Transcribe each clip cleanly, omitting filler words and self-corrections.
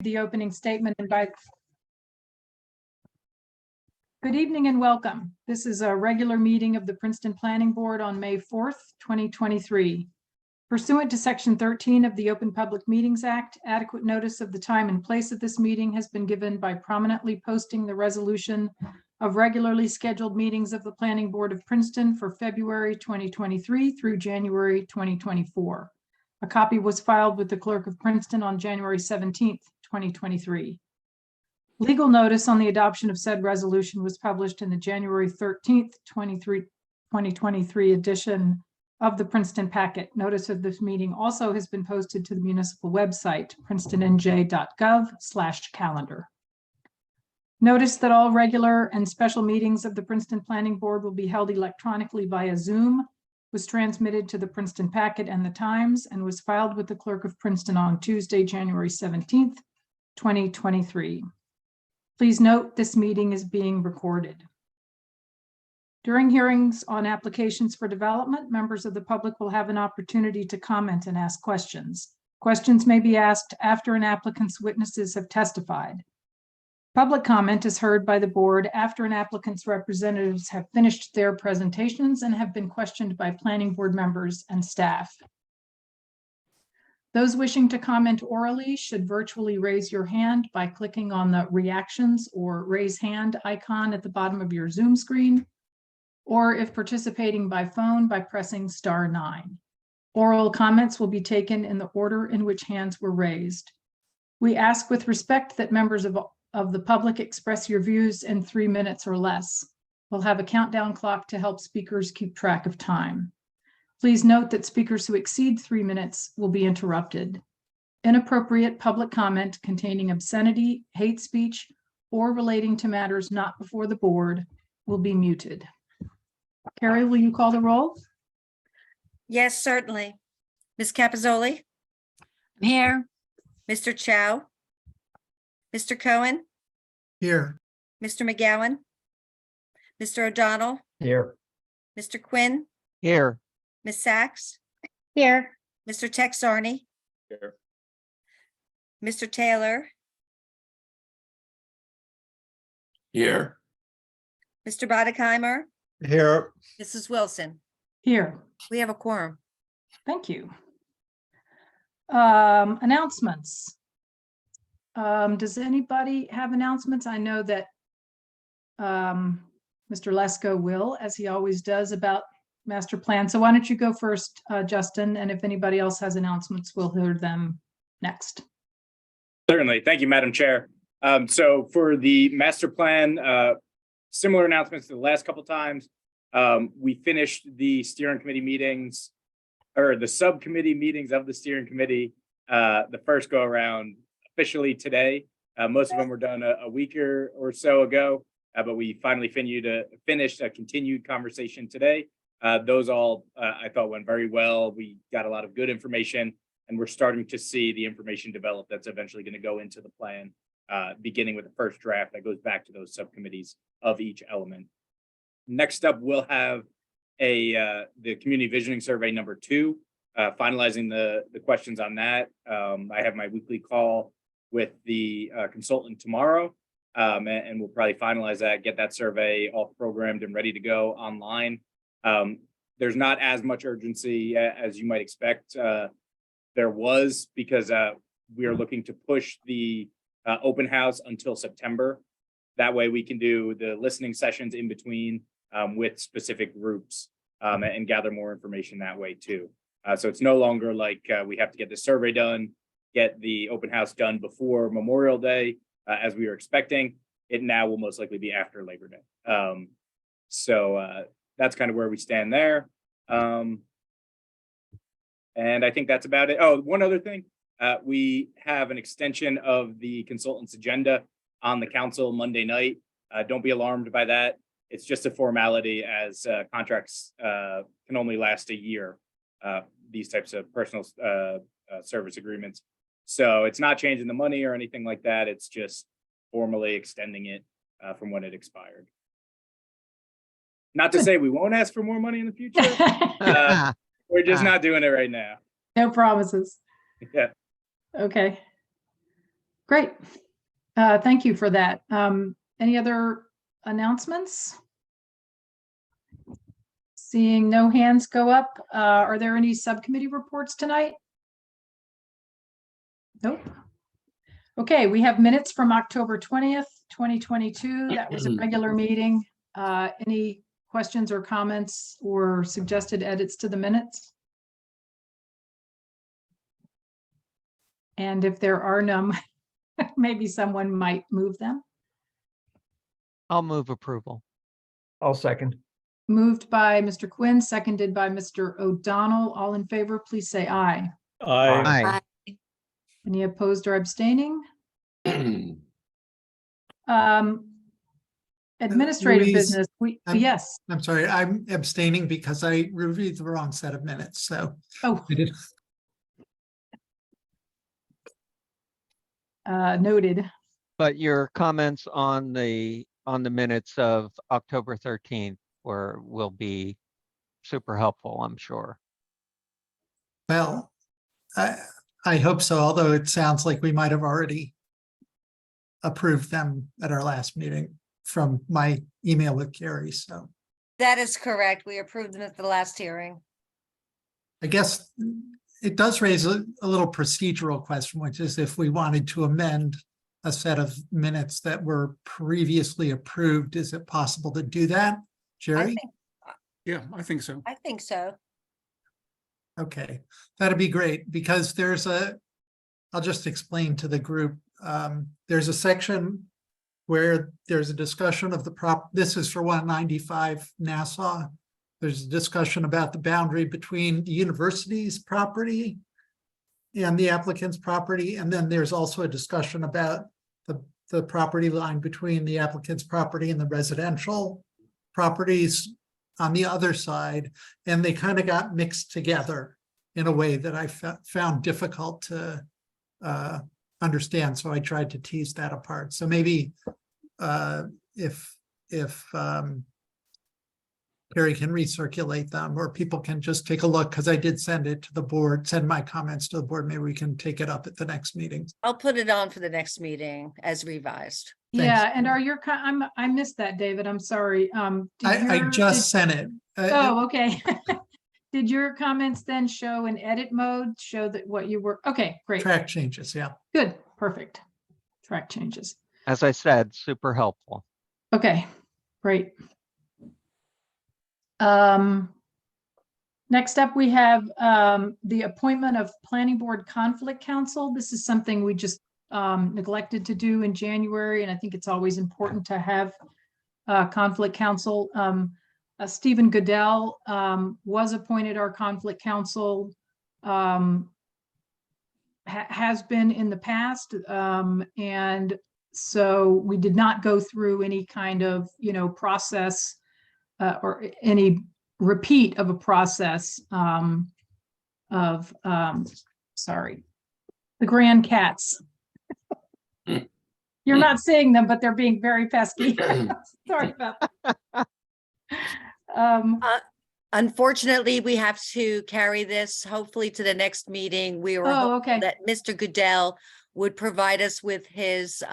the opening statement and by. Good evening and welcome. This is a regular meeting of the Princeton Planning Board on May 4th, 2023. Pursuant to Section 13 of the Open Public Meetings Act, adequate notice of the time and place of this meeting has been given by prominently posting the resolution of regularly scheduled meetings of the Planning Board of Princeton for February 2023 through January 2024. A copy was filed with the Clerk of Princeton on January 17th, 2023. Legal notice on the adoption of said resolution was published in the January 13th, 2023 edition of the Princeton Packet. Notice of this meeting also has been posted to the municipal website, princetonnj.gov/calendar. Notice that all regular and special meetings of the Princeton Planning Board will be held electronically via Zoom, was transmitted to the Princeton Packet and the Times, and was filed with the Clerk of Princeton on Tuesday, January 17th, 2023. Please note this meeting is being recorded. During hearings on applications for development, members of the public will have an opportunity to comment and ask questions. Questions may be asked after an applicant's witnesses have testified. Public comment is heard by the board after an applicant's representatives have finished their presentations and have been questioned by planning board members and staff. Those wishing to comment orally should virtually raise your hand by clicking on the reactions or raise hand icon at the bottom of your Zoom screen, or if participating by phone, by pressing *9. Oral comments will be taken in the order in which hands were raised. We ask with respect that members of the public express your views in 3 minutes or less. We'll have a countdown clock to help speakers keep track of time. Please note that speakers who exceed 3 minutes will be interrupted. Inappropriate public comment containing obscenity, hate speech, or relating to matters not before the board will be muted. Carrie, will you call the roll? Yes, certainly. Ms. Capizzoli? I'm here. Mr. Chow? Mr. Cohen? Here. Mr. McGowan? Mr. O'Donnell? Here. Mr. Quinn? Here. Ms. Sachs? Here. Mr. Texarney? Here. Mr. Taylor? Here. Mr. Boddigheimer? Here. Mrs. Wilson? Here. We have a quorum. Thank you. Announcements. Does anybody have announcements? I know that Mr. Lesko will, as he always does, about master plan. So why don't you go first, Justin, and if anybody else has announcements, we'll hear them next. Certainly. Thank you, Madam Chair. So for the master plan, similar announcements to the last couple times. We finished the steering committee meetings, or the subcommittee meetings of the steering committee, the first go around officially today. Most of them were done a week or so ago, but we finally finished a continued conversation today. Those all, I thought, went very well. We got a lot of good information, and we're starting to see the information develop that's eventually going to go into the plan, beginning with the first draft that goes back to those subcommittees of each element. Next up, we'll have the community visioning survey number 2, finalizing the questions on that. I have my weekly call with the consultant tomorrow, and we'll probably finalize that, get that survey all programmed and ready to go online. There's not as much urgency as you might expect. There was, because we are looking to push the open house until September. That way we can do the listening sessions in between with specific groups and gather more information that way too. So it's no longer like we have to get the survey done, get the open house done before Memorial Day, as we were expecting. It now will most likely be after Labor Day. So that's kind of where we stand there. And I think that's about it. Oh, one other thing. We have an extension of the consultant's agenda on the council Monday night. Don't be alarmed by that. It's just a formality, as contracts can only last a year, these types of personal service agreements. So it's not changing the money or anything like that. It's just formally extending it from when it expired. Not to say we won't ask for more money in the future. We're just not doing it right now. No promises. Yeah. Okay. Great. Thank you for that. Any other announcements? Seeing no hands go up, are there any subcommittee reports tonight? Nope. Okay, we have minutes from October 20th, 2022. That was a regular meeting. Any questions or comments or suggested edits to the minutes? And if there are none, maybe someone might move them. I'll move approval. I'll second. Moved by Mr. Quinn, seconded by Mr. O'Donnell. All in favor, please say aye. Aye. Any opposed or abstaining? Administrative Louise, business, I'm- yes. I'm sorry, I'm abstaining because I reviewed the wrong set of minutes, so. Oh, I did- noted. But your comments on the minutes of October 13th will be super helpful, I'm sure. Well, I hope so, although it sounds like we might have already approved them at our last meeting from my email with Carrie, so That is correct. We approved them at the last hearing. I guess it does raise a little procedural question, which is if we wanted to amend a set of minutes that were previously approved, is it possible to do that? Jerry? Yeah, I think so. I think so. Okay, that'd be great, because I'll just explain to the group. There's a section where there's a discussion of this is for 195 Nassau. There's a discussion about the boundary between the university's property and the applicant's property. And then there's also a discussion about the property line between the applicant's property and the residential properties on the other side. And they kind of got mixed together in a way that I found difficult to understand. So I tried to tease that apart. So maybe if Carrie can recirculate them, or people can just take a look, because I did send it to the board, send my comments to the board. Maybe we can take it up at the next meeting. I'll put it on for the next meeting as revised. Yeah, and are your, I missed that, David, I'm sorry. I just sent it. Oh, okay. Did your comments then show in edit mode, show that what you were, okay, great, Track changes, yeah. good, perfect. Track changes. As I said, super helpful. Okay, great. Next up, we have the appointment of Planning Board Conflict Counsel. This is something we just neglected to do in January, and I think it's always important to have Conflict Counsel. Stephen Goodell was appointed our Conflict Counsel, has been in the past, and so we did not go through any kind of, process or any repeat of a process sorry, the Grand Cats. You're not seeing them, but they're being very pesky. Sorry about that. Unfortunately, we have to carry this hopefully to the next meeting. We were Oh, hoping okay. that Mr. Goodell would provide us with his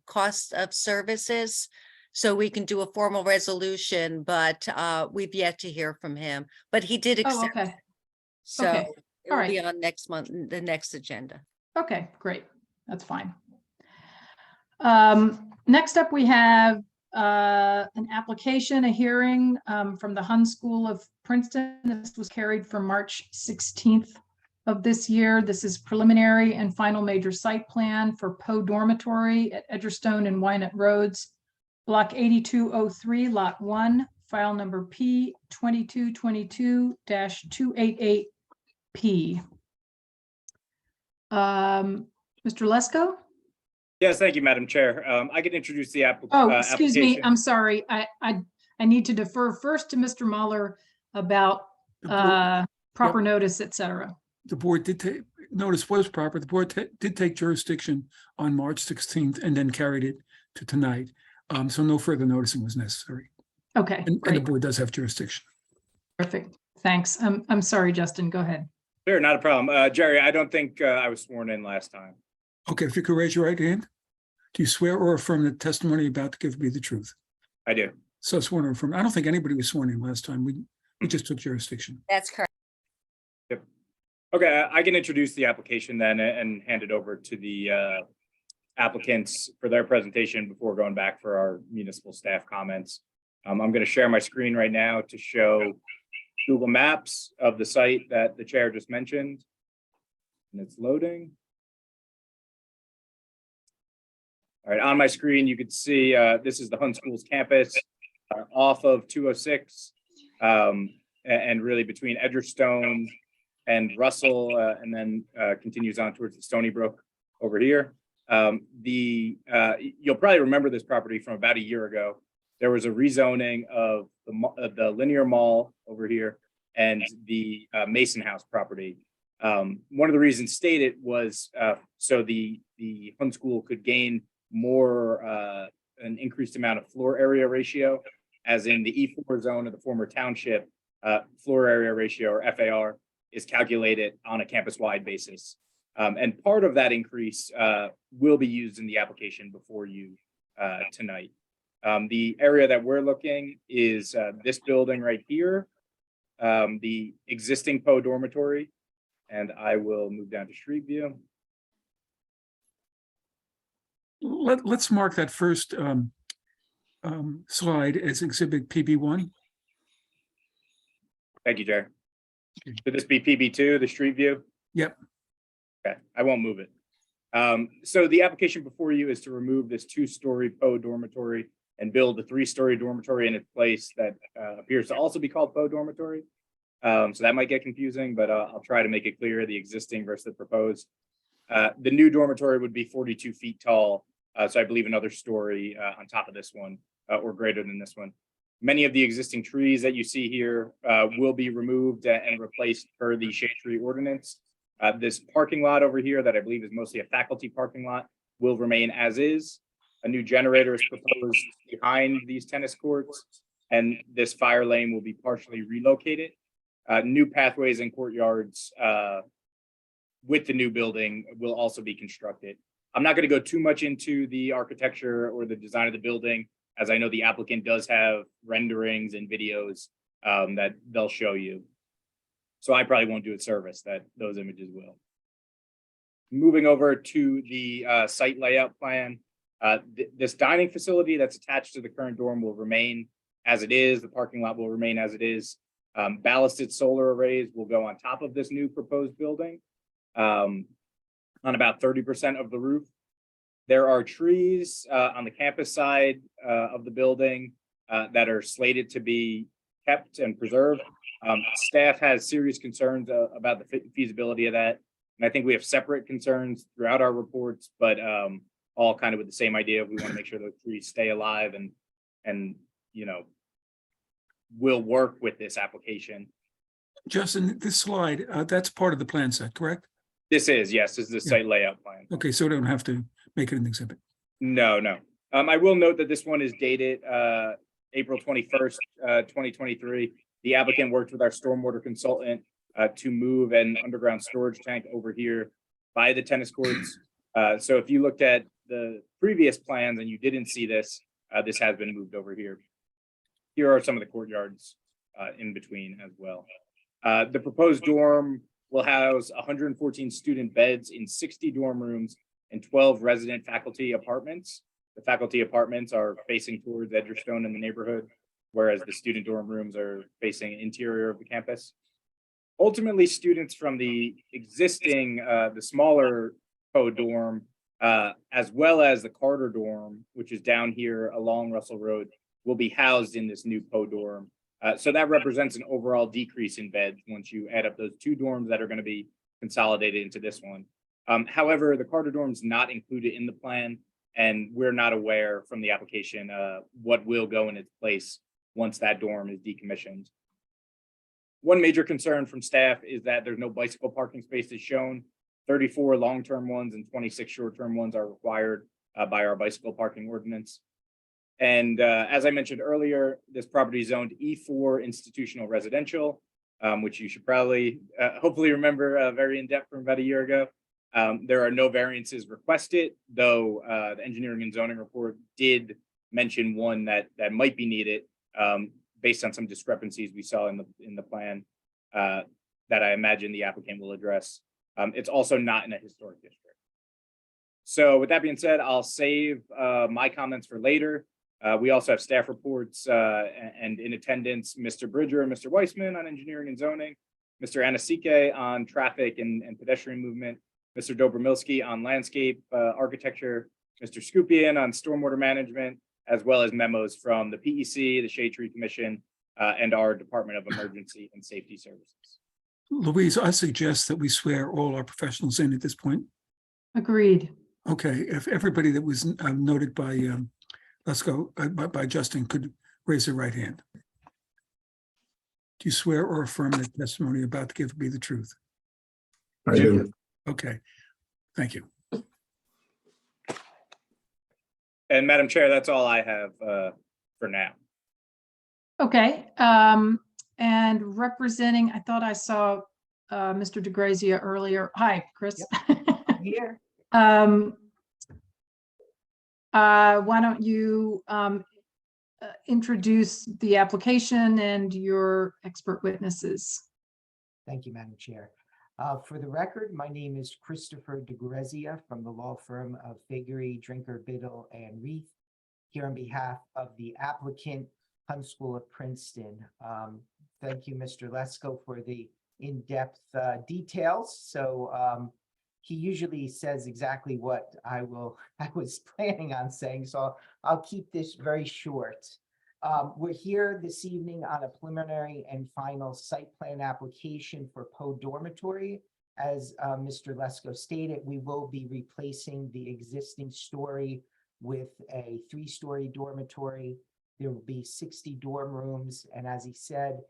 cost of services so we can do a formal resolution, but we've yet to hear from him. But he did Oh, accept, okay. so Okay. it All will be right. on next month, the next agenda. Okay, great. That's fine. Next up, we have an application, a hearing from the Hun School of Princeton. This was carried from March 16th of this year. This is preliminary and final major site plan for Poe Dormitory at Edgerstone and Wynot Roads, Block 8203, Lot 1, file number P 2222-288P. Mr. Lesko? Yes, thank you, Madam Chair. I can introduce the Oh, excuse me, application. I'm sorry. I need to defer first to Mr. Mueller about The board- proper notice, et cetera. The board did take, notice was proper. The board did take jurisdiction on March 16th and then carried it to tonight. So no further noticing was necessary. Okay, And the great, board does have jurisdiction. perfect. Thanks. I'm sorry, Justin, go ahead. Sure, not a problem. Jerry, I don't think I was sworn in last time. Okay, if you could raise your right hand. Do you swear or affirm that testimony you're about to give be the truth? I do. So sworn or affirm. I don't think anybody was sworn in last time. We just took jurisdiction. That's correct. Okay, I can introduce the application then and hand it over to the applicants for their presentation before going back for our municipal staff comments. I'm going to share my screen right now to show Google Maps of the site that the chair just mentioned. And it's loading. All right, on my screen, you can see this is the Hunt Schools campus off of 206 and really between Edgerstone and Russell, and then continues on towards the Stony Brook over here. You'll probably remember this property from about a year ago. There was a rezoning of the Linear Mall over here and the Mason House property. One of the reasons stated was so the Hunt School could gain more an increased amount of floor area ratio, as in the E4 zone of the former township, floor area ratio or FAR is calculated on a campus-wide basis. And part of that increase will be used in the application before you tonight. The area that we're looking is this building right here, the existing Poe dormitory, and I will move down to Street View. Let's mark that first slide as exhibit PB1. Thank you, Jerry. Okay. Should this be PB2, the Street View? Yep. Okay, I won't move it. So the application before you is to remove this 2-story Poe dormitory and build a 3-story dormitory in its place that appears to also be called Poe dormitory. So that might get confusing, but I'll try to make it clear, the existing versus the proposed. The new dormitory would be 42 feet tall. So I believe another story on top of this one or greater than this one. Many of the existing trees that you see here will be removed and replaced per the shade tree ordinance. This parking lot over here that I believe is mostly a faculty parking lot will remain as is. A new generator is proposed behind these tennis courts, and this fire lane will be partially relocated. New pathways and courtyards with the new building will also be constructed. I'm not going to go too much into the architecture or the design of the building, as I know the applicant does have renderings and videos that they'll show you. So I probably won't do it service, that those images will. Moving over to the site layout plan, this dining facility that's attached to the current dorm will remain as it is. The parking lot will remain as it is. Ballasted solar arrays will go on top of this new proposed building on about 30% of the roof. There are trees on the campus side of the building that are slated to be kept and preserved. Staff has serious concerns about the feasibility of that. And I think we have separate concerns throughout our reports, but all kind of with the same idea. We want to make sure those trees stay alive and you know, will work with this application. Justin, this slide, that's part of the plan set, correct? This is, yes, this is the site layout plan. Okay, so we don't have to make it an exhibit. No. I will note that this one is dated April 21st, 2023. The applicant worked with our stormwater consultant to move an underground storage tank over here by the tennis courts. So if you looked at the previous plans and you didn't see this, this has been moved over here. Here are some of the courtyards in between as well. The proposed dorm will house 114 student beds in 60 dorm rooms and 12 resident faculty apartments. The faculty apartments are facing towards Edgerstone in the neighborhood, whereas the student dorm rooms are facing interior of the campus. Ultimately, students from the existing, the smaller Poe dorm, as well as the Carter dorm, which is down here along Russell Road, will be housed in this new Poe dorm. So that represents an overall decrease in beds once you add up those two dorms that are going to be consolidated into this one. However, the Carter dorm is not included in the plan, and we're not aware from the application what will go in its place once that dorm is decommissioned. One major concern from staff is that there's no bicycle parking spaces shown. 34 long-term ones and 26 short-term ones are required by our bicycle parking ordinance. And as I mentioned earlier, this property is zoned E4 institutional residential, which you should probably hopefully remember very in depth from about a year ago. There are no variances requested, though the engineering and zoning report did mention one that might be needed based on some discrepancies we saw in the plan that I imagine the applicant will address. It's also not in a historic district. So with that being said, I'll save my comments for later. We also have staff reports and in attendance, Mr. Bridger and Mr. Weissman on engineering and zoning, Mr. Anasike on traffic and pedestrian movement, Mr. Dobromilski on landscape architecture, Mr. Skupian on stormwater management, as well as memos from the PEC, the Shade Tree Commission, and our Department of Emergency and Safety Services. Louise, I suggest that we swear all our professionals in at this point. Agreed. Okay, if everybody that was noted by, by Justin could raise their right hand. Do you swear or affirm that testimony you're about to give will be the truth? I do. Okay, thank you. And Madam Chair, that's all I have for now. Okay, and representing, I thought I saw Mr. DeGrazia earlier. Hi, Chris. Here. Why don't you introduce the application and your expert witnesses? Thank you, Madam Chair. For the record, my name is Christopher DeGrazia from the law firm of Figuery, Drinker, Biddle, and Reith, here on behalf of the applicant, Hunt School of Princeton. Thank you, Mr. Lesko, for the in-depth details. So he usually says exactly what I was planning on saying, so I'll keep this very short. We're here this evening on a preliminary and final site plan application for Poe Dormitory. As Mr. Lesko stated, we will be replacing the existing story with a 3-story dormitory. There will be 60 dorm rooms, and as he said,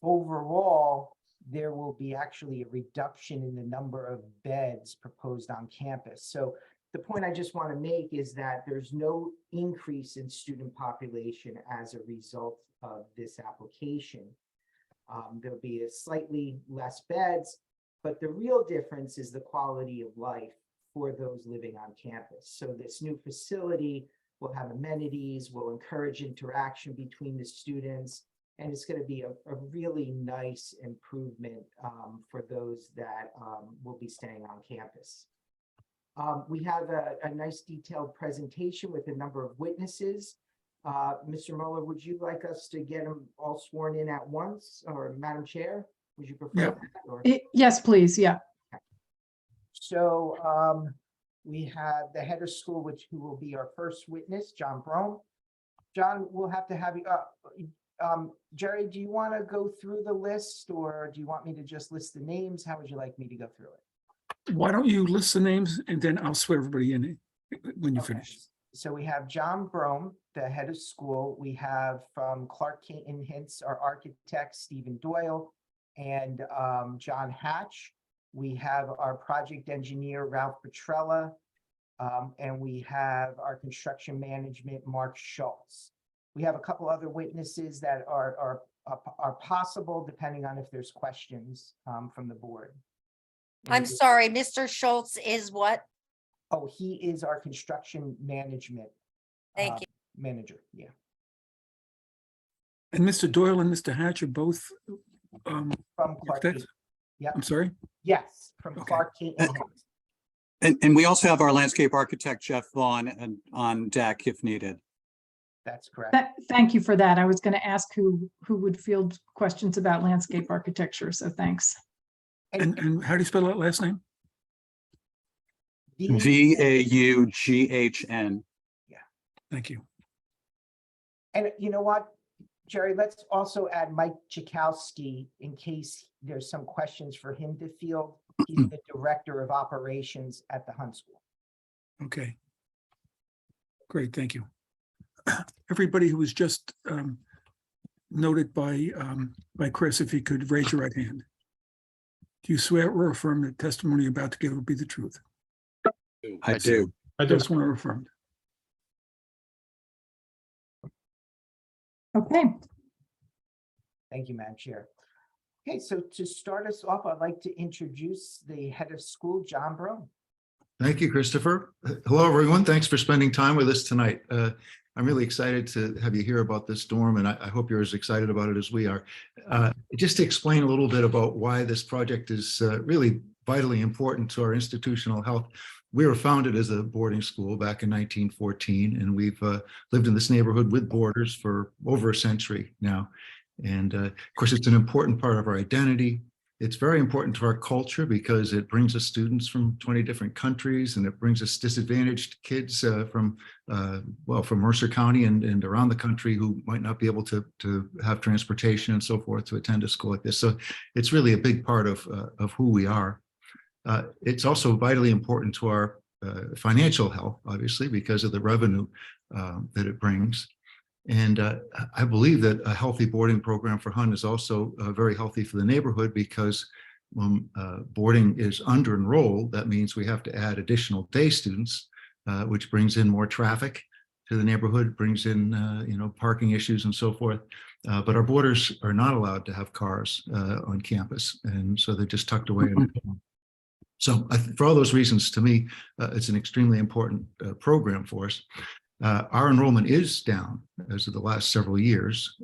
overall, there will be actually a reduction in the number of beds proposed on campus. So the point I just want to make is that there's no increase in student population as a result of this application. There'll be a slightly less beds, but the real difference is the quality of life for those living on campus. So this new facility will have amenities, will encourage interaction between the students, and it's going to be a really nice improvement for those that will be staying on campus. We have a nice detailed presentation with a number of witnesses. Mr. Mueller, would you like us to get them all sworn in at once, or Madam Chair, would you prefer Yeah. that? Or? Yes, please. Yeah. So we have the head of school, who will be our first witness, John Brome. John, we'll have to have you up. Jerry, do you want to go through the list, or do you want me to just list the names? How would you like me to go through it? Why don't you list the names and then I'll swear everybody in when you Okay. finish. So we have John Brome, the head of school. We have from Clark King Hints, our architect, Stephen Doyle, and John Hatch. We have our project engineer, Ralph Petrella, and we have our construction management, Mark Schultz. We have a couple other witnesses that are possible, depending on if there's questions from the board. I'm sorry, Mr. Schultz is what? Oh, he is our construction management Thank you. manager. Yeah. And Mr. Doyle and Mr. Hatch are both, From Clark King. architects? Yep. I'm sorry? Yes, from Okay. Clark King. And we also have our landscape architect, Jeff Vaughn, on deck if needed. That's correct. Thank you for that. I was going to ask who would field questions about landscape architecture, so thanks. And how do you spell that last name? Vaughn. Thank you. And you know what, Jerry, let's also add Mike Chakowski in case there's some questions for him to field. He's the director of operations at the Hunt School. Okay. Great, thank you. Everybody who was just noted by Chris, if he could raise your right hand. Do you swear or affirm that testimony you're about to give will be the truth? I do. Just want to affirm. Okay. Thank you, Madam Chair. Okay, so to start us off, I'd like to introduce the head of school, John Brome. Thank you, Christopher. Hello, everyone. Thanks for spending time with us tonight. I'm really excited to have you hear about this dorm, and I hope you're as excited about it as we are. Just to explain a little bit about why this project is really vitally important to our institutional health. We were founded as a boarding school back in 1914, and we've lived in this neighborhood with boarders for over a century now. And of course, it's an important part of our identity. It's very important to our culture because it brings us students from 20 different countries, and it brings us disadvantaged kids from Mercer County and around the country who might not be able to have transportation and so forth to attend a school like this. So it's really a big part of who we are. It's also vitally important to our financial health, obviously, because of the revenue that it brings. And I believe that a healthy boarding program for Hun is also very healthy for the neighborhood, because when boarding is under enrolled, that means we have to add additional day students, which brings in more traffic to the neighborhood, brings in parking issues and so forth. But our boarders are not allowed to have cars on campus, and so they're just tucked away. So for all those reasons, to me, it's an extremely important program for us. Our enrollment is down as of the last several years.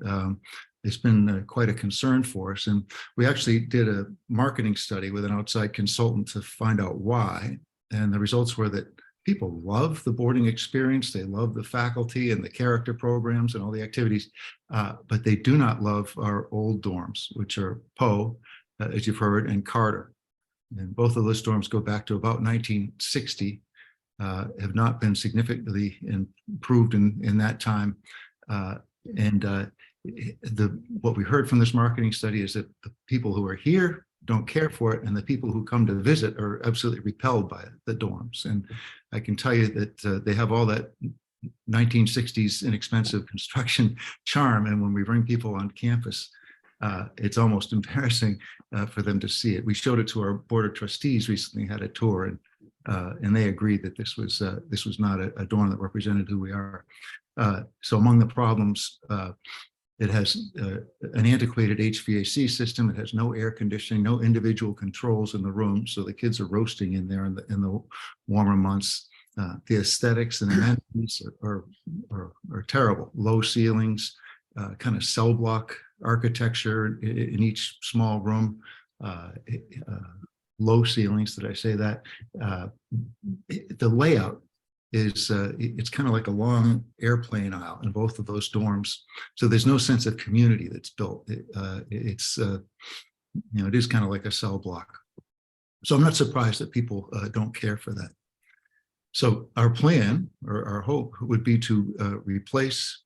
It's been quite a concern for us. And we actually did a marketing study with an outside consultant to find out why. And the results were that people love the boarding experience. They love the faculty and the character programs and all the activities, but they do not love our old dorms, which are Poe, as you've heard, and Carter. And both of those dorms go back to about 1960. Have not been significantly improved in that time. What we heard from this marketing study is that the people who are here don't care for it, and the people who come to visit are absolutely repelled by the dorms. And I can tell you that they have all that 1960s inexpensive construction charm, and when we bring people on campus, it's almost embarrassing for them to see it. We showed it to our board of trustees recently, had a tour, and they agreed that this was not a dorm that represented who we are. So among the problems, it has an antiquated HVAC system. It has no air conditioning, no individual controls in the room, so the kids are roasting in there in the warmer months. The aesthetics and amenities are terrible. Low ceilings, kind of cell block architecture in each small room. Low ceilings, did I say that? The layout is, it's kind of like a long airplane aisle in both of those dorms. So there's no sense of community that's built. It is kind of like a cell block. So I'm not surprised that people don't care for that. So our plan, or our hope, would be to replace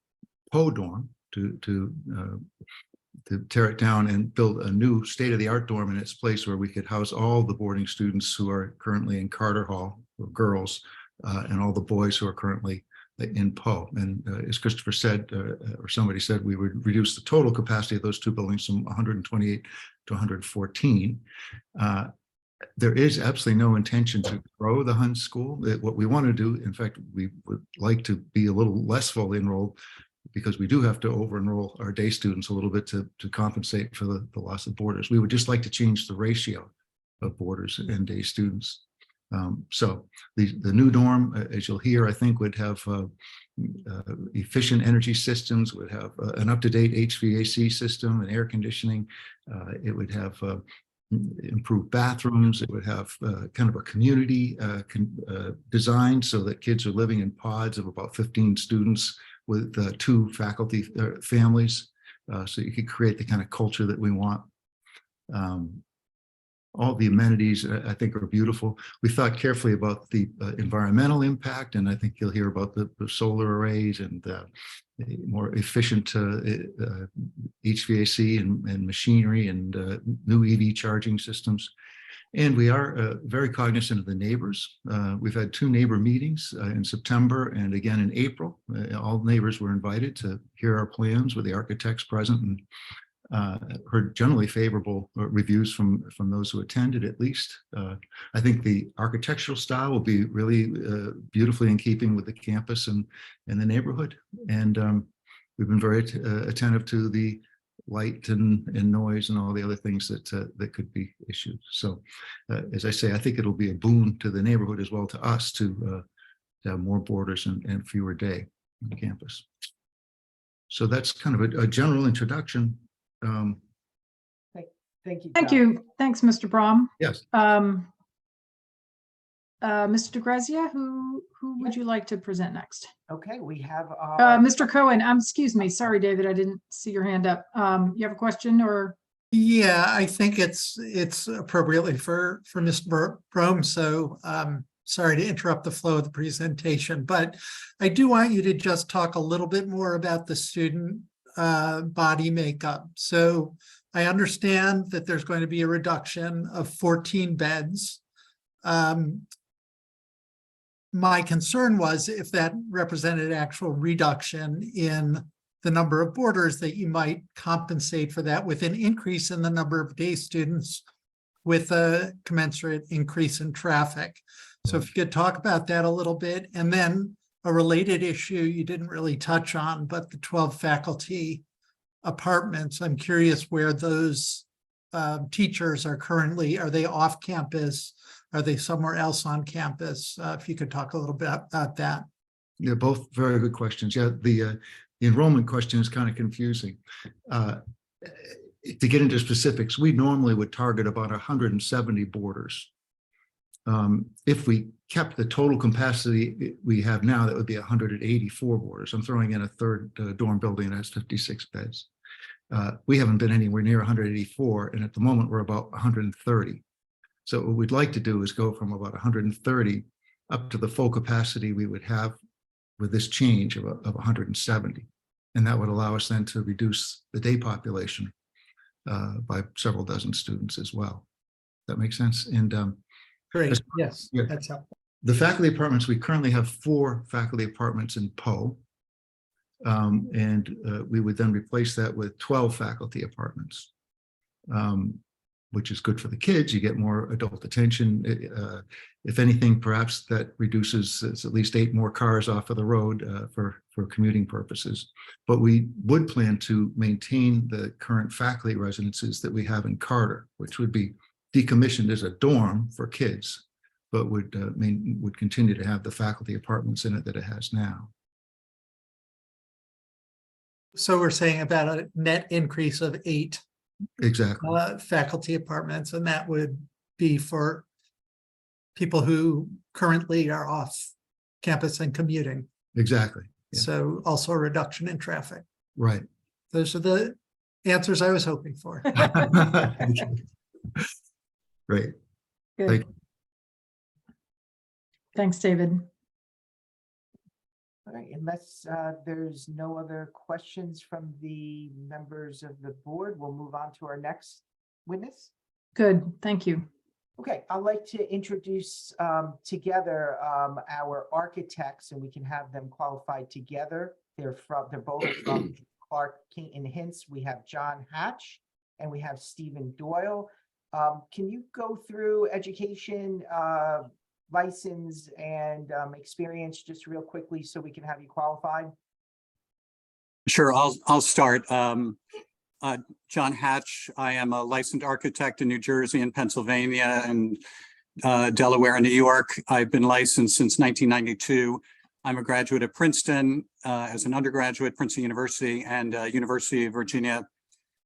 Poe dorm, to tear it down and build a new state-of-the-art dorm in its place, where we could house all the boarding students who are currently in Carter Hall, or girls, and all the boys who are currently in Poe. And as Christopher said, or somebody said, we would reduce the total capacity of those two buildings from 128 to 114. There is absolutely no intention to grow the Hun School. What we want to do, in fact, we would like to be a little less fully enrolled, because we do have to over-enroll our day students a little bit to compensate for the loss of boarders. We would just like to change the ratio of boarders and day students. So the new dorm, as you'll hear, I think would have efficient energy systems, would have an up-to-date HVAC system and air conditioning. It would have improved bathrooms. It would have kind of a community design, so that kids are living in pods of about 15 students with 2 faculty families, so you could create the kind of culture that we want. All the amenities, I think, are beautiful. We thought carefully about the environmental impact, and I think you'll hear about the solar arrays and more efficient HVAC and machinery and new EV charging systems. And we are very cognizant of the neighbors. We've had 2 neighbor meetings in September and again in April. All neighbors were invited to hear our plans with the architects present, and heard generally favorable reviews from those who attended, at least. I think the architectural style will be really beautifully in keeping with the campus and the neighborhood. And we've been very attentive to the light and noise and all the other things that could be issues. So as I say, I think it'll be a boon to the neighborhood as well, to us, to have more boarders and fewer day on campus. So that's kind of a general introduction. Thank you. Thank John. you. Thanks, Mr. Brom. Yes. Mr. DeGrazia, who would you like to present next? Okay, we have our. Mr. Cohen, excuse me. Sorry, David, I didn't see your hand up. You have a question or? Yeah, I think it's appropriately for Mr. Brom. So sorry to interrupt the flow of the presentation, but I do want you to just talk a little bit more about the student body makeup. So I understand that there's going to be a reduction of 14 beds. My concern was if that represented actual reduction in the number of boarders, that you might compensate for that with an increase in the number of day students with a commensurate increase in traffic. So if you could talk about that a little bit. And then a related issue you didn't really touch on, but the 12 faculty apartments. I'm curious where those teachers are currently. Are they off campus? Are they somewhere else on campus? If you could talk a little bit about that. Yeah, both very good questions. Yeah, the enrollment question is kind of confusing. To get into specifics, we normally would target about 170 boarders. If we kept the total capacity we have now, that would be 184 boarders. I'm throwing in a third dorm building that has 56 beds. We haven't been anywhere near 184, and at the moment we're about 130. So what we'd like to do is go from about 130 up to the full capacity we would have with this change of 170. And that would allow us then to reduce the day population by several dozen students as well. That makes sense? And Great, yes, yeah. that's helpful. the faculty apartments, we currently have 4 faculty apartments in Poe. We would then replace that with 12 faculty apartments, which is good for the kids. You get more adult attention. If anything, perhaps that reduces at least 8 more cars off of the road for commuting purposes. But we would plan to maintain the current faculty residences that we have in Carter, which would be decommissioned as a dorm for kids, but would continue to have the faculty apartments in it that it has now. So we're saying about a net increase of 8 Exactly. faculty apartments, and that would be for people who currently are off campus and commuting. Exactly. Yeah. So also a reduction in traffic. Right. Those are the answers I was hoping for. Great. Good. Thank Thanks, David. All right, unless there's no other questions from the members of the board, we'll move on to our next witness. Good, thank you. Okay, I'd like to introduce together our architects, and we can have them qualified together. They're both from Clark King & Hints. We have John Hatch and we have Stephen Doyle. Can you go through education, license, and experience just real quickly so we can have you qualified? Sure, I'll start. John Hatch, I am a licensed architect in New Jersey and Pennsylvania and Delaware and New York. I've been licensed since 1992. I'm a graduate of Princeton as an undergraduate, Princeton University, and University of Virginia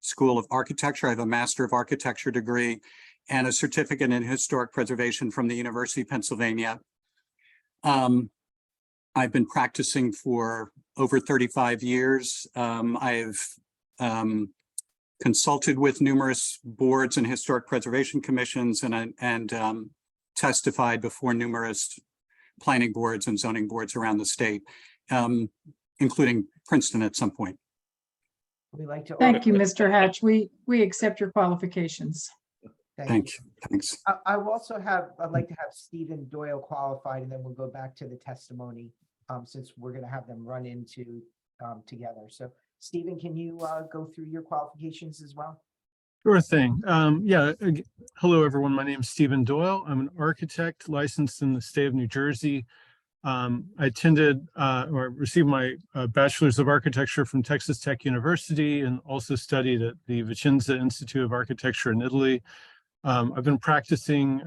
School of Architecture. I have a Master of Architecture degree and a certificate in historic preservation from the University of Pennsylvania. I've been practicing for over 35 years. I've consulted with numerous boards and historic preservation commissions and testified before numerous planning boards and zoning boards around the state, including Princeton at some point. We like to. Thank you, Mr. Hatch. We accept your qualifications. Thank you. Thanks. I'd like to have Stephen Doyle qualified, and then we'll go back to the testimony since we're going to have them run into together. So Stephen, can you go through your qualifications as well? Sure thing. Hello, everyone. My name is Stephen Doyle. I'm an architect licensed in the state of New Jersey. I attended or received my Bachelor's of Architecture from Texas Tech University and also studied at the Vicenza Institute of Architecture in Italy. I've been practicing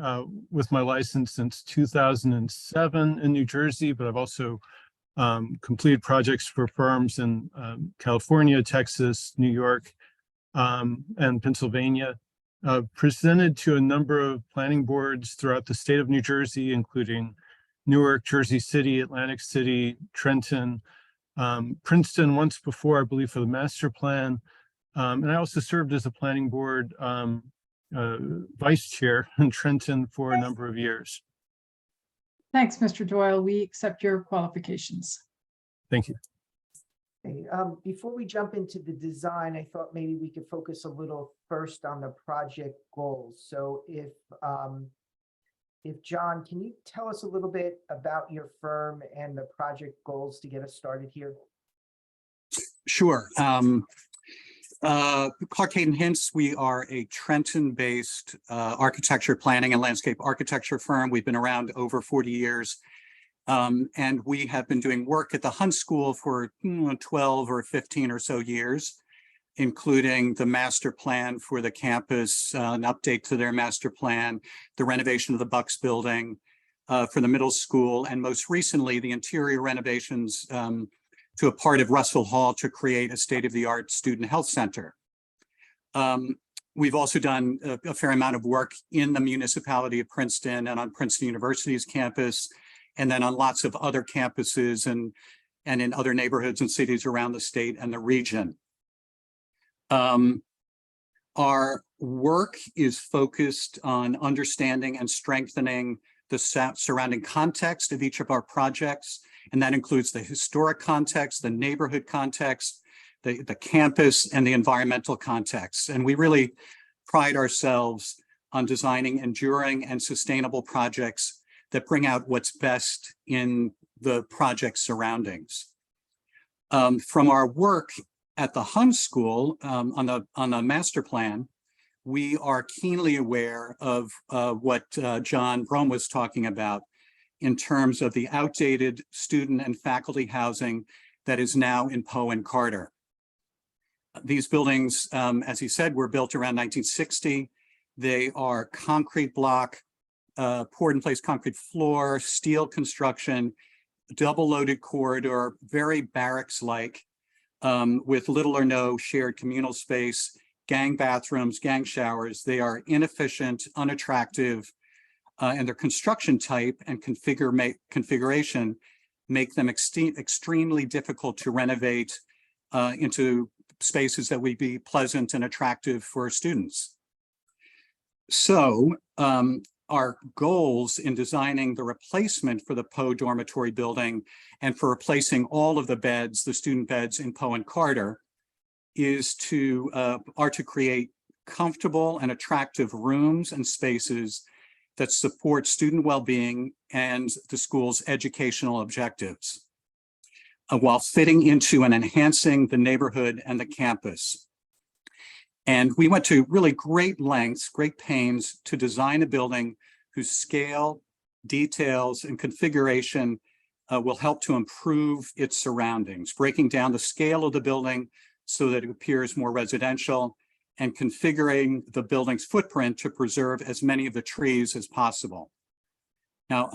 with my license since 2007 in New Jersey, but I've also completed projects for firms in California, Texas, New York, and Pennsylvania. Presented to a number of planning boards throughout the state of New Jersey, including Newark, Jersey City, Atlantic City, Trenton, Princeton once before, I believe, for the master plan. And I also served as a planning board vice chair in Trenton for a number of years. Thanks, Mr. Doyle. We accept your qualifications. Thank you. Okay, before we jump into the design, I thought maybe we could focus a little first on the project goals. So if John, can you tell us a little bit about your firm and the project goals to get us started here? Sure. Clark Hayden Hints, we are a Trenton-based architecture planning and landscape architecture firm. We've been around over 40 years. And we have been doing work at the Hunt School for 12 or 15 or so years, including the master plan for the campus, an update to their master plan, the renovation of the Bucks building for the middle school, and most recently, the interior renovations to a part of Russell Hall to create a state-of-the-art student health center. We've also done a fair amount of work in the municipality of Princeton and on Princeton University's campus, and then on lots of other campuses and in other neighborhoods and cities around the state and the region. Our work is focused on understanding and strengthening the surrounding context of each of our projects, and that includes the historic context, the neighborhood context, the campus, and the environmental context. And we really pride ourselves on designing enduring and sustainable projects that bring out what's best in the project surroundings. From our work at the Hunt School on the master plan, we are keenly aware of what John Brougham was talking about in terms of the outdated student and faculty housing that is now in Poe and Carter. These buildings, as he said, were built around 1960. They are concrete block, poured in place concrete floor, steel construction, double loaded corridor, very barracks-like, with little or no shared communal space, gang bathrooms, gang showers. They are inefficient, unattractive, and their construction type and configuration make them extremely difficult to renovate into spaces that would be pleasant and attractive for students. So our goals in designing the replacement for the Poe dormitory building and for replacing all of the beds, the student beds in Poe and Carter, are to create comfortable and attractive rooms and spaces that support student well-being and the school's educational objectives, while fitting into and enhancing the neighborhood and the campus. And we went to really great lengths, great pains to design a building whose scale, details, and configuration will help to improve its surroundings, breaking down the scale of the building so that it appears more residential, and configuring the building's footprint to preserve as many of the trees as possible. Now,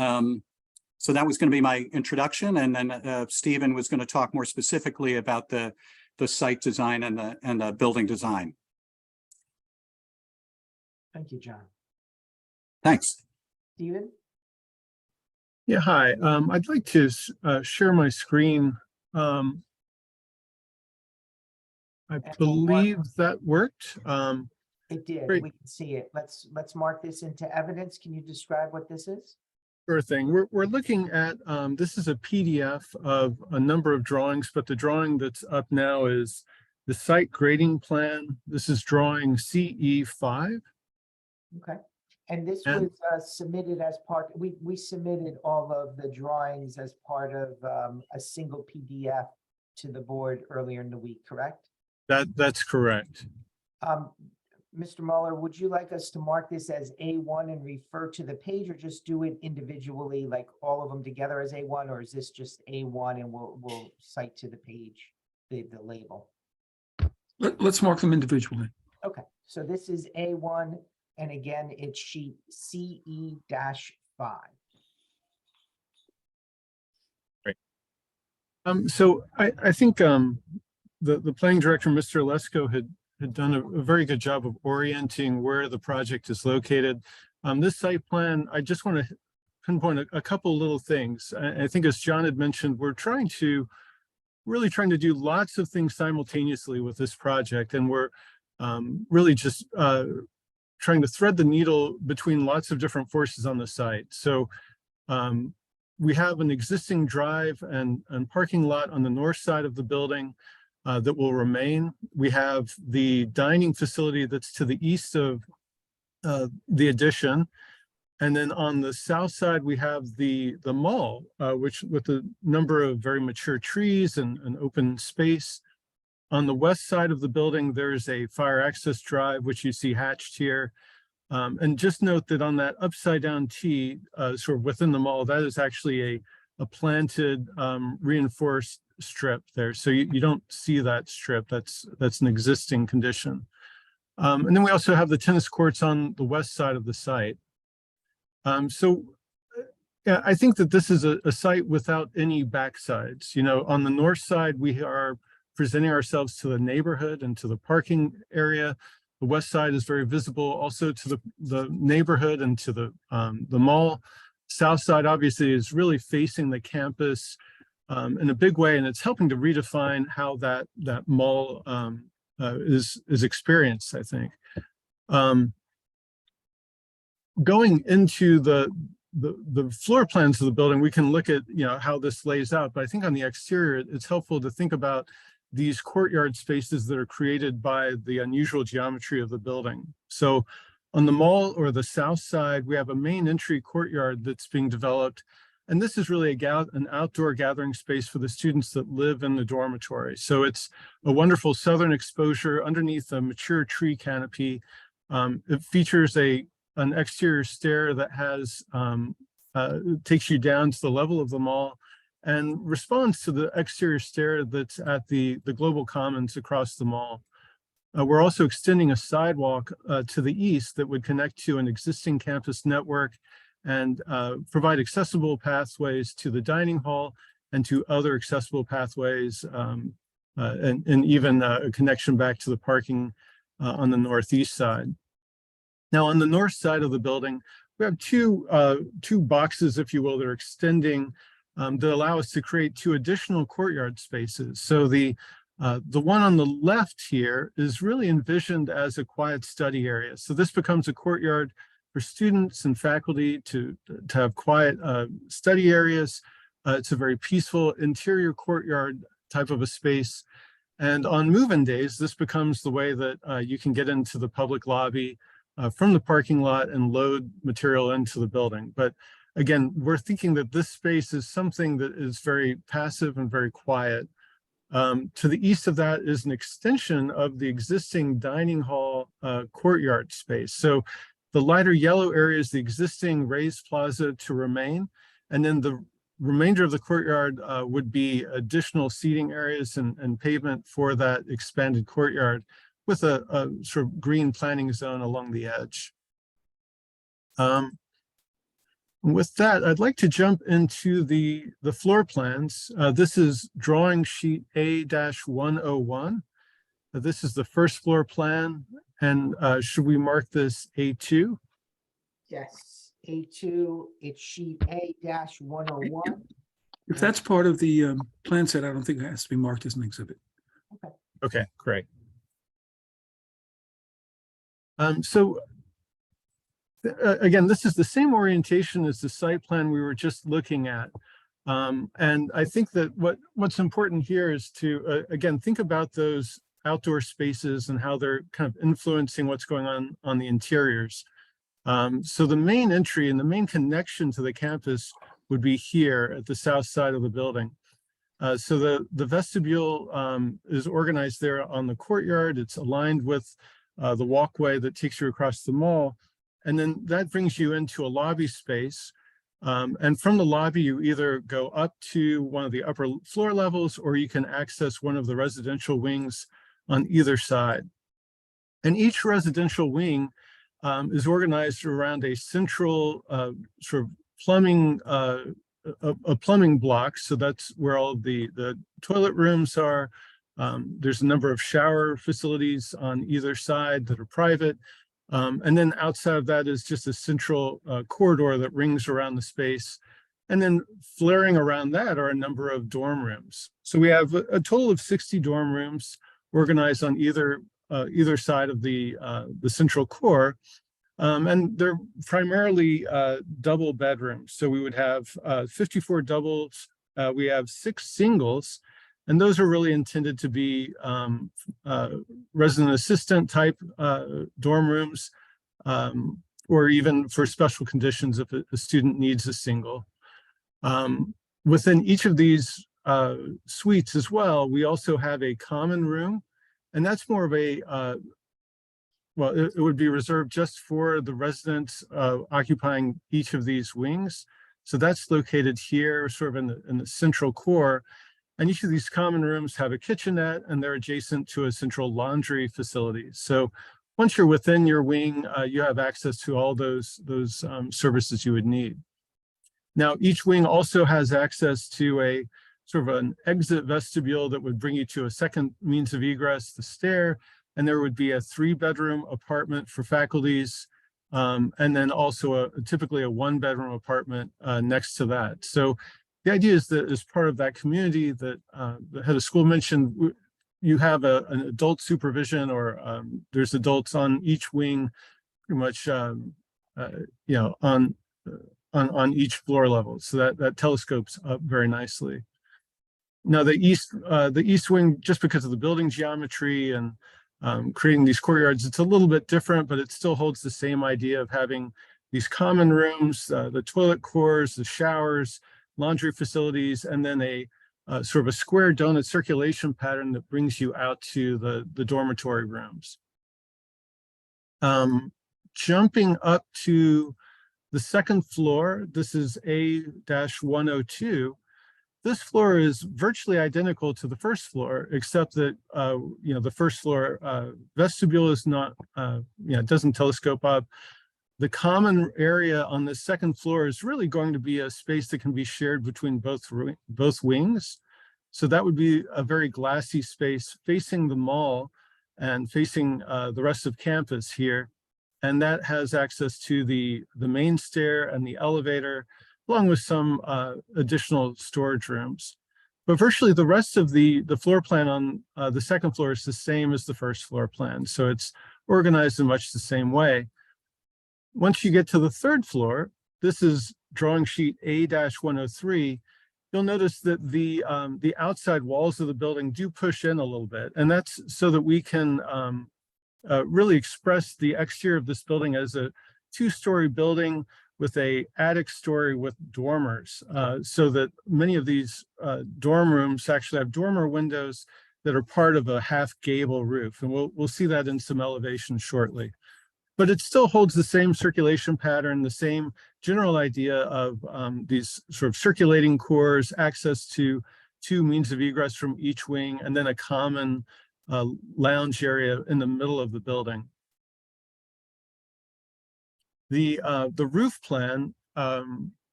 so that was going to be my introduction, and then Stephen was going to talk more specifically about the site design and the building design. Thank you, John. Thanks. Stephen? Yeah, hi. I'd like to share my screen. I believe that worked. It did. Great. We can see it. Let's mark this into evidence. Can you describe what this is? Sure thing. We're looking at, this is a PDF of a number of drawings, but the drawing that's up now is the site grading plan. This is drawing CE5. Okay. And this was submitted as part, we submitted all of the drawings as part of a single PDF to the board earlier in the week, correct? That's correct. Mr. Mueller, would you like us to mark this as A1 and refer to the page, or just do it individually, like all of them together as A1, or is this just A1 and we'll cite to the page, the label? Let's mark them individually. Okay, so this is A1, and again, it's sheet CE-5. So I think the planning director, Mr. Lesko, had done a very good job of orienting where the project is located. This site plan, I just want to pinpoint a couple little things. I think as John had mentioned, we're really trying to do lots of things simultaneously with this project, and we're really just trying to thread the needle between lots of different forces on the site. So we have an existing drive and parking lot on the north side of the building that will remain. We have the dining facility that's to the east of the addition. And then on the south side, we have the mall, which with a number of very mature trees and an open space. On the west side of the building, there's a fire access drive, which you see hatched here. And just note that on that upside down T, sort of within the mall, that is actually a planted reinforced strip there. So you don't see that strip. That's an existing condition. And then we also have the tennis courts on the west side of the site. Yeah, I think that this is a site without any backsides. You know, on the north side, we are presenting ourselves to the neighborhood and to the parking area. The west side is very visible also to the neighborhood and to the mall. South side obviously is really facing the campus in a big way, and it's helping to redefine how that mall is experienced, I think. Going into the floor plans of the building, we can look at how this lays out, but I think on the exterior, it's helpful to think about these courtyard spaces that are created by the unusual geometry of the building. So on the mall or the south side, we have a main entry courtyard that's being developed. And this is really an outdoor gathering space for the students that live in the dormitory. So it's a wonderful southern exposure underneath a mature tree canopy. It features an exterior stair that has takes you down to the level of the mall and responds to the exterior stair that's at the Global Commons across the mall. We're also extending a sidewalk to the east that would connect to an existing campus network and provide accessible pathways to the dining hall and to other accessible pathways and even a connection back to the parking on the northeast side. Now, on the north side of the building, we have two boxes, if you will, that are extending that allow us to create two additional courtyard spaces. So the one on the left here is really envisioned as a quiet study area. So this becomes a courtyard for students and faculty to have quiet study areas. It's a very peaceful interior courtyard type of a space. And on move-in days, this becomes the way that you can get into the public lobby from the parking lot and load material into the building. But again, we're thinking that this space is something that is very passive and very quiet. To the east of that is an extension of the existing dining hall courtyard space. So the lighter yellow area is the existing raised plaza to remain. And then the remainder of the courtyard would be additional seating areas and pavement for that expanded courtyard with a sort of green planting zone along the edge. With that, I'd like to jump into the floor plans. This is drawing sheet A-101. This is the first floor plan. And should we mark this A2? Yes, A2, it's sheet A-101. If that's part of the plan set, I don't think it has to be marked as an exhibit. Okay, great. So again, this is the same orientation as the site plan we were just looking at. And I think that what's important here is to, again, think about those outdoor spaces and how they're kind of influencing what's going on the interiors. So the main entry and the main connection to the campus would be here at the south side of the building. So the vestibule is organized there on the courtyard. It's aligned with the walkway that takes you across the mall. And then that brings you into a lobby space. And from the lobby, you either go up to one of the upper floor levels, or you can access one of the residential wings on either side. And each residential wing is organized around a central sort of plumbing, a plumbing block. So that's where all of the toilet rooms are. There's a number of shower facilities on either side that are private. And then outside of that is just a central corridor that rings around the space. And then flaring around that are a number of dorm rooms. So we have a total of 60 dorm rooms organized on either side of the central core. And they're primarily double bedrooms. So we would have 54 doubles. We have 6 singles. And those are really intended to be resident assistant type dorm rooms, or even for special conditions if a student needs a single. Within each of these suites as well, we also have a common room, and that's more of a, well, it would be reserved just for the residents occupying each of these wings. So that's located here, sort of in the central core. And each of these common rooms have a kitchenette, and they're adjacent to a central laundry facility. So once you're within your wing, you have access to all those services you would need. Now, each wing also has access to a sort of an exit vestibule that would bring you to a second means of egress, the stair, and there would be a 3-bedroom apartment for faculties, and then also typically a 1-bedroom apartment next to that. So the idea is that as part of that community that the head of school mentioned, you have an adult supervision, or there's adults on each wing, pretty much, you know, on each floor level. So that telescopes up very nicely. Now the east wing, just because of the building geometry and creating these courtyards, it's a little bit different, but it still holds the same idea of having these common rooms, the toilet cores, the showers, laundry facilities, and then a sort of a square donut circulation pattern that brings you out to the dormitory rooms. Jumping up to the second floor, this is A-102. This floor is virtually identical to the first floor, except that you know, the first floor vestibule is not, you know, it doesn't telescope up. The common area on the second floor is really going to be a space that can be shared between both wings. So that would be a very glassy space facing the mall and facing the rest of campus here. And that has access to the main stair and the elevator, along with some additional storage rooms. But virtually the rest of the floor plan on the second floor is the same as the first floor plan. So it's organized in much the same way. Once you get to the third floor, this is drawing sheet A-103, you'll notice that the outside walls of the building do push in a little bit. And that's so that we can really express the exterior of this building as a 2-story building with a attic story with dormers, so that many of these dorm rooms actually have dormer windows that are part of a half gable roof. And we'll see that in some elevation shortly. But it still holds the same circulation pattern, the same general idea of these sort of circulating cores, access to 2 means of egress from each wing, and then a common lounge area in the middle of the building. The roof plan,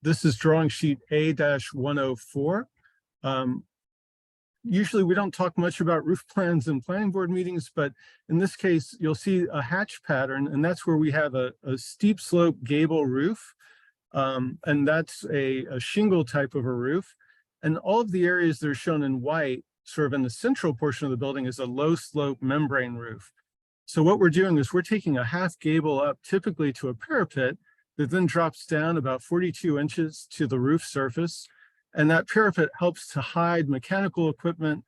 this is drawing sheet A-104. Usually we don't talk much about roof plans in planning board meetings, but in this case, you'll see a hatch pattern, and that's where we have a steep slope gable roof. And that's a shingle type of a roof. And all of the areas that are shown in white, sort of in the central portion of the building, is a low slope membrane roof. So what we're doing is we're taking a half gable up typically to a parapet that then drops down about 42 inches to the roof surface. And that parapet helps to hide mechanical equipment,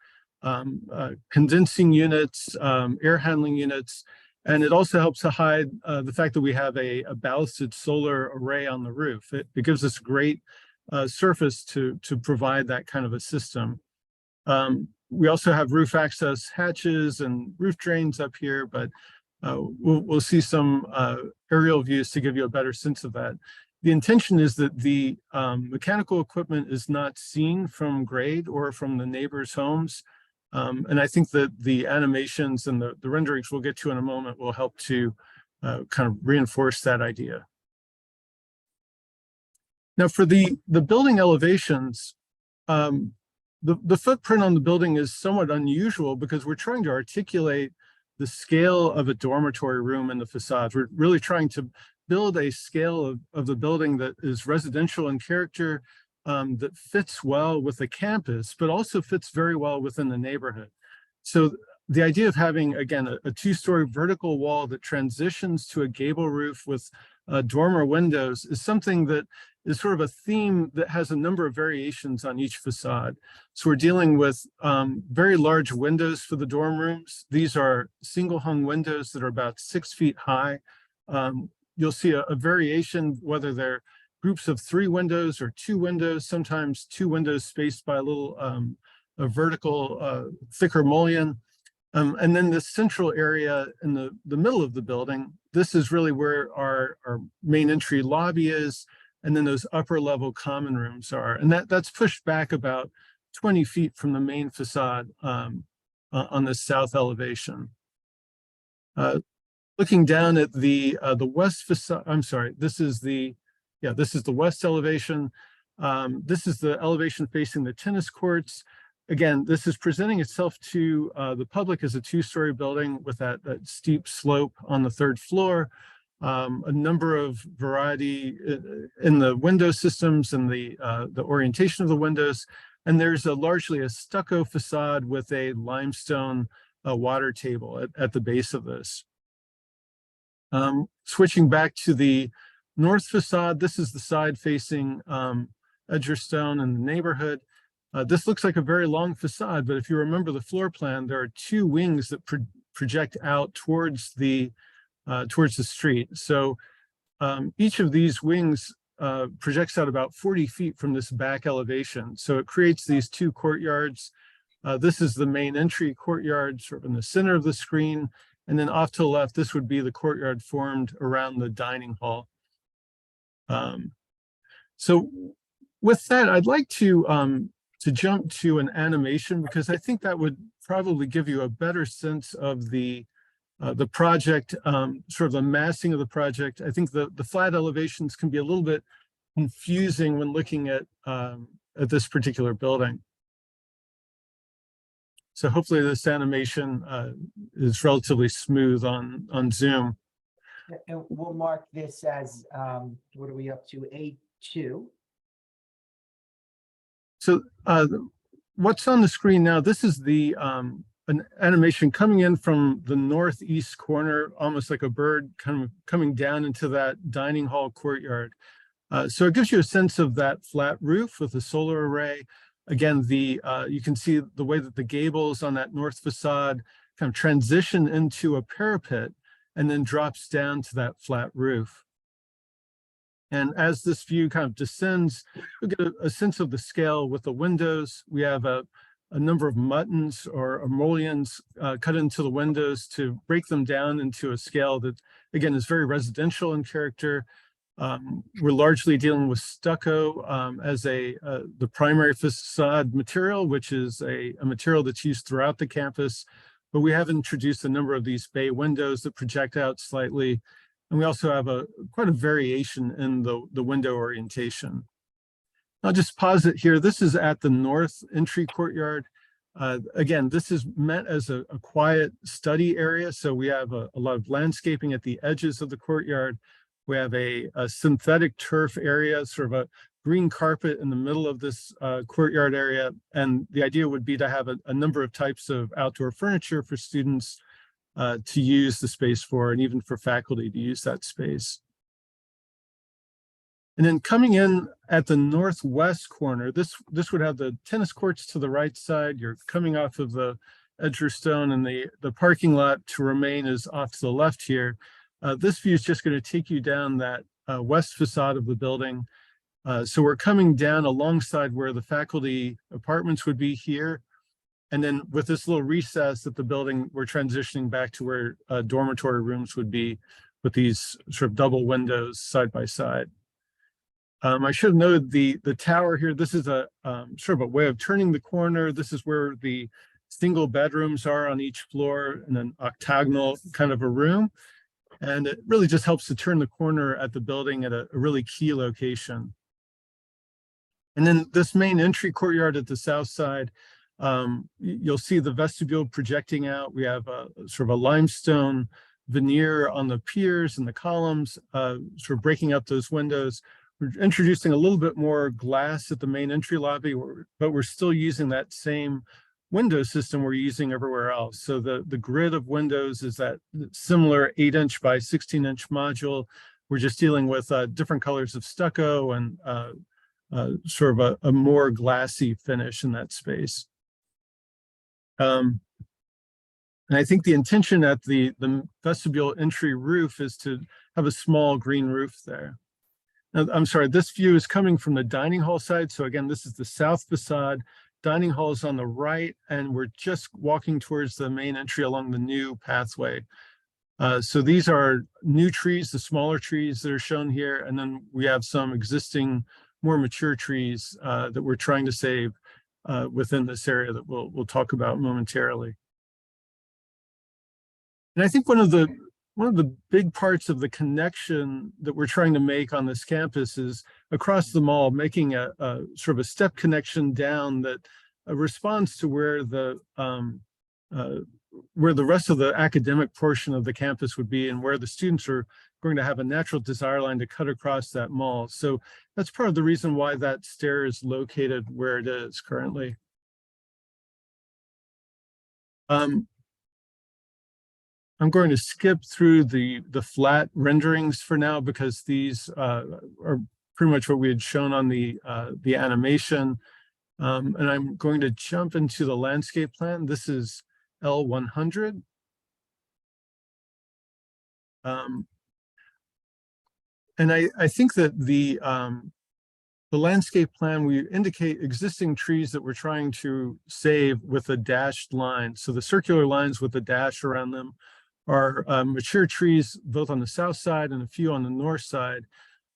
condensing units, air handling units, and it also helps to hide the fact that we have a ballasted solar array on the roof. It gives us great surface to provide that kind of a system. We also have roof access hatches and roof drains up here, but we'll see some aerial views to give you a better sense of that. The intention is that the mechanical equipment is not seen from grade or from the neighbors' homes. And I think that the animations and the renderings we'll get to in a moment will help to kind of reinforce that idea. Now for the building elevations, the footprint on the building is somewhat unusual because we're trying to articulate the scale of a dormitory room in the facade. We're really trying to build a scale of the building that is residential in character, that fits well with the campus, but also fits very well within the neighborhood. So the idea of having, again, a two-story vertical wall that transitions to a gable roof with dormer windows is something that is sort of a theme that has a number of variations on each facade. So we're dealing with very large windows for the dorm rooms. These are single hung windows that are about 6 feet high. You'll see a variation, whether they're groups of 3 windows or 2 windows, sometimes 2 windows spaced by a little a vertical thicker mullion. And then the central area in the middle of the building, this is really where our main entry lobby is. And then those upper level common rooms are. And that's pushed back about 20 feet from the main facade on the south elevation. Looking down at the west facade, I'm sorry, this is the west elevation. This is the elevation facing the tennis courts. Again, this is presenting itself to the public as a 2-story building with that steep slope on the 3rd floor. A number of variety in the window systems and the orientation of the windows. And there's largely a stucco facade with a limestone water table at the base of this. Switching back to the north facade, this is the side facing Edgerstone and the neighborhood. This looks like a very long facade, but if you remember the floor plan, there are 2 wings that project out towards the street. So each of these wings projects out about 40 feet from this back elevation. So it creates these 2 courtyards. This is the main entry courtyard sort of in the center of the screen. And then off to the left, this would be the courtyard formed around the dining hall. So with that, I'd like to jump to an animation because I think that would probably give you a better sense of the project, sort of the massing of the project. I think the flat elevations can be a little bit confusing when looking at this particular building. So hopefully this animation is relatively smooth on Zoom. And we'll mark this as, what are we up to, A2? So what's on the screen now, this is the an animation coming in from the northeast corner, almost like a bird kind of coming down into that dining hall courtyard. So it gives you a sense of that flat roof with a solar array. Again, you can see the way that the gables on that north facade kind of transition into a parapet and then drops down to that flat roof. And as this view kind of descends, we get a sense of the scale with the windows. We have a number of muttons or mullions cut into the windows to break them down into a scale that, again, is very residential in character. We're largely dealing with stucco as the primary facade material, which is a material that's used throughout the campus. But we have introduced a number of these bay windows that project out slightly. And we also have quite a variation in the window orientation. I'll just pause it here. This is at the north entry courtyard. Again, this is meant as a quiet study area. So we have a lot of landscaping at the edges of the courtyard. We have a synthetic turf area, sort of a green carpet in the middle of this courtyard area. And the idea would be to have a number of types of outdoor furniture for students to use the space for, and even for faculty to use that space. And then coming in at the northwest corner, this would have the tennis courts to the right side. You're coming off of the Edgerstone, and the parking lot to remain is off to the left here. This view is just going to take you down that west facade of the building. So we're coming down alongside where the faculty apartments would be here. And then with this little recess at the building, we're transitioning back to where dormitory rooms would be with these sort of double windows side by side. I should have noted the tower here. This is a sort of a way of turning the corner. This is where the single bedrooms are on each floor in an octagonal kind of a room. And it really just helps to turn the corner at the building at a really key location. And then this main entry courtyard at the south side, you'll see the vestibule projecting out. We have a sort of a limestone veneer on the piers and the columns, sort of breaking up those windows. We're introducing a little bit more glass at the main entry lobby, but we're still using that same window system we're using everywhere else. So the grid of windows is that similar 8-inch by 16-inch module. We're just dealing with different colors of stucco and sort of a more glassy finish in that space. And I think the intention at the vestibule entry roof is to have a small green roof there. Now, I'm sorry, this view is coming from the dining hall side. So again, this is the south facade. Dining hall is on the right, and we're just walking towards the main entry along the new pathway. So these are new trees, the smaller trees that are shown here. And then we have some existing, more mature trees that we're trying to save within this area that we'll talk about momentarily. And I think one of the big parts of the connection that we're trying to make on this campus is across the mall, making a sort of a step connection down that responds to where the rest of the academic portion of the campus would be and where the students are going to have a natural desire line to cut across that mall. So that's part of the reason why that stair is located where it is currently. I'm going to skip through the flat renderings for now because these are pretty much what we had shown on the animation. And I'm going to jump into the landscape plan. This is L100. And I think that the landscape plan, we indicate existing trees that we're trying to save with a dashed line. So the circular lines with the dash around them are mature trees, both on the south side and a few on the north side,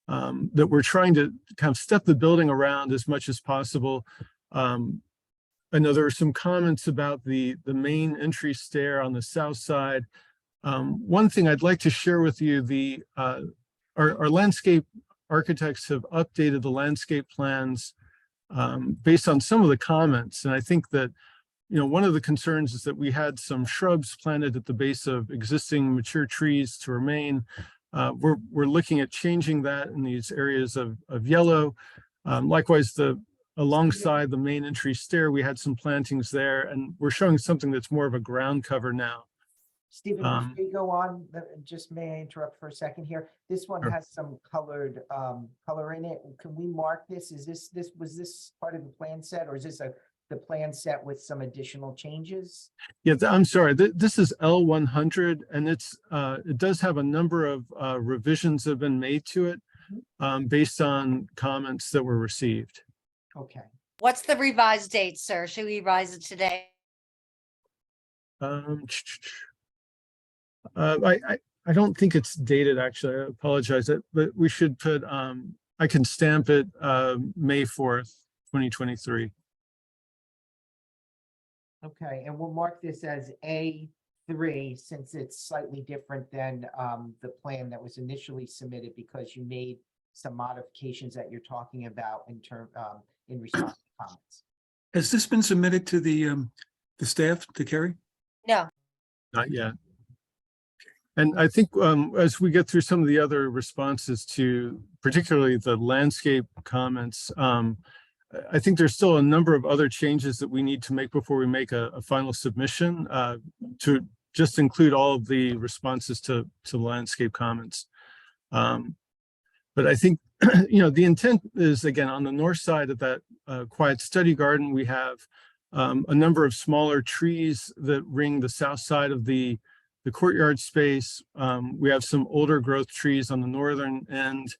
that we're trying to kind of step the building around as much as possible. I know there are some comments about the main entry stair on the south side. One thing I'd like to share with you, our landscape architects have updated the landscape plans based on some of the comments. And I think that, you know, one of the concerns is that we had some shrubs planted at the base of existing mature trees to remain. We're looking at changing that in these areas of yellow. Likewise, alongside the main entry stair, we had some plantings there, and we're showing something that's more of a ground cover now. Stephen, before you go on, just may I interrupt for a second here? This one Sure. has some colored color in it. Can we mark this? Is was this part of the plan set, or is this the plan set with some additional changes? Yeah, I'm sorry. This is L100, and it does have a number of revisions that have been made to it based on comments that were received. Okay. What's the revised date, sir? Should we revise it today? I don't think it's dated, actually. I apologize, but we should put, I can stamp it May 4th, 2023. Okay, and we'll mark this as A3 since it's slightly different than the plan that was initially submitted because you made some modifications that you're talking about in response to comments. Has this been submitted to the staff, to Kerry? No. Not yet. And I think as we get through some of the other responses to particularly the landscape comments, I think there's still a number of other changes that we need to make before we make a final submission to just include all of the responses to the landscape comments. But I think, you know, the intent is, again, on the north side of that quiet study garden, we have a number of smaller trees that ring the south side of the courtyard space. We have some older growth trees on the northern end.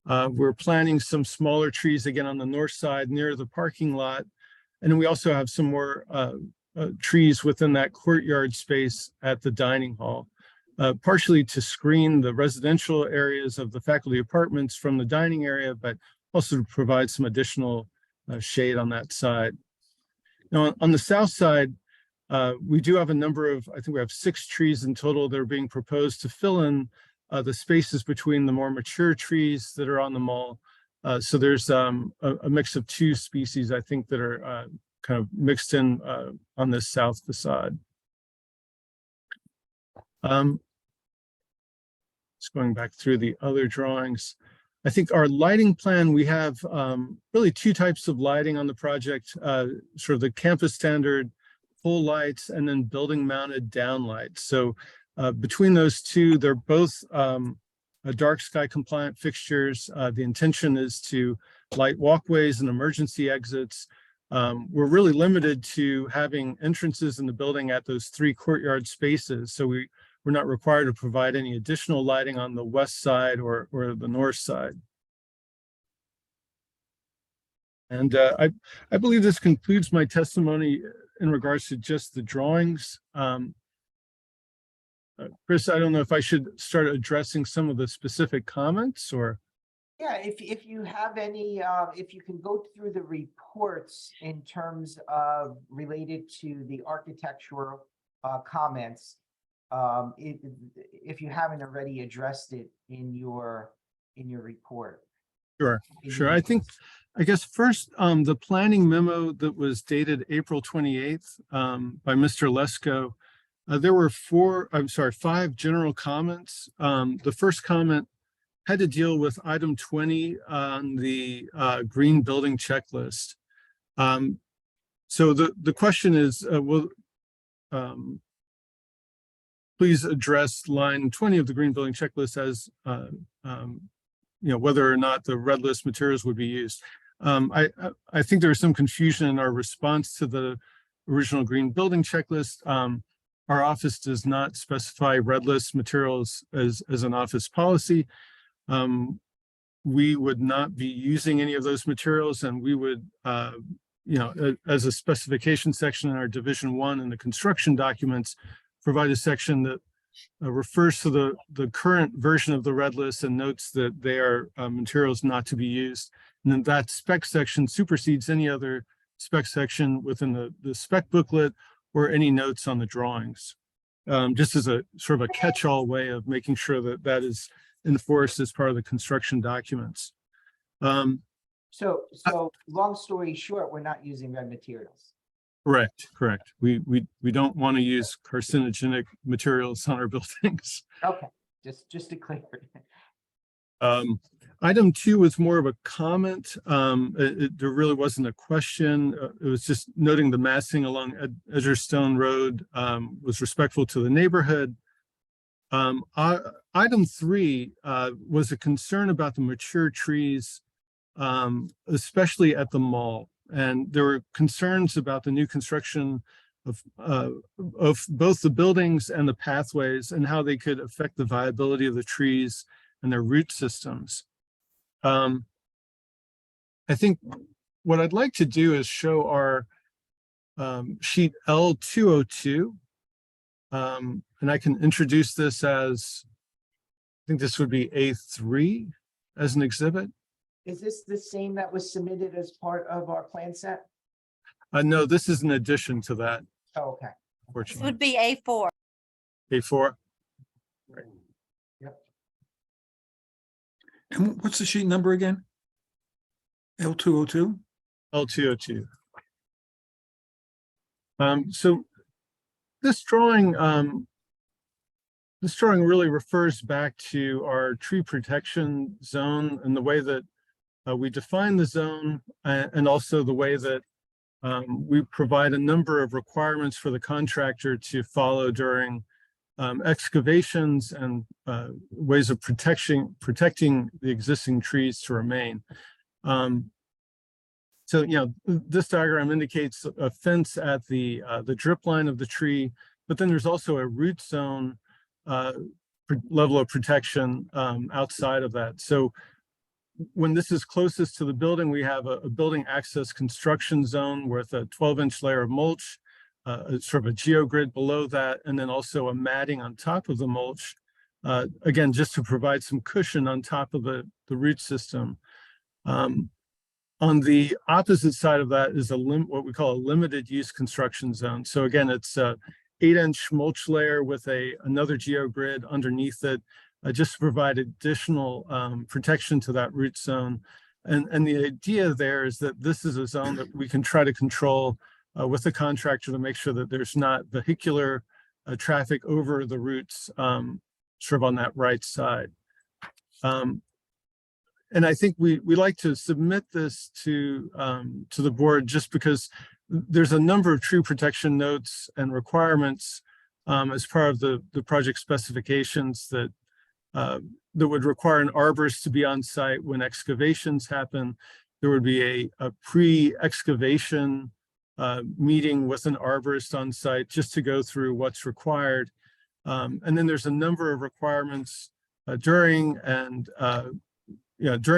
We're planting some smaller trees again on the north side near the parking lot. And then we also have some more trees within that courtyard space at the dining hall, partially to screen the residential areas of the faculty apartments from the dining area, but also to provide some additional shade on that side. Now, on the south side, we do have a number of, I think we have 6 trees in total that are being proposed to fill in the spaces between the more mature trees that are on the mall. So there's a mix of 2 species, I think, that are kind of mixed in on this south facade. Just going back through the other drawings. I think our lighting plan, we have really 2 types of lighting on the project, sort of the campus standard full lights and then building mounted down lights. So between those 2, they're both dark sky compliant fixtures. The intention is to light walkways and emergency exits. We're really limited to having entrances in the building at those 3 courtyard spaces. So we're not required to provide any additional lighting on the west side or the north side. And I believe this concludes my testimony in regards to just the drawings. Chris, I don't know if I should start addressing some of the specific comments or. Yeah, if you have any, if you can go through the reports in terms of related to the architectural comments, if you haven't already addressed it in your report. Sure. I guess first, the planning memo that was dated April 28th by Mr. Lesko, there were 5 general comments. The first comment had to deal with item 20 on the green building checklist. So the question is, please address line 20 of the green building checklist as whether or not the red list materials would be used. I think there was some confusion in our response to the original green building checklist. Our office does not specify red list materials as an office policy. We would not be using any of those materials, and we would, as a specification section in our Division 1 in the construction documents, provide a section that refers to the current version of the red list and notes that they are materials not to be used. And then that spec section supersedes any other spec section within the spec booklet or any notes on the drawings. Just as a sort of a catch-all way of making sure that that is enforced as part of the construction documents. So long story short, we're not using red materials. Correct. We don't want to use carcinogenic materials on our buildings. Okay, just to clear. Item 2 was more of a comment. There really wasn't a question. It was just noting the massing along Edgerstone Road was respectful to the neighborhood. Item 3 was a concern about the mature trees, especially at the mall. And there were concerns about the new construction of both the buildings and the pathways and how they could affect the viability of the trees and their root systems. I think what I'd like to do is show our sheet L202. And I can introduce this as, I think this would be A3 as an exhibit. Is this the same that was submitted as part of our plan set? No, this is in addition to that. Oh, okay. This Unfortunately. would be A4. A4. Yep. And what's the sheet number again? L202? L202. So this drawing really refers back to our tree protection zone and the way that we define the zone, and also the way that we provide a number of requirements for the contractor to follow during excavations and ways of protecting the existing trees to remain. So, this diagram indicates a fence at the drip line of the tree, but then there's also a root zone level of protection outside of that. So when this is closest to the building, we have a building access construction zone with a 12-inch layer of mulch. sort of a geogrid below that, and then also a matting on top of the mulch. Again, just to provide some cushion on top of the root system. On the opposite side of that is what we call a limited use construction zone. So again, it's a 8-inch mulch layer with another geogrid underneath it, just to provide additional protection to that root zone. And the idea there is that this is a zone that we can try to control with the contractor to make sure that there's not vehicular traffic over the roots sort of on that right side. And I think we like to submit this to the board just because there's a number of tree protection notes and requirements as part of the project specifications that would require an arborist to be on site when excavations happen. There would be a pre-excavation meeting with an arborist on site just to go through what's required. And then there's a number of requirements during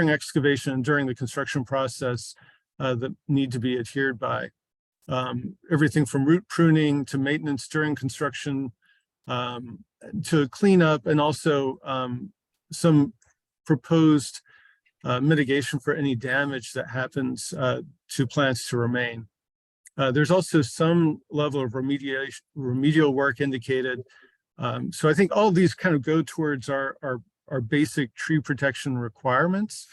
excavation and during the construction process that need to be adhered by. Everything from root pruning to maintenance during construction to cleanup, and also some proposed mitigation for any damage that happens to plants to remain. There's also some level of remedial work indicated. So I think all of these kind of go towards our basic tree protection requirements.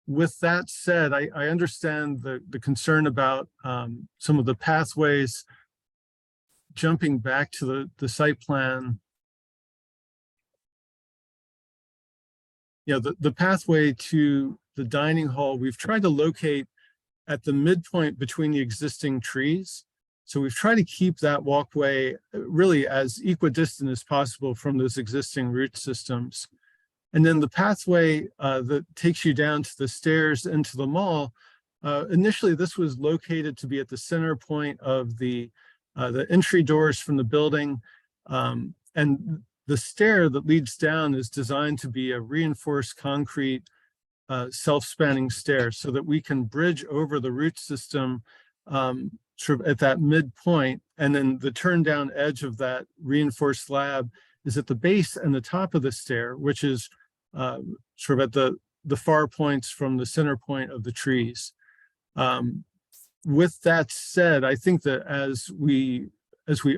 With that said, I understand the concern about some of the pathways. Jumping back to the site plan, the pathway to the dining hall, we've tried to locate at the midpoint between the existing trees. So we've tried to keep that walkway really as equidistant as possible from those existing root systems. And then the pathway that takes you down to the stairs into the mall, initially this was located to be at the center point of the entry doors from the building. And the stair that leads down is designed to be a reinforced concrete self-spanning stair so that we can bridge over the root system sort of at that midpoint. And then the turn down edge of that reinforced slab is at the base and the top of the stair, which is sort of at the far points from the center point of the trees. With that said, I think that as we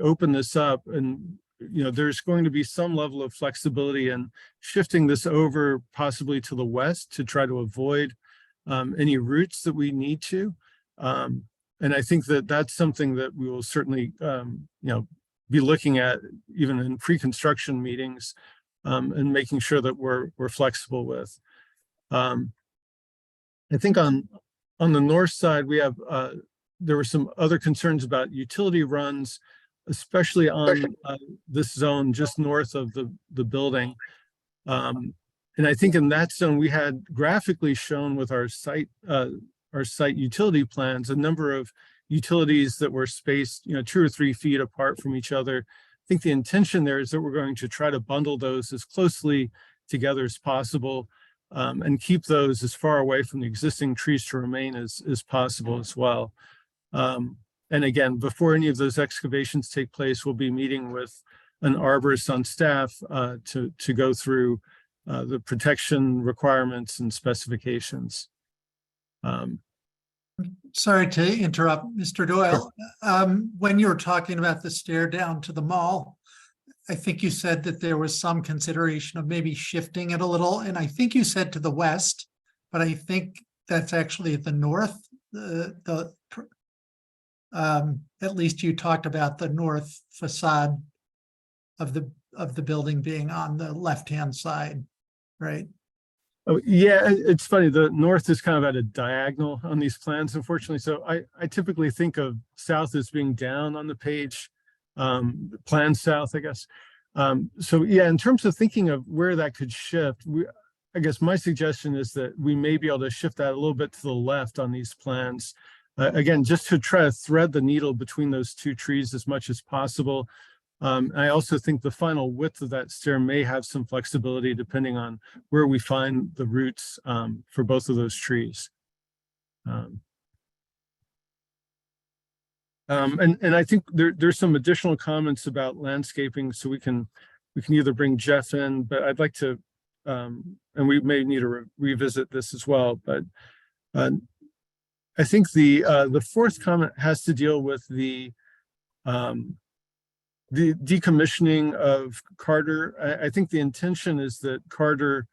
open this up, and there's going to be some level of flexibility in shifting this over possibly to the west to try to avoid any roots that we need to. And I think that that's something that we will certainly be looking at even in pre-construction meetings and making sure that we're flexible with. I think on the north side, we have there were some other concerns about utility runs, especially on this zone just north of the building. And I think in that zone, we had graphically shown with our site utility plans, a number of utilities that were spaced 2 or 3 feet apart from each other. I think the intention there is that we're going to try to bundle those as closely together as possible and keep those as far away from the existing trees to remain as possible as well. And again, before any of those excavations take place, we'll be meeting with an arborist on staff to go through the protection requirements and specifications. Sorry to interrupt, Mr. Doyle. When you were talking about the stair down to the mall, I think you said that there was some consideration of maybe shifting it a little, and I think you said to the west, but I think that's actually at the north. At least you talked about the north facade of the building being on the left-hand side, right? Oh, yeah, it's funny. The north is kind of at a diagonal on these plans, unfortunately. So I typically think of south as being down on the page, plan south, I guess. So yeah, in terms of thinking of where that could shift, I guess my suggestion is that we may be able to shift that a little bit to the left on these plans. Again, just to try to thread the needle between those 2 trees as much as possible. I also think the final width of that stair may have some flexibility depending on where we find the roots for both of those trees. And I think there's some additional comments about landscaping, so we can either bring Jeff in, but I'd like to, and we may need to revisit this as well, but I think the fourth comment has to deal with the decommissioning of Carter. I think the intention is that Carter,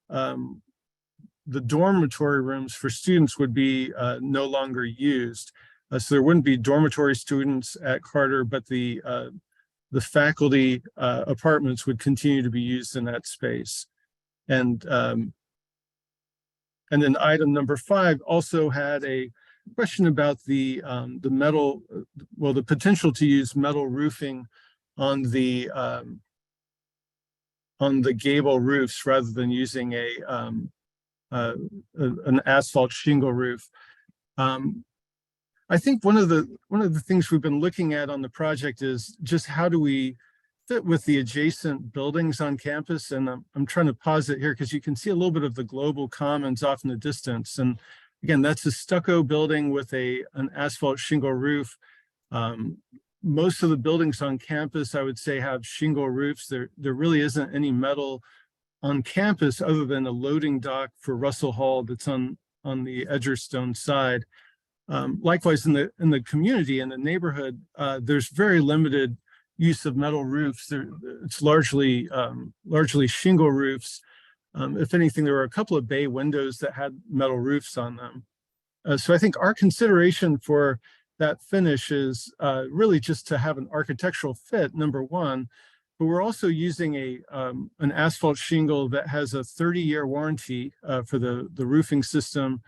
the dormitory rooms for students would be no longer used. So there wouldn't be dormitory students at Carter, but the faculty apartments would continue to be used in that space. And then item number 5 also had a question about the metal, well, the potential to use metal roofing on the gable roofs rather than using an asphalt shingle roof. I think one of the things we've been looking at on the project is just how do we fit with the adjacent buildings on campus. And I'm trying to pause it here because you can see a little bit of the Global Commons off in the distance. And again, that's a stucco building with an asphalt shingle roof. Most of the buildings on campus, I would say, have shingle roofs. There really isn't any metal on campus other than a loading dock for Russell Hall that's on the Edgerstone side. Likewise, in the community, in the neighborhood, there's very limited use of metal roofs. It's largely shingle roofs. If anything, there were a couple of bay windows that had metal roofs on them. So I think our consideration for that finish is really just to have an architectural fit, number one, but we're also using an asphalt shingle that has a 30-year warranty for the roofing system.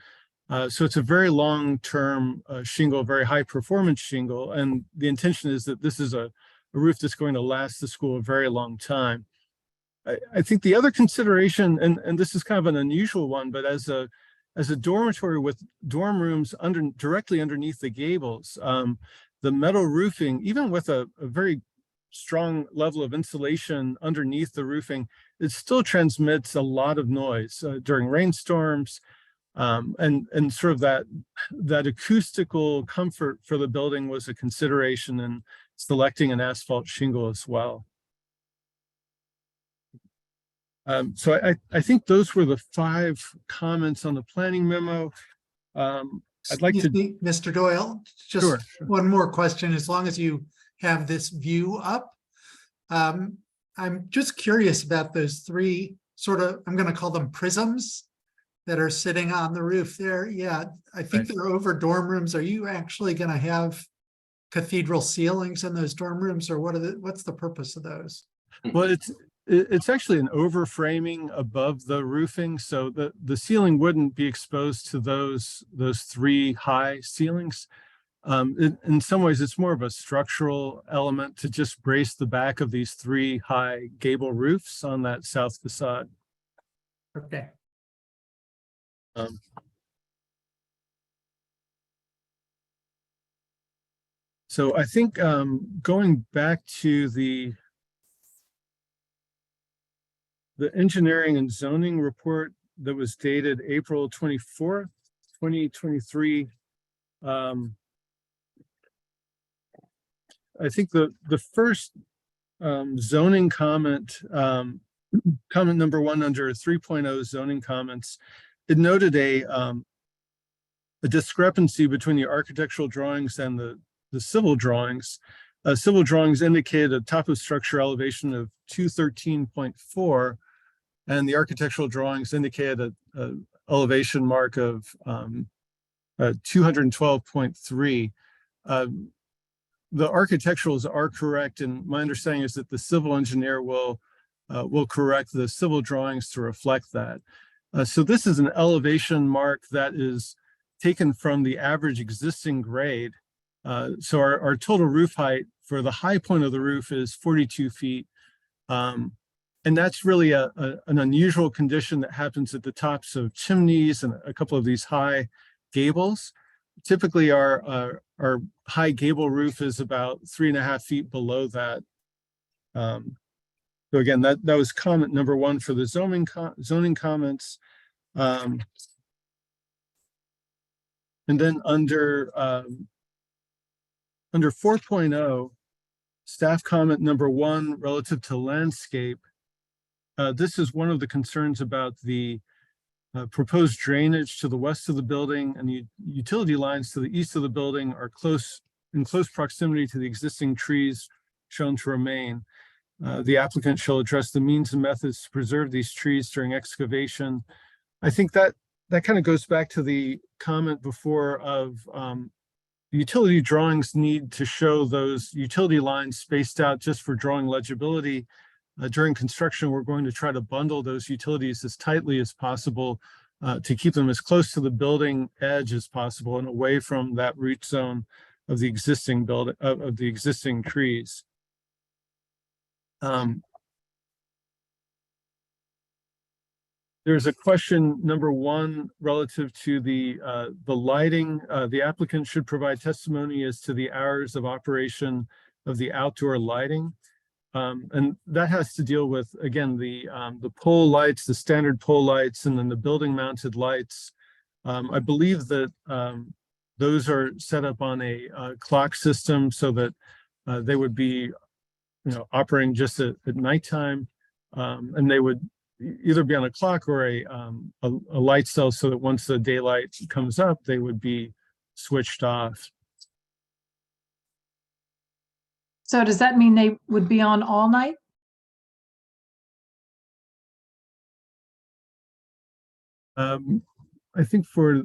So it's a very long-term shingle, very high-performance shingle, and the intention is that this is a roof that's going to last the school a very long time. I think the other consideration, and this is kind of an unusual one, but as a dormitory with dorm rooms directly underneath the gables, the metal roofing, even with a very strong level of insulation underneath the roofing, it still transmits a lot of noise during rainstorms. And sort of that acoustical comfort for the building was a consideration in selecting an asphalt shingle as well. So I think those were the 5 comments on the planning memo. I'd like to, Mr. Doyle, just Sure. one more question, as long as you have this view up. I'm just curious about those 3 sort of, I'm going to call them prisms that are sitting on the roof there. Yeah, I think they're over dorm rooms. Are you actually going to have cathedral ceilings in those dorm rooms, or what's the purpose of those? well, it's actually an overframing above the roofing, so the ceiling wouldn't be exposed to those 3 high ceilings. In some ways, it's more of a structural element to just brace the back of these 3 high gable roofs on that south facade. Okay. So I think going back to the engineering and zoning report that was dated April 24th, 2023. I think the first zoning comment, comment number 1 under 3.0 zoning comments, it noted a discrepancy between the architectural drawings and the civil drawings. Civil drawings indicated a top of structure elevation of 213.4, and the architectural drawings indicated a elevation mark of 212.3. The architecturals are correct, and my understanding is that the civil engineer will correct the civil drawings to reflect that. So this is an elevation mark that is taken from the average existing grade. So our total roof height for the high point of the roof is 42 feet. And that's really an unusual condition that happens at the tops of chimneys and a couple of these high gables. Typically our high gable roof is about 3.5 feet below that. So again, that was comment number 1 for the zoning comments. And then under Under 4.0, staff comment number 1 relative to landscape. This is one of the concerns about the proposed drainage to the west of the building, and the utility lines to the east of the building are in close proximity to the existing trees shown to remain. The applicant shall address the means and methods to preserve these trees during excavation. I think that kind of goes back to the comment before of utility drawings need to show those utility lines spaced out just for drawing legibility. During construction, we're going to try to bundle those utilities as tightly as possible to keep them as close to the building edge as possible and away from that root zone of the existing building of the existing trees. There's a question number 1 relative to the lighting. The applicant should provide testimony as to the hours of operation of the outdoor lighting. And that has to deal with, again, the pole lights, the standard pole lights, and then the building mounted lights. I believe that those are set up on a clock system so that they would be, operating just at nighttime, and they would either be on a clock or a light cell, so that once the daylight comes up, they would be switched off. So does that mean they would be on all night? I think for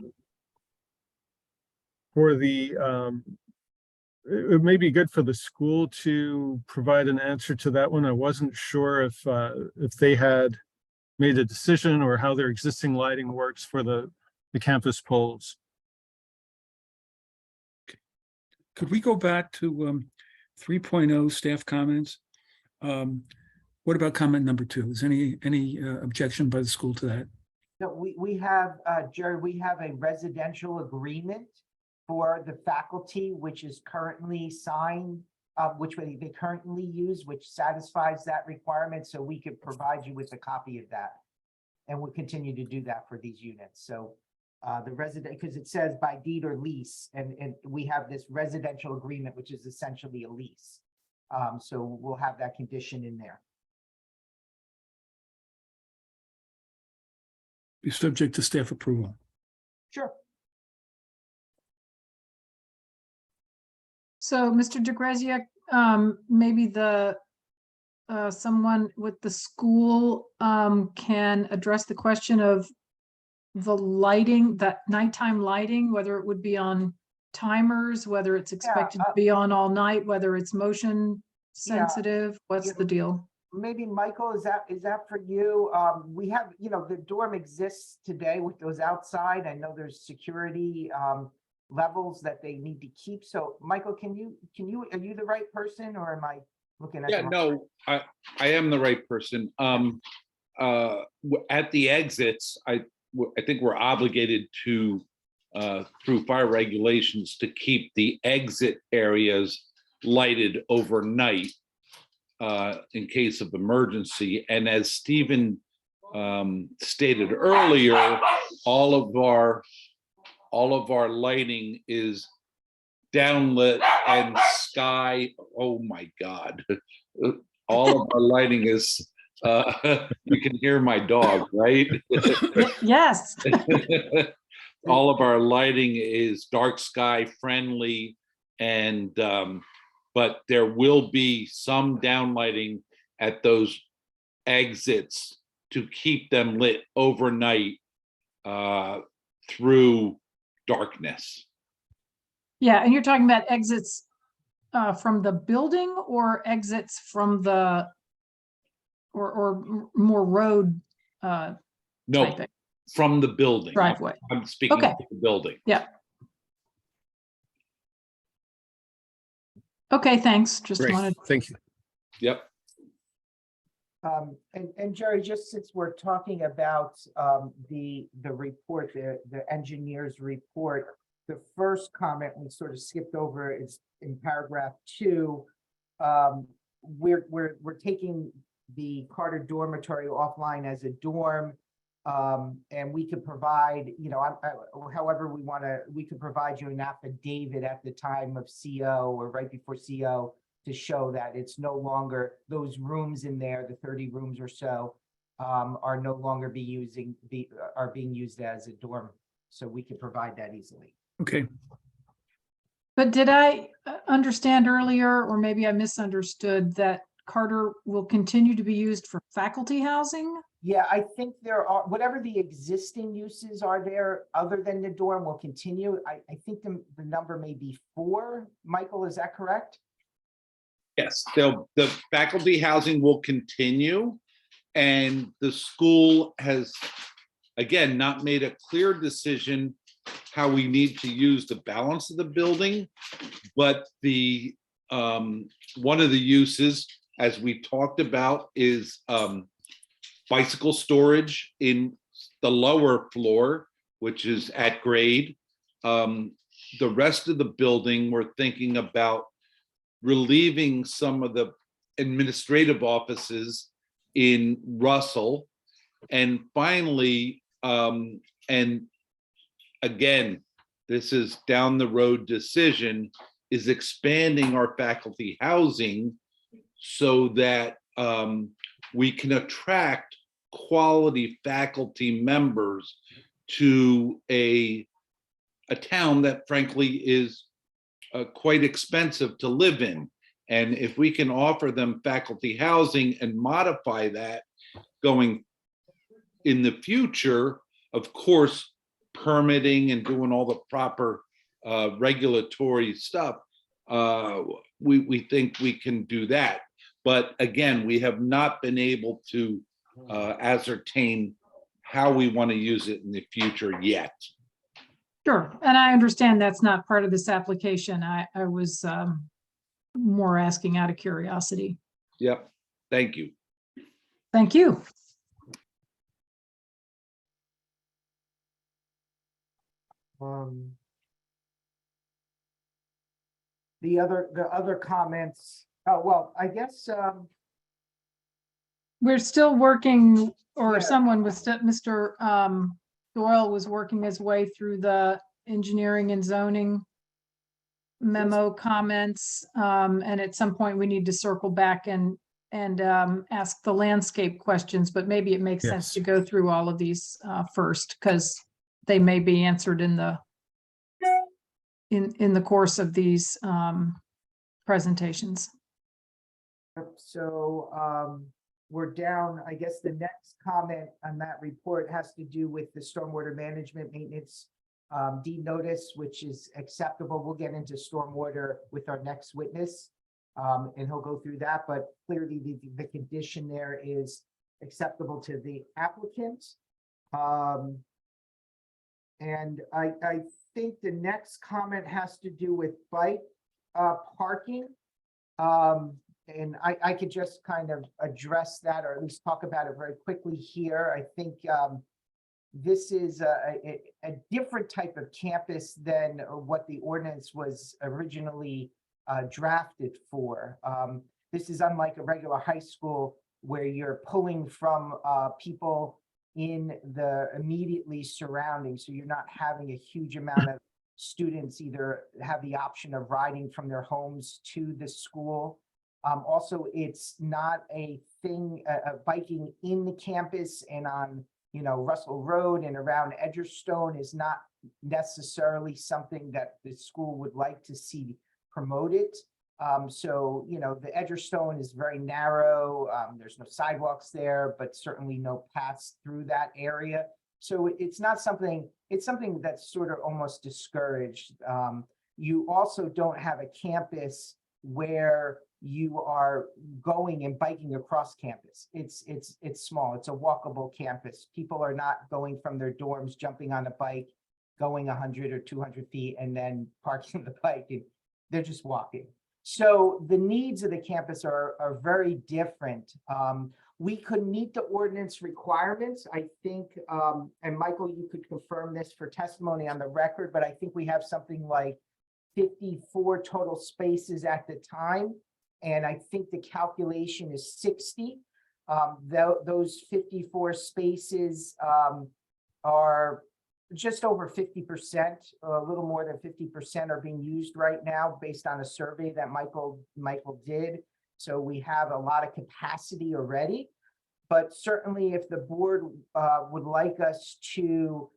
the it may be good for the school to provide an answer to that one. I wasn't sure if they had made a decision or how their existing lighting works for the campus poles. Could we go back to 3.0 staff comments? What about comment number 2? Is any objection by the school to that? No, we have, Jerry, we have a residential agreement for the faculty, which is currently signed, which they currently use, which satisfies that requirement. So we could provide you with a copy of that. And we'll continue to do that for these units. So the resident, because it says by deed or lease, and we have this residential agreement, which is essentially a lease. So we'll have that condition in there. Be subject to staff approval. Sure. So, Mr. DeGrazia, maybe someone with the school can address the question of the lighting, that nighttime lighting, whether it would be on timers, whether it's expected to be on all night, whether it's motion sensitive. What's the deal? Maybe Michael, is that for you? We have, the dorm exists today with those outside. I know there's security levels that they need to keep. So Michael, are you the right person, or am I looking at? Yeah, no, I am the right person. At the exits, I think we're obligated to, through fire regulations, to keep the exit areas lighted overnight in case of emergency. And as Stephen stated earlier, all of our lighting is downlit and sky. Oh my God. All of our lighting is, you can hear my dog, right? Yes. All of our lighting is dark sky friendly, and but there will be some downlighting at those exits to keep them lit overnight through darkness. Yeah, and you're talking about exits from the building, or exits from the or more road No, type from the building. driveway. I'm speaking Okay. of the building. Yeah. Okay, thanks. Just Great, wanted. thank you. Yep. And Jerry, just since we're talking about the report, the engineer's report, the first comment we sort of skipped over is in paragraph 2. We're taking the Carter dormitory offline as a dorm. And we could provide, you know, however we want to, we could provide you an affidavit at the time of CO or right before CO to show that it's no longer, those rooms in there, the 30 rooms or so, are no longer are being used as a dorm. So we can provide that easily. Okay, But did I understand earlier, or maybe I misunderstood, that Carter will continue to be used for faculty housing? Yeah, I think there are, whatever the existing uses are there, other than the dorm will continue. I think the number may be 4. Michael, is that correct? Yes, the faculty housing will continue. And the school has, again, not made a clear decision how we need to use the balance of the building. But the one of the uses, as we talked about, is bicycle storage in the lower floor, which is at grade. The rest of the building, we're thinking about relieving some of the administrative offices in Russell. And finally, and again, this is down the road decision, is expanding our faculty housing so that we can attract quality faculty members to a town that frankly is quite expensive to live in. And if we can offer them faculty housing and modify that going in the future, of course, permitting and doing all the proper regulatory stuff, we think we can do that. But again, we have not been able to ascertain how we want to use it in the future yet. Sure, and I understand that's not part of this application. I was more asking out of curiosity. Yep, thank you. Thank you. The other comments, oh, well, I guess, We're still working, or Yeah. someone was, Mr. Doyle was working his way through the engineering and zoning memo comments. And at some point we need to circle back and ask the landscape questions, but maybe it makes sense Yes. to go through all of these first, because they may be answered in the course of these presentations. so we're down, I guess the next comment on that report has to do with the stormwater management maintenance deed notice, which is acceptable. We'll get into stormwater with our next witness. And he'll go through that, but clearly the condition there is acceptable to the applicant. And I think the next comment has to do with bike parking. And I could just kind of address that, or at least talk about it very quickly here. I think this is a different type of campus than what the ordinance was originally drafted for. This is unlike a regular high school where you're pulling from people in the immediately surrounding. So you're not having a huge amount of students either have the option of riding from their homes to the school. Also, it's not a thing, biking in the campus and on, Russell Road and around Edgerstone is not necessarily something that the school would like to see promoted. So, the Edgerstone is very narrow. There's no sidewalks there, but certainly no paths through that area. So it's not something, it's something that's sort of almost discouraged. You also don't have a campus where you are going and biking across campus. It's small. It's a walkable campus. People are not going from their dorms, jumping on a bike, going 100 or 200 feet and then parking the bike. And they're just walking. So the needs of the campus are very different. We could meet the ordinance requirements, I think, and Michael, you could confirm this for testimony on the record, but I think we have something like 54 total spaces at the time. And I think the calculation is 60. Those 54 spaces are just over 50%, a little more than 50% are being used right now based on a survey that Michael did. So we have a lot of capacity already. But certainly if the board would like us to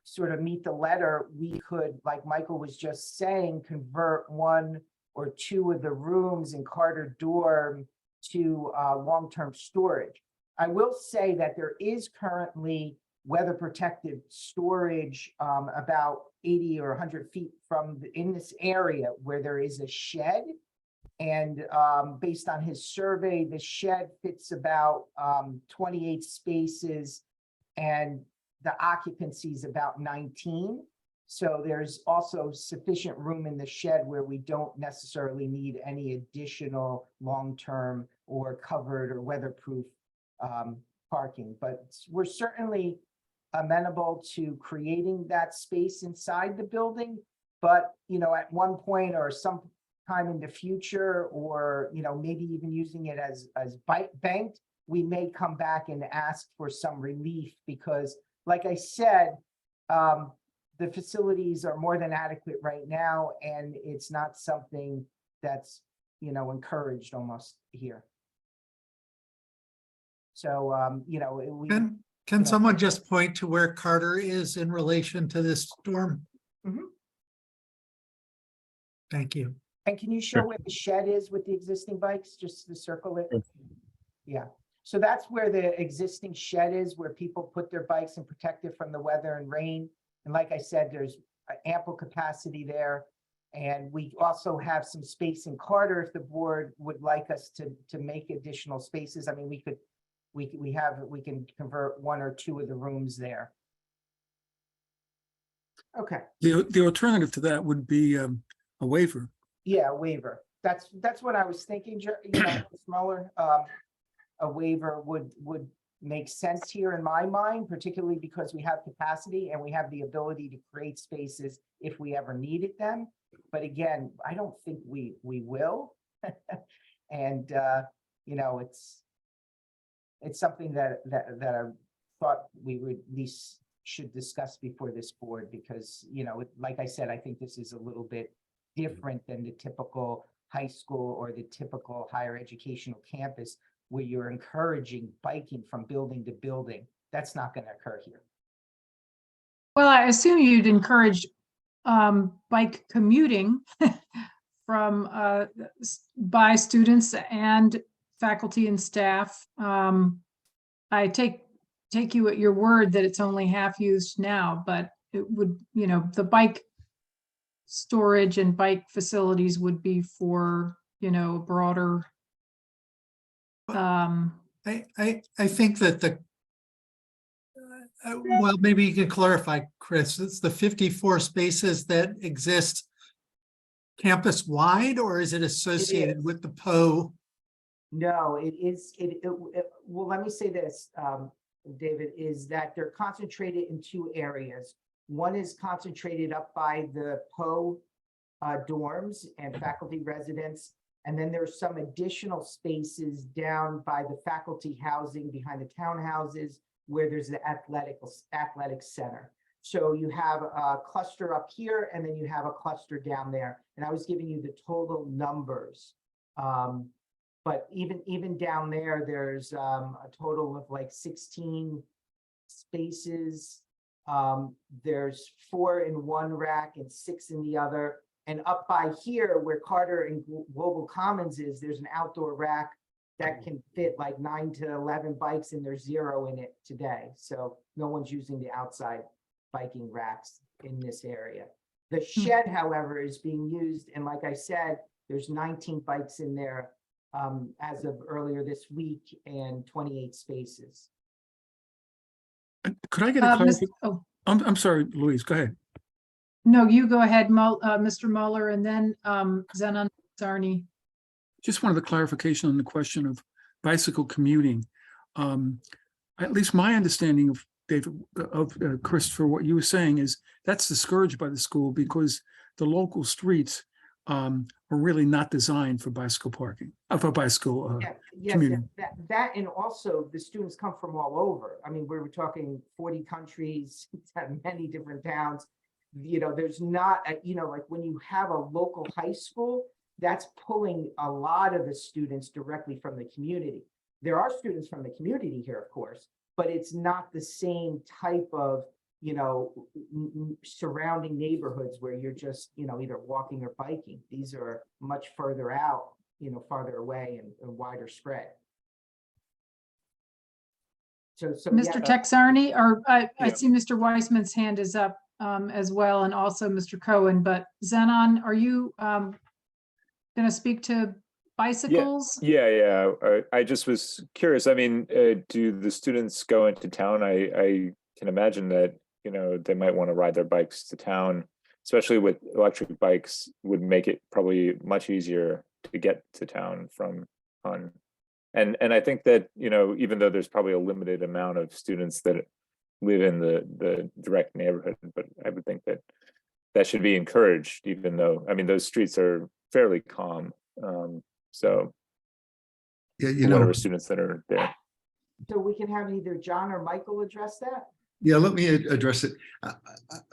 sort of meet the letter, we could, like Michael was just saying, convert 1 or 2 of the rooms in Carter Dorm to long-term storage. I will say that there is currently weather protected storage about 80 or 100 feet in this area where there is a shed. And based on his survey, the shed fits about 28 spaces and the occupancy is about 19. So there's also sufficient room in the shed where we don't necessarily need any additional long-term or covered or weatherproof parking. But we're certainly amenable to creating that space inside the building. But, you know, at one point or some time in the future, or, you know, maybe even using it as banked, we may come back and ask for some relief because, like I said, the facilities are more than adequate right now, and it's not something that's, you know, encouraged almost here. So, you know, Can someone just point to where Carter is in relation to this storm? Mhm. Thank you. And can you show where the shed is with the existing bikes, just to circle it? Yeah, so that's where the existing shed is, where people put their bikes and protect it from the weather and rain. And like I said, there's ample capacity there. And we also have some space in Carter if the board would like us to make additional spaces. I mean, we can convert 1 or 2 of the rooms there. Okay. The alternative to that would be a waiver. Yeah, a waiver. That's what I was thinking, you know, Ms. Mueller. A waiver would make sense here in my mind, particularly because we have capacity and we have the ability to create spaces if we ever needed them. But again, I don't think we will. And you know, it's something that I thought we would at least should discuss before this board, because, you know, like I said, I think this is a little bit different than the typical high school or the typical higher educational campus where you're encouraging biking from building to building. That's not going to occur here. Well, I assume you'd encourage bike commuting from by students and faculty and staff. I take you at your word that it's only half used now, but it would, you know, the bike storage and bike facilities would be for, you know, broader. I think that well, maybe you can clarify, Chris, it's the 54 spaces that exist campus wide, or is it associated with the PO? No, it is. Well, let me say this, David, is that they're concentrated in 2 areas. One is concentrated up by the PO dorms and faculty residence. And then there's some additional spaces down by the faculty housing behind the townhouses where there's the athletic center. So you have a cluster up here and then you have a cluster down there. And I was giving you the total numbers. But even down there, there's a total of like 16 spaces. There's 4 in one rack and 6 in the other. And up by here where Carter and Global Commons is, there's an outdoor rack that can fit like 9 to 11 bikes, and there's 0 in it today. So no one's using the outside biking racks in this area. The shed, however, is being used. And like I said, there's 19 bikes in there as of earlier this week and 28 spaces. Could I get a clarification? Oh, I'm sorry, Louise, go ahead. no, you go ahead, Mr. Mueller, and then Zenon Zarni. Just wanted the clarification on the question of bicycle commuting. At least my understanding of David, Christopher, what you were saying is that's discouraged by the school because the local streets are really not designed for bicycle parking, for bicycle. Yeah, yes, commuting. that, and also the students come from all over. I mean, we're talking 40 countries, many different towns. You know, there's not, you know, like when you have a local high school, that's pulling a lot of the students directly from the community. There are students from the community here, of course, but it's not the same type of, you know, surrounding neighborhoods where you're just, you know, either walking or biking. These are much further out, you know, farther away and wider spread. So, Mr. Texarney, or I see Mr. Weissman's hand is up as well, and also Mr. Cohen, but Zenon, are you going to speak to bicycles? Yeah. I just was curious. I mean, do the students go into town? I can imagine that, you know, they might want to ride their bikes to town, especially with electric bikes, would make it probably much easier to get to town from on. And I think that, you know, even though there's probably a limited amount of students that live in the direct neighborhood, but I would think that that should be encouraged, even though, I mean, those streets are fairly calm. So Yeah, you for know, whatever students that are there. So we can have either John or Michael address that? yeah, let me address it.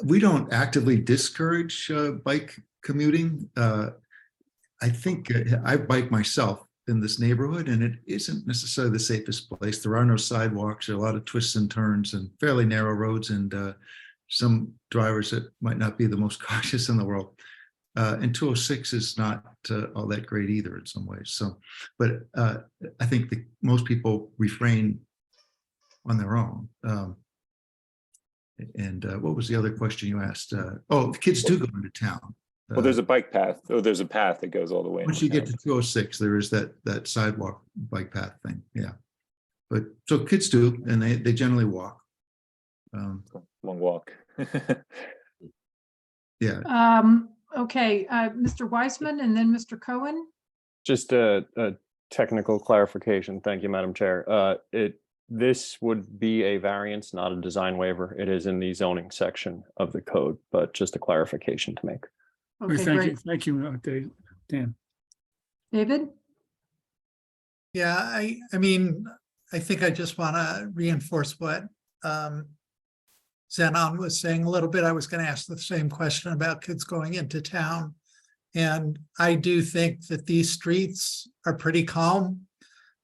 We don't actively discourage bike commuting. I think I bike myself in this neighborhood, and it isn't necessarily the safest place. There are no sidewalks, there are a lot of twists and turns and fairly narrow roads, and some drivers that might not be the most cautious in the world. And 206 is not all that great either in some ways. So, but I think that most people refrain on their own. And what was the other question you asked? Oh, if kids do go into town. Well, there's a bike path. Oh, there's a path that goes all the way. Once into you get town. to 206, there is that sidewalk bike path thing. Yeah. But so kids do, and they generally walk. Long walk. Yeah. Okay, Mr. Weissman and then Mr. Cohen. Just a technical clarification. Thank you, Madam Chair. This would be a variance, not a design waiver. It is in the zoning section of the code, but just a clarification to make. Okay, Thank you, great. thank you, Dave, Dan. David? Yeah, I mean, I think I just want to reinforce what Zenon was saying a little bit. I was going to ask the same question about kids going into town. And I do think that these streets are pretty calm.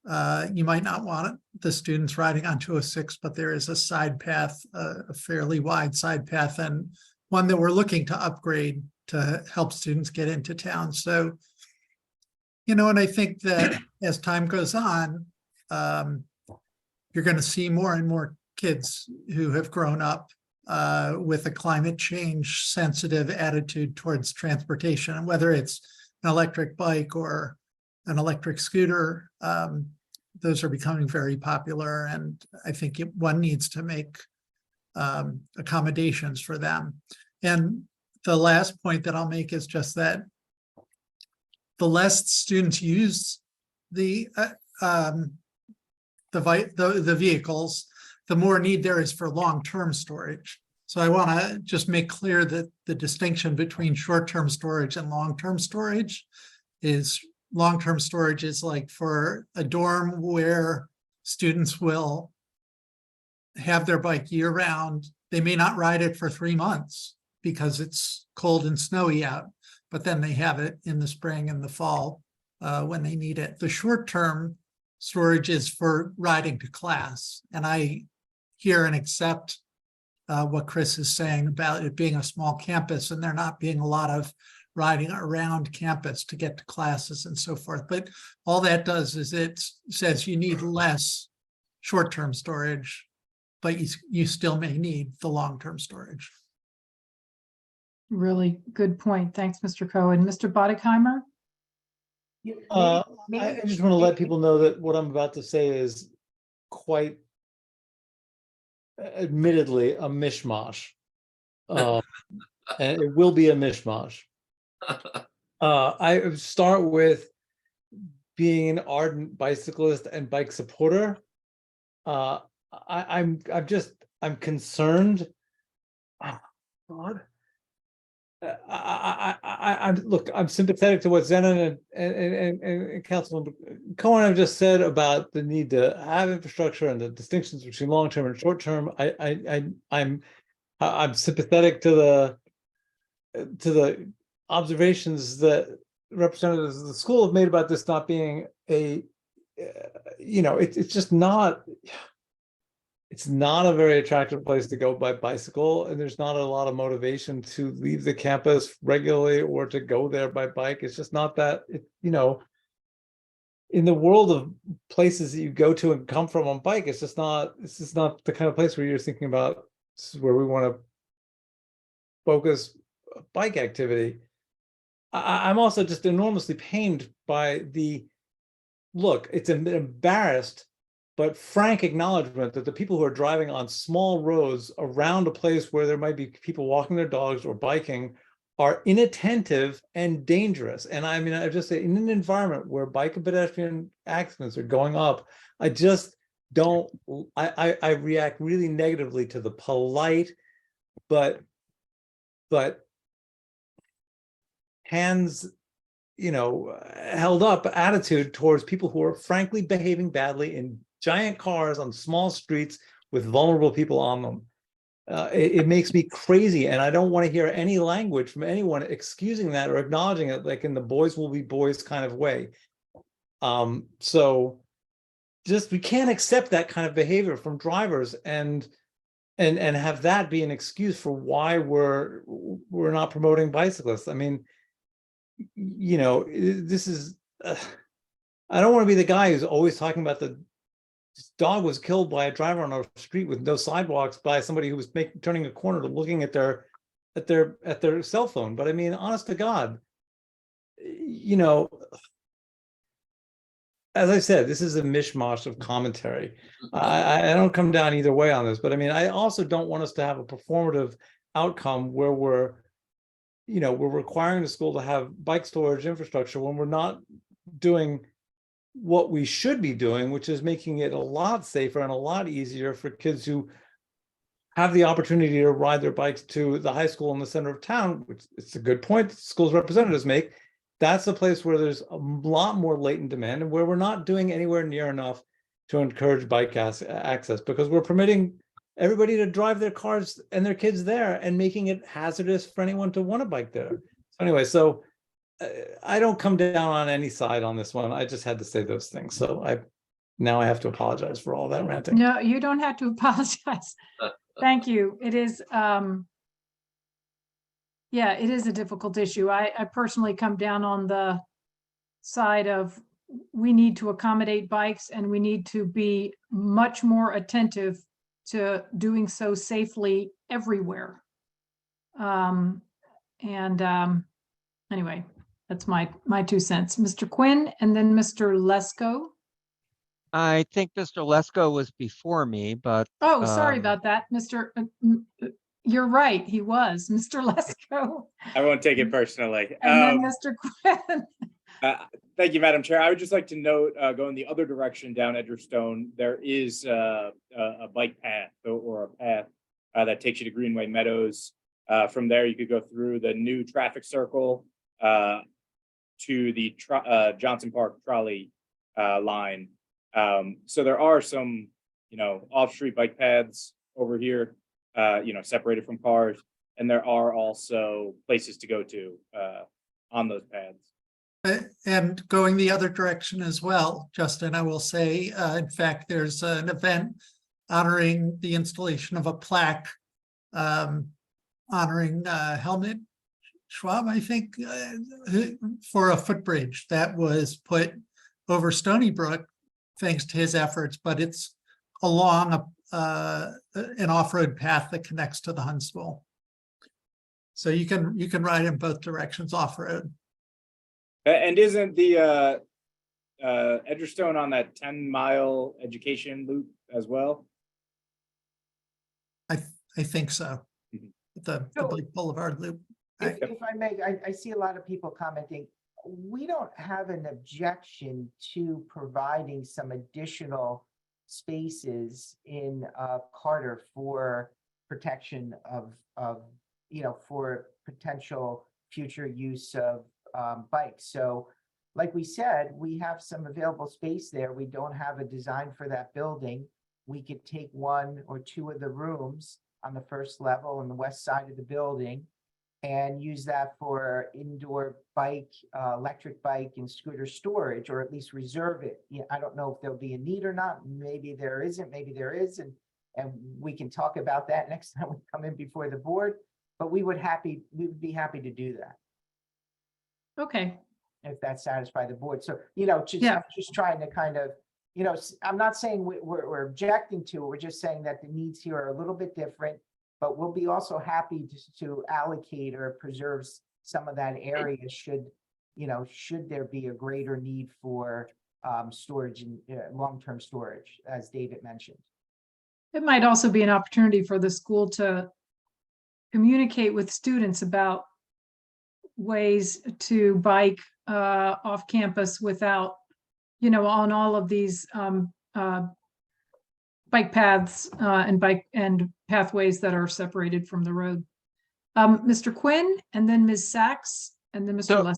You might not want the students riding on 206, but there is a side path, a fairly wide side path, and one that we're looking to upgrade to help students get into town. So, you know, and I think that as time goes on, you're going to see more and more kids who have grown up with a climate change sensitive attitude towards transportation, and whether it's an electric bike or an electric scooter, those are becoming very popular, and I think one needs to make accommodations for them. And the last point that I'll make is just that the less students use the vehicles, the more need there is for long-term storage. So I want to just make clear that the distinction between short-term storage and long-term storage is long-term storage is like for a dorm where students will have their bike year-round. They may not ride it for 3 months because it's cold and snowy out, but then they have it in the spring and the fall when they need it. The short-term storage is for riding to class. And I hear and accept what Chris is saying about it being a small campus and there not being a lot of riding around campus to get to classes and so forth. But all that does is it says you need less short-term storage, but you still may need the long-term storage. Really good point. Thanks, Mr. Cohen. Mr. Boddigheimer? I just want to let people know that what I'm about to say is quite admittedly a mishmash. And it will be a mishmash. I start with being an ardent bicyclist and bike supporter. I'm concerned. Oh, God. look, I'm sympathetic to what Zenon and Councilman Cohen have just said about the need to have infrastructure and the distinctions between long-term and short-term. I'm sympathetic to the observations that representatives of the school have made about this not being a, it's just not. It's not a very attractive place to go by bicycle, and there's not a lot of motivation to leave the campus regularly or to go there by bike. It's just not that, in the world of places that you go to and come from on bike, this is not the kind of place where you're thinking about, this is where we want to focus bike activity. I'm also just enormously pained by it's an embarrassed but frank acknowledgement that the people who are driving on small roads around a place where there might be people walking their dogs or biking are inattentive and dangerous. And I mean, I just say, in an environment where bike and pedestrian accidents are going up, I just don't, I react really negatively to the polite, but hands, held up attitude towards people who are frankly behaving badly in giant cars on small streets with vulnerable people on them. It makes me crazy, and I don't want to hear any language from anyone excusing that or acknowledging it, like in the boys will be boys kind of way. So just, we can't accept that kind of behavior from drivers and have that be an excuse for why we're not promoting bicyclists. I mean, this is, I don't want to be the guy who's always talking about this dog was killed by a driver on a street with no sidewalks by somebody who was turning a corner to looking at their cell phone. But I mean, honest to God, as I said, this is a mishmash of commentary. I don't come down either way on this, but I mean, I also don't want us to have a performative outcome where we're requiring the school to have bike storage infrastructure when we're not doing what we should be doing, which is making it a lot safer and a lot easier for kids who have the opportunity to ride their bikes to the high school in the center of town, which it's a good point school's representatives make. That's a place where there's a lot more latent demand and where we're not doing anywhere near enough to encourage bike access, because we're permitting everybody to drive their cars and their kids there and making it hazardous for anyone to want to bike there. So anyway, I don't come down on any side on this one. I just had to say those things. So now I have to apologize for all that ranting. No, you don't have to apologize. Thank you. It is, it is a difficult issue. I personally come down on the side of, we need to accommodate bikes and we need to be much more attentive to doing so safely everywhere. Anyway, that's my 2 cents. Mr. Quinn and then Mr. Lesko. I think Mr. Lesko was before me, but. Oh, sorry about that, you're right, he was, Mr. Lesko. I won't take it personally. And then Mr. Quinn. Thank you, Madam Chair. I would just like to note, going the other direction down Edgerstone, there is a bike path or a path that takes you to Greenway Meadows. From there, you could go through the new traffic circle to the Johnson Park trolley line. So there are some, off-street bike paths over here, separated from cars, and there are also places to go to on those paths. And going the other direction as well, Justin, I will say, in fact, there's an event honoring the installation of a plaque honoring Helmut Schwab, I think, for a footbridge that was put over Stony Brook, thanks to his efforts, but it's along an off-road path that connects to the Huntsville. So you can ride in both directions off-road. And isn't the Edgerstone on that 10-mile education loop as well? I think so. The Blake Boulevard loop. If I may, I see a lot of people commenting. We don't have an objection to providing some additional spaces in Carter for protection of for potential future use of bikes. So like we said, we have some available space there. We don't have a design for that building. We could take one or two of the rooms on the first level on the west side of the building and use that for indoor bike, electric bike and scooter storage, or at least reserve it. I don't know if there'll be a need or not. Maybe there isn't, maybe there is. And we can talk about that next time we come in before the board, but we would be happy to do that Okay, if that satisfies the board. So, Yeah. I'm just trying to kind of, I'm not saying we're objecting to it. We're just saying that the needs here are a little bit different, but we'll be also happy to allocate or preserve some of that area should there be a greater need for storage and long-term storage, as David mentioned. it might also be an opportunity for the school to communicate with students about ways to bike off campus without, on all of these bike paths and pathways that are separated from the road. Mr. Quinn, and then Ms. Sachs, and then Mr. So- Les.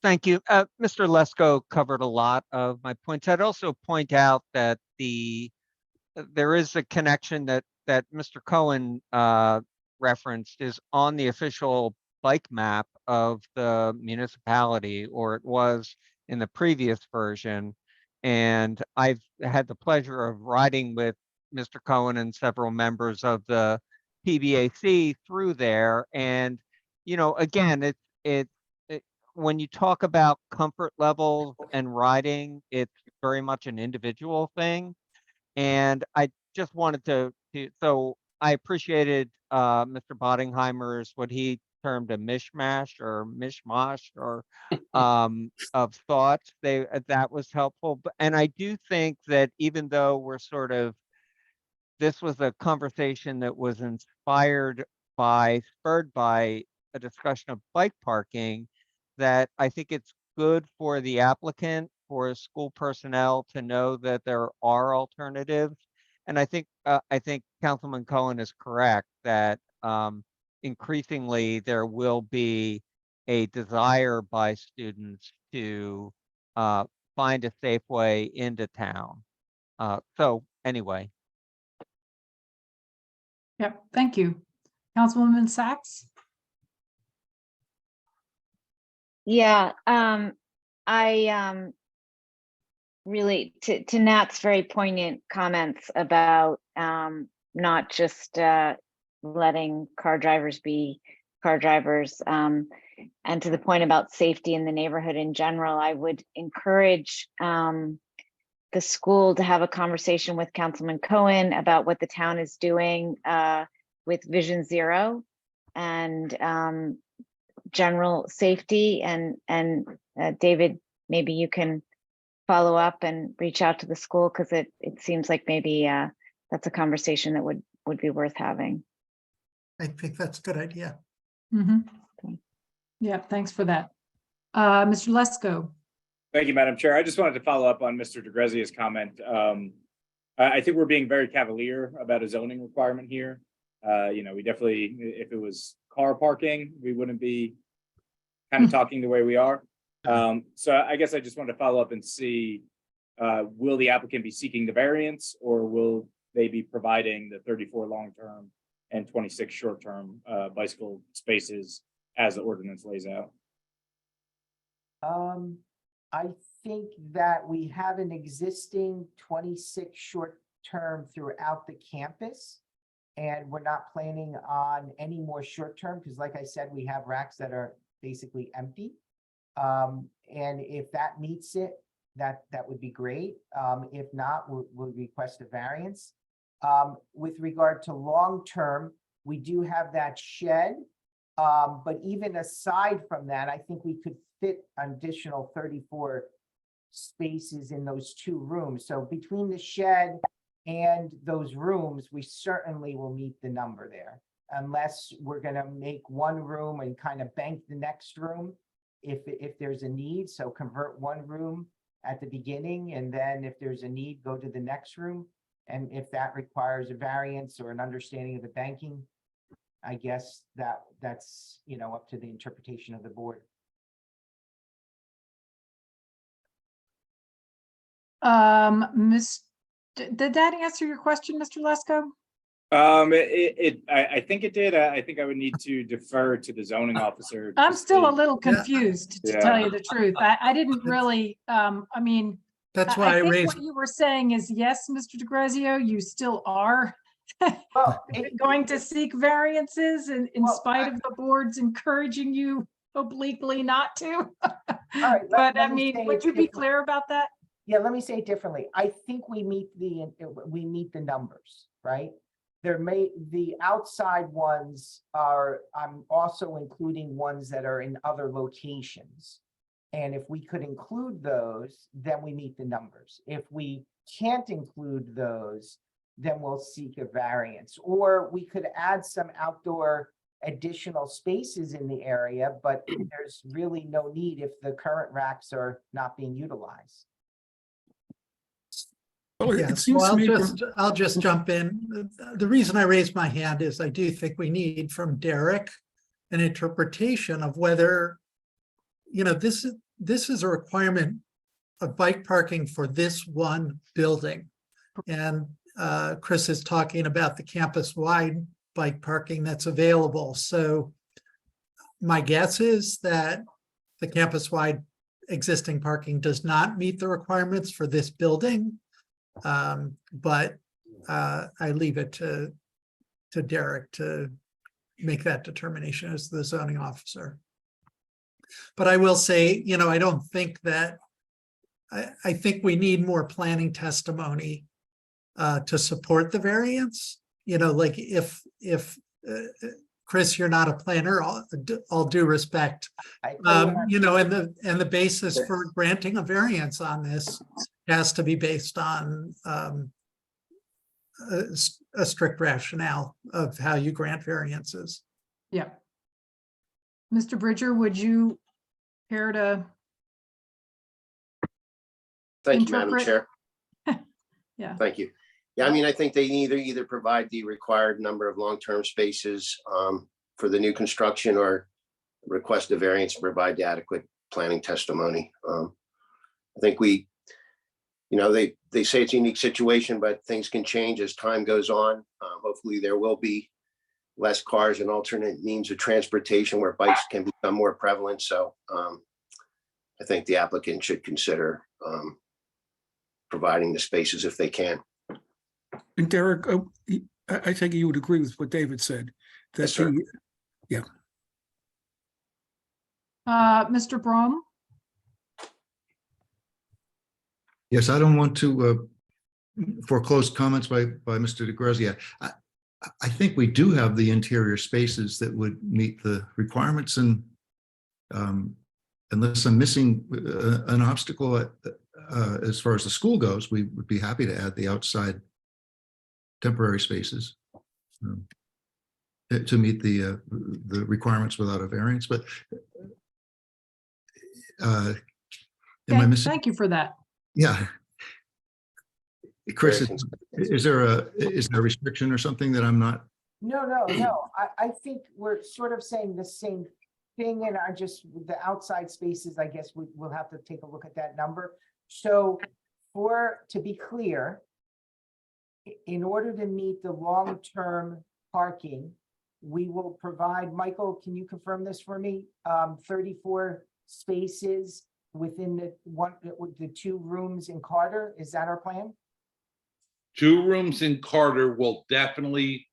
Thank you. Mr. Lesko covered a lot of my points. I'd also point out that there is a connection that Mr. Cohen referenced is on the official bike map of the municipality, or it was in the previous version. And I've had the pleasure of riding with Mr. Cohen and several members of the PBAC through there. And, again, when you talk about comfort levels and riding, it's very much an individual thing. And I just wanted so I appreciated Mr. Boddingheimer's, what he termed a mishmash or of thoughts. That was helpful. And I do think that even though this was a conversation that was spurred by a discussion of bike parking, that I think it's good for the applicant, for school personnel to know that there are alternatives. And I think Councilman Cohen is correct that increasingly there will be a desire by students to find a safe way into town. So anyway. Yep, thank you. Councilwoman Sachs? Yeah, I really to Nat's very poignant comments about not just letting car drivers be car drivers, and to the point about safety in the neighborhood in general, I would encourage the school to have a conversation with Councilman Cohen about what the town is doing with Vision Zero and general safety, and David, maybe you can follow up and reach out to the school, because it seems like maybe that's a conversation that would be worth having. I think that's a good idea. Mm-hmm. Yeah, thanks for that. Mr. Lesko? Thank you, Madam Chair. I just wanted to follow up on Mr. DeGrazia's comment. I think we're being very cavalier about a zoning requirement here. We definitely, if it was car parking, we wouldn't be kind of talking the way we are. So I guess I just wanted to follow up and see, will the applicant be seeking the variance, or will they be providing the 34 long-term and 26 short-term bicycle spaces as the ordinance lays out? I think that we have an existing 26 short-term throughout the campus, and we're not planning on any more short-term, because like I said, we have racks that are basically empty. And if that meets it, that would be great. If not, we'll request a variance. With regard to long-term, we do have that shed. But even aside from that, I think we could fit an additional 34 spaces in those two rooms. So between the shed and those rooms, we certainly will meet the number there, unless we're going to make one room and kind of bank the next room if there's a need. So convert one room at the beginning, and then if there's a need, go to the next room. And if that requires a variance or an understanding of the banking I guess that's, you know, up to the interpretation of the board. Did that answer your question, Mr. Lesko? I think it did. I think I would need to defer to the zoning officer. I'm to still a see. little confused, to tell you the truth. I didn't really, I mean, That's why I think raised, what you were saying is, yes, Mr. DeGrazio, you still are Well, going to seek variances in Well, spite of the boards encouraging you obliquely not to. right, But I let me mean, say would it you be different- clear about that? Yeah, let me say it differently. I think we meet the numbers, right? The outside ones are, I'm also including ones that are in other locations. And if we could include those, then we meet the numbers. If we can't include those, then we'll seek a variance. Or we could add some outdoor additional spaces in the area, but there's really no need if the current racks are not being utilized. Well, it yes, seems well, to me from- I'll just jump in. The reason I raised my hand is I do think we need from Derek an interpretation of whether, you know, this is a requirement of bike parking for this one building. And Chris is talking about the campus-wide bike parking that's available. So my guess is that the campus-wide existing parking does not meet the requirements for this building. But I leave it to Derek to make that determination as the zoning officer. But I will say, you know, I don't think that, I think we need more planning testimony to support the variance. You know, like if Chris, you're not a planner, all due respect. You know, and the basis for granting a variance on this has to be based on a strict rationale of how you grant variances. Yeah. Mr. Bridger, would you care to? Thank you, Madam interpret? Chair. Yeah. Thank you. Yeah, I mean, I think they either provide the required number of long-term spaces for the new construction or request a variance and provide the adequate planning testimony. I think you know, they say it's a unique situation, but things can change as time goes on. Hopefully there will be less cars and alternate means of transportation where bikes can become more prevalent. So I think the applicant should consider providing the spaces if they can. And Derek, I think you would agree with what David said. That Yes, sir. Yeah. Mr. Brom? Yes, I don't want to foreclose comments by Mr. DeGrazia. I think we do have the interior spaces that would meet the requirements, and unless I'm missing an obstacle as far as the school goes, we would be happy to add the outside temporary spaces to meet the requirements without a variance. But am I missing? Thank you for that. Yeah. Chris, is there a restriction or something that I'm not? No. I think we're sort of saying the same thing, and the outside spaces, I guess we'll have to take a look at that number. So to be clear, in order to meet the long-term parking, we will provide, Michael, can you confirm this for me? 34 spaces within the 2 rooms in Carter. Is that our plan? 2 rooms in Carter will definitely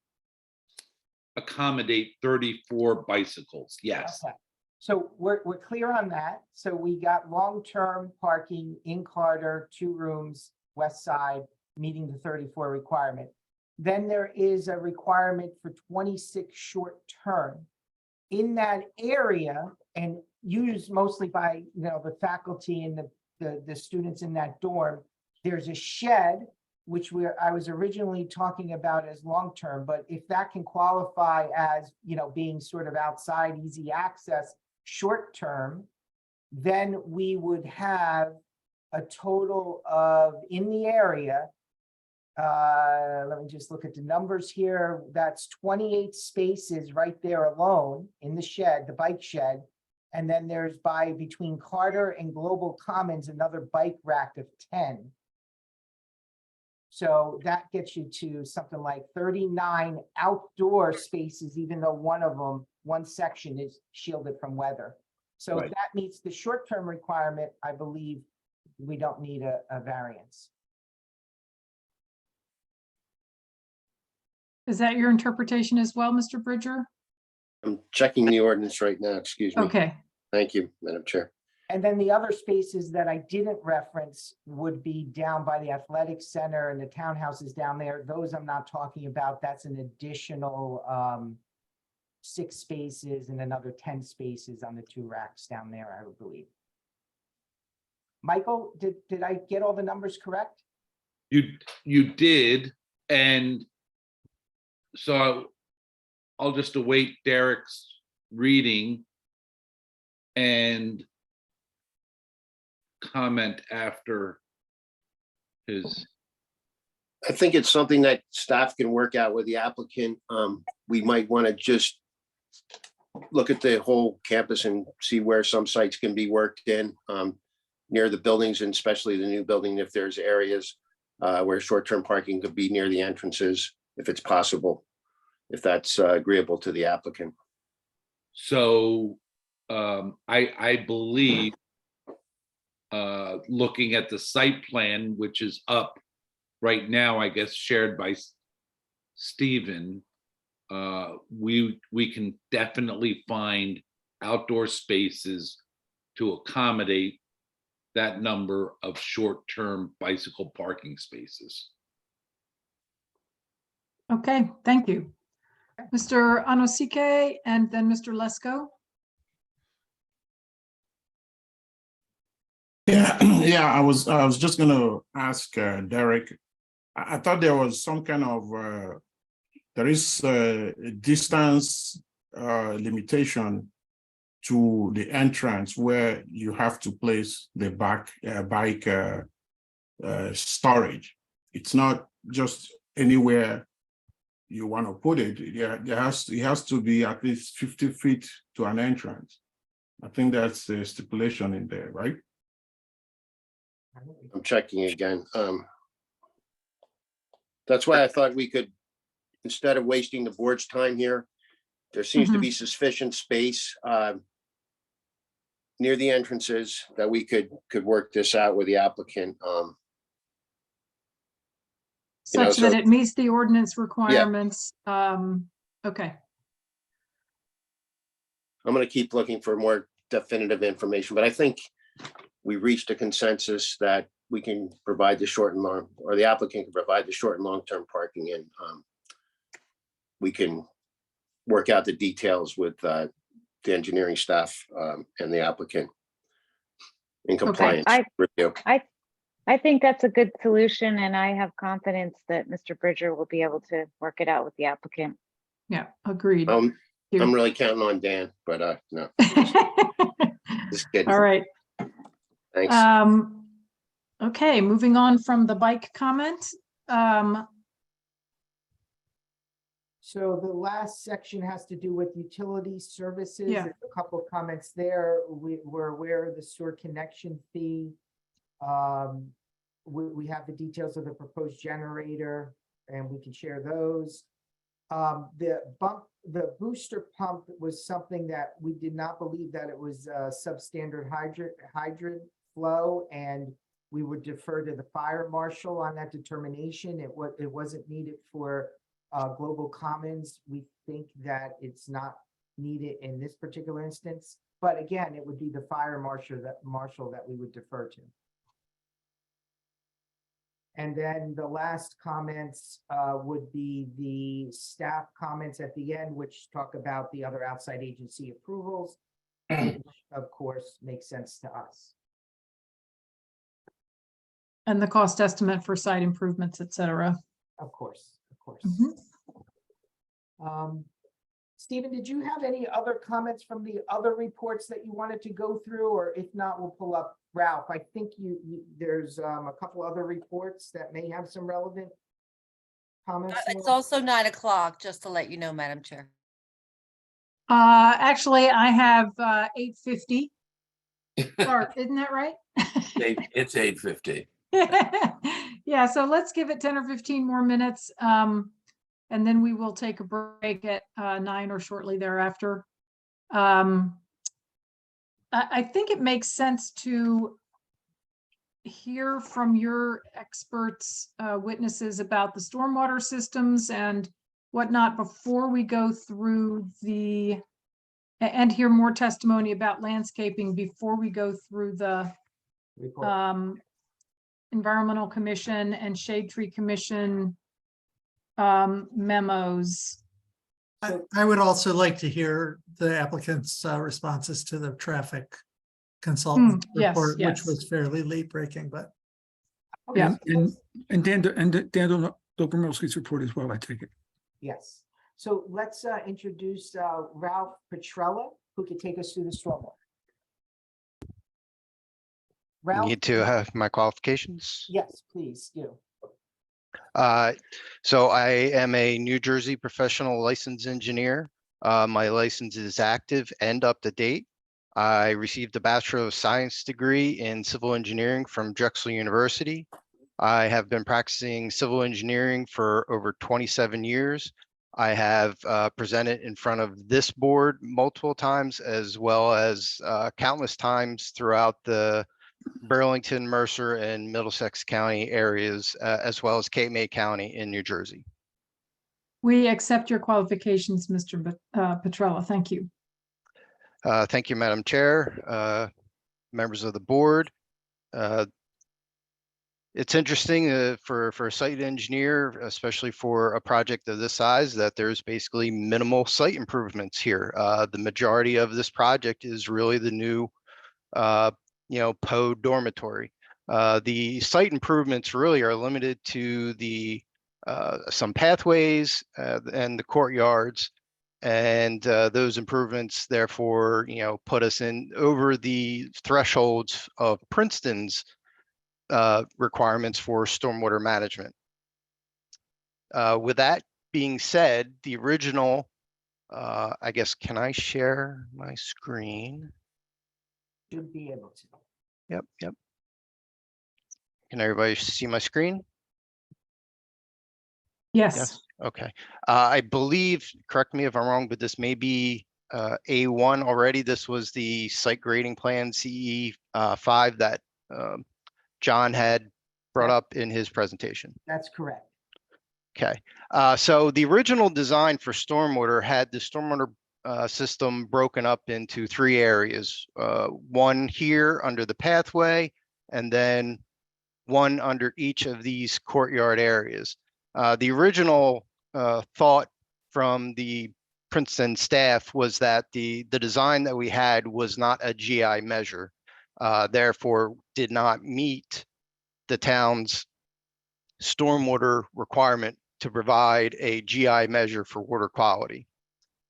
accommodate 34 bicycles. Yes. Okay. So we're clear on that. So we got long-term parking in Carter, 2 rooms, west side, meeting the 34 requirement. Then there is a requirement for 26 short-term. In that area, and used mostly by the faculty and the students in that dorm, there's a shed, which I was originally talking about as long-term, but if that can qualify as being sort of outside, easy access, short-term, then we would have a total of, in the area, Let me just look at the numbers here. That's 28 spaces right there alone in the shed, the bike shed. And then there's between Carter and Global Commons, another bike rack of 10. So that gets you to something like 39 outdoor spaces, even though one section is shielded from weather. So if Right. that meets the short-term requirement, I believe we don't need a variance. Is that your interpretation as well, Mr. Bridger? I'm checking the ordinance right now, excuse me. Okay, Thank you, Madam Chair. And then the other spaces that I didn't reference would be down by the athletic center and the townhouses down there. Those I'm not talking about. That's an additional 6 spaces and another 10 spaces on the 2 racks down there, I would believe. Michael, did I get all the numbers correct? You did, and so I'll just await Derek's reading and comment after his. I think it's something that staff can work out with the applicant. We might want to just look at the whole campus and see where some sites can be worked in near the buildings, and especially the new building, if there's areas where short-term parking could be near the entrances, if it's possible, if that's agreeable to the applicant. So I believe looking at the site plan, which is up right now, I guess shared by Stephen, we can definitely find outdoor spaces to accommodate that number of short-term bicycle parking spaces. okay, thank you. Mr. Anosike and then Mr. Lesko. Yeah, yeah, I was just gonna ask Derek. I thought there was some kind of there is a distance limitation to the entrance where you have to place the bike storage. It's not just anywhere you want to put it. It has to be at least 50 feet to an entrance. I think that's the stipulation in there, right? I'm checking again. That's why I thought we could, instead of wasting the board's time here, there seems to be sufficient space near the entrances that we could work this out with the applicant. Such so- that it meets the ordinance requirements. Okay, I'm going to keep looking for more definitive information, but I think we reached a consensus that we can provide the short and long, or the applicant can provide the short and long-term parking, and we can work out the details with the engineering staff and the applicant in compliance review. I think that's a good solution, and I have confidence that Mr. Bridger will be able to work it out with the applicant. yeah, agreed. I'm really counting on Dan, but no. Just kidding. All right. Thanks. Okay, moving on from the bike comment. So the last section has to do with utility services. Yeah. There's a couple of comments there. We're aware of the sewer connection fee. We have the details of the proposed generator, and we can share those. The booster pump was something that we did not believe that it was substandard hydrant flow, and we would defer to the fire marshal on that determination. It wasn't needed for Global Commons. We think that it's not needed in this particular instance, but again, it would be the fire marshal that we would defer to. And then the last comments would be the staff comments at the end, which talk about the other outside agency approvals, which of course makes sense to us. And the cost estimate for site improvements, et cetera. Of course, of course. Mhm. Stephen, did you have any other comments from the other reports that you wanted to go through, or if not, we'll pull up Ralph. I think there's a couple other reports that may have some relevant comments? It's Laura? also 9 o'clock, just to let you know, Madam Chair. Actually, I have 8:50. Or, isn't that right? It's 8:50. Yeah, so let's give it 10 or 15 more minutes. And then we will take a break at 9 or shortly thereafter. I think it makes sense to hear from your experts, witnesses about the stormwater systems and whatnot before we go through and hear more testimony about landscaping before we go through the Report. Environmental Commission and Shade Tree Commission memos. I would also like to hear the applicant's responses to the traffic consultant yes, report, which yes. was fairly late breaking, but Yeah. And Dan Dobromelski's report as well, I take it. Yes. So let's introduce Ralph Petrella, who can take us through the stormwater. Ralph? Need to have my qualifications. Yes, please do. So I am a New Jersey professional licensed engineer. My license is active and up to date. I received a Bachelor of Science degree in civil engineering from Drexel University. I have been practicing civil engineering for over 27 years. I have presented in front of this board multiple times, as well as countless times throughout the Burlington, Mercer, and Middlesex County areas, as well as Cape May County in New Jersey. We accept your qualifications, Mr. Petrella. Thank you. Thank you, Madam Chair, members of the board. It's interesting for a site engineer, especially for a project of this size, that there's basically minimal site improvements here. The majority of this project is really the new Poe dormitory. The site improvements really are limited to the some pathways and the courtyards, and those improvements therefore put us in over the thresholds of Princeton's requirements for stormwater management. With that being said, the original, I guess, can I share my screen? Should be able to. Yep. Can everybody see my screen? Yes. Okay. I believe, correct me if I'm wrong, but this may be A1 already. This was the site grading plan CE 5 that John had brought up in his presentation. That's correct. Okay. So the original design for stormwater had the stormwater system broken up into 3 areas. One here under the pathway, and then one under each of these courtyard areas. The original thought from the Princeton staff was that the design that we had was not a GI measure, therefore did not meet the town's stormwater requirement to provide a GI measure for water quality.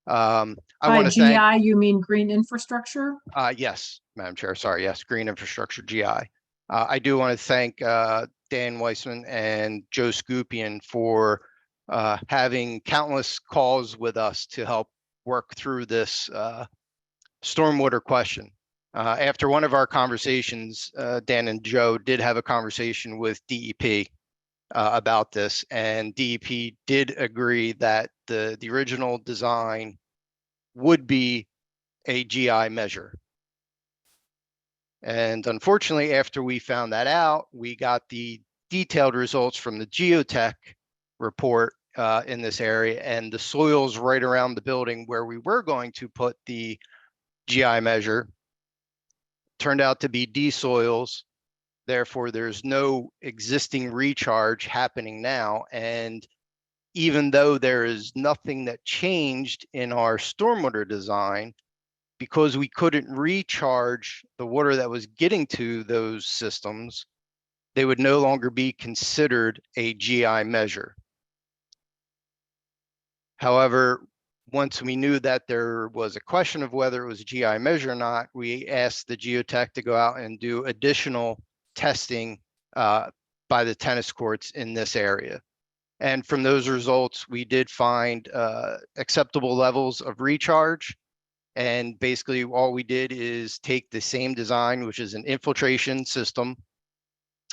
I By want to GI, thank, you mean green infrastructure? yes, Madam Chair, sorry, yes, green infrastructure GI. I do want to thank Dan Weissman and Joe Scupian for having countless calls with us to help work through this stormwater question. After one of our conversations, Dan and Joe did have a conversation with DEP about this, and DEP did agree that the original design would be a GI measure. And unfortunately, after we found that out, we got the detailed results from the geotech report in this area, and the soils right around the building where we were going to put the GI measure turned out to be D soils. Therefore, there's no existing recharge happening now. And even though there is nothing that changed in our stormwater design, because we couldn't recharge the water that was getting to those systems, they would no longer be considered a GI measure. However, once we knew that there was a question of whether it was a GI measure or not, we asked the geotech to go out and do additional testing by the tennis courts in this area. And from those results, we did find acceptable levels of recharge. And basically all we did is take the same design, which is an infiltration system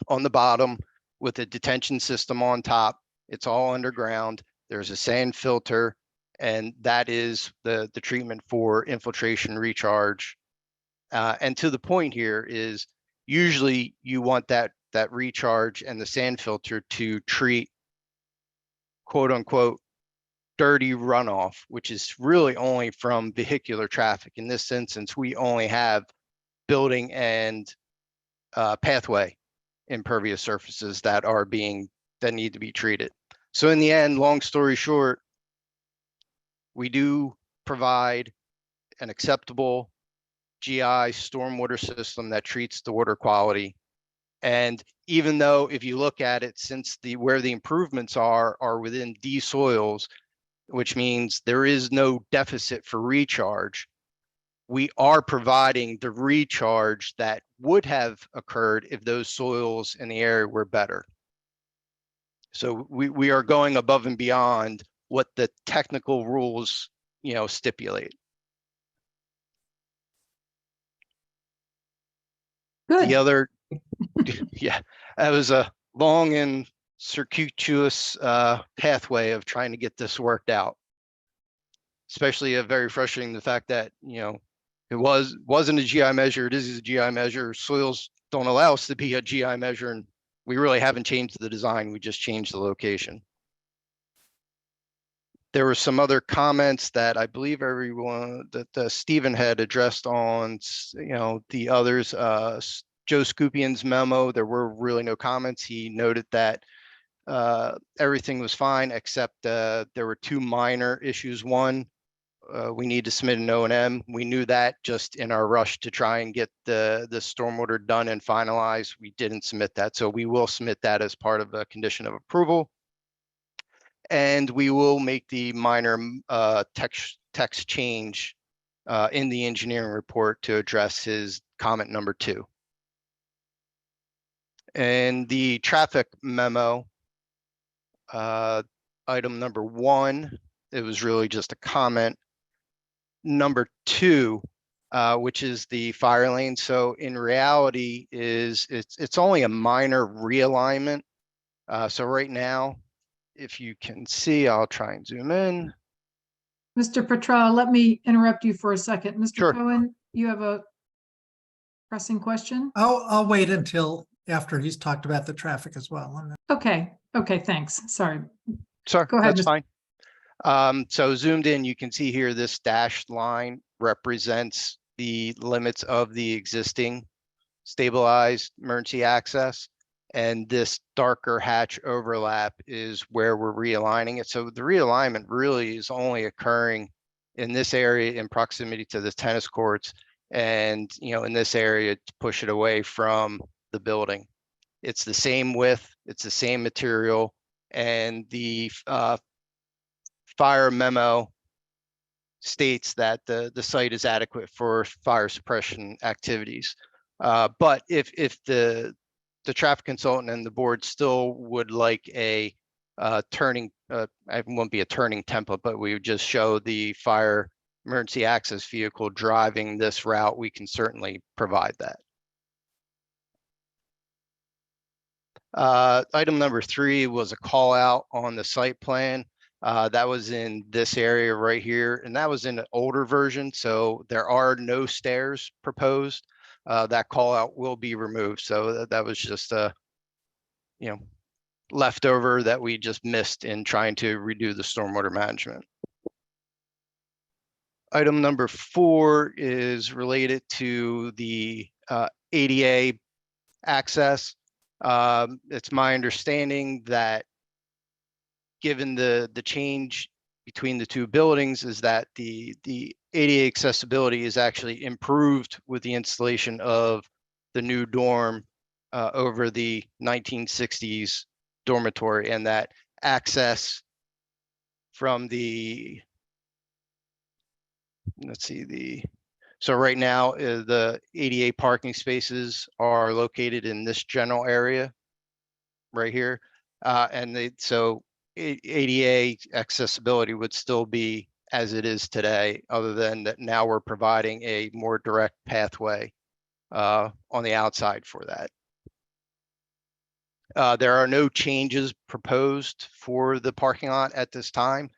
on the bottom with a detention system on top. It's all underground. There's a sand filter, and that is the treatment for infiltration recharge. And to the point here is usually you want that recharge and the sand filter to treat quote unquote dirty runoff, which is really only from vehicular traffic. In this instance, we only have building and pathway impervious surfaces that need to be treated. So in the end, long story short, we do provide an acceptable GI stormwater system that treats the water quality. And even though if you look at it, since where the improvements are within D soils, which means there is no deficit for recharge, we are providing the recharge that would have occurred if those soils in the area were better. So we are going above and beyond what the technical rules, stipulate. Good. The other, yeah, that was a long and circuitous pathway of trying to get this worked out. Especially very frustrating the fact that, it wasn't a GI measure, it is a GI measure. Soils don't allow us to be a GI measure, and we really haven't changed the design, we just changed the location. There were some other comments that I believe everyone that Stephen had addressed on, the others. Joe Scupian's memo, there were really no comments. He noted that everything was fine, except there were two minor issues. One, we need to submit an O&M. We knew that just in our rush to try and get the stormwater done and finalized. We didn't submit that, so we will submit that as part of a condition of approval. And we will make the minor text change in the engineering report to address his comment number 2. And the traffic memo, item number 1, it was really just a comment. Number 2, which is the fire lane. So in reality it's only a minor realignment. So right now, if you can see, I'll try and zoom in. Mr. Petrella, let me interrupt you for a second. Mr. Sure. Cohen, you have a pressing question? I'll wait until after he's talked about the traffic as well. Okay, thanks. Sorry. Sorry, Go ahead, that's Mr. fine. So zoomed in, you can see here, this dashed line represents the limits of the existing stabilized emergency access. And this darker hatch overlap is where we're realigning it. So the realignment really is only occurring in this area in proximity to the tennis courts, and in this area to push it away from the building. It's the same width, it's the same material, and the fire memo states that the site is adequate for fire suppression activities. But if the traffic consultant and the board still would like a turning, it won't be a turning template, but we would just show the fire emergency access vehicle driving this route, we can certainly provide that. Item number 3 was a call out on the site plan. That was in this area right here, and that was in an older version, so there are no stairs proposed. That call out will be removed. So that was just a, leftover that we just missed in trying to redo the stormwater management. Item number 4 is related to the ADA access. It's my understanding that given the change between the two buildings is that the ADA accessibility is actually improved with the installation of the new dorm over the 1960s dormitory, and that access from the, so right now the ADA parking spaces are located in this general area right here. And so ADA accessibility would still be as it is today, other than that now we're providing a more direct pathway on the outside for that. There are no changes proposed for the parking lot at this time.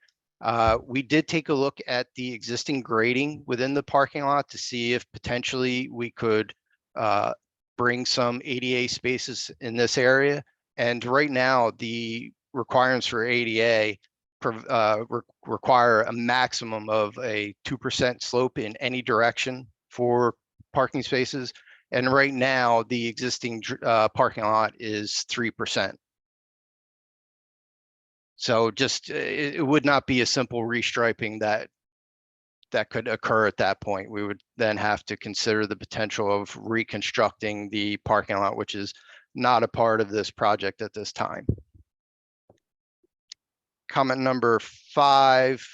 We did take a look at the existing grading within the parking lot to see if potentially we could bring some ADA spaces in this area. And right now, the requirements for ADA require a maximum of a 2% slope in any direction for parking spaces. And right now, the existing parking lot is 3%. So just, it would not be a simple restriping that could occur at that point. We would then have to consider the potential of reconstructing the parking lot, which is not a part of this project at this time. Comment number 5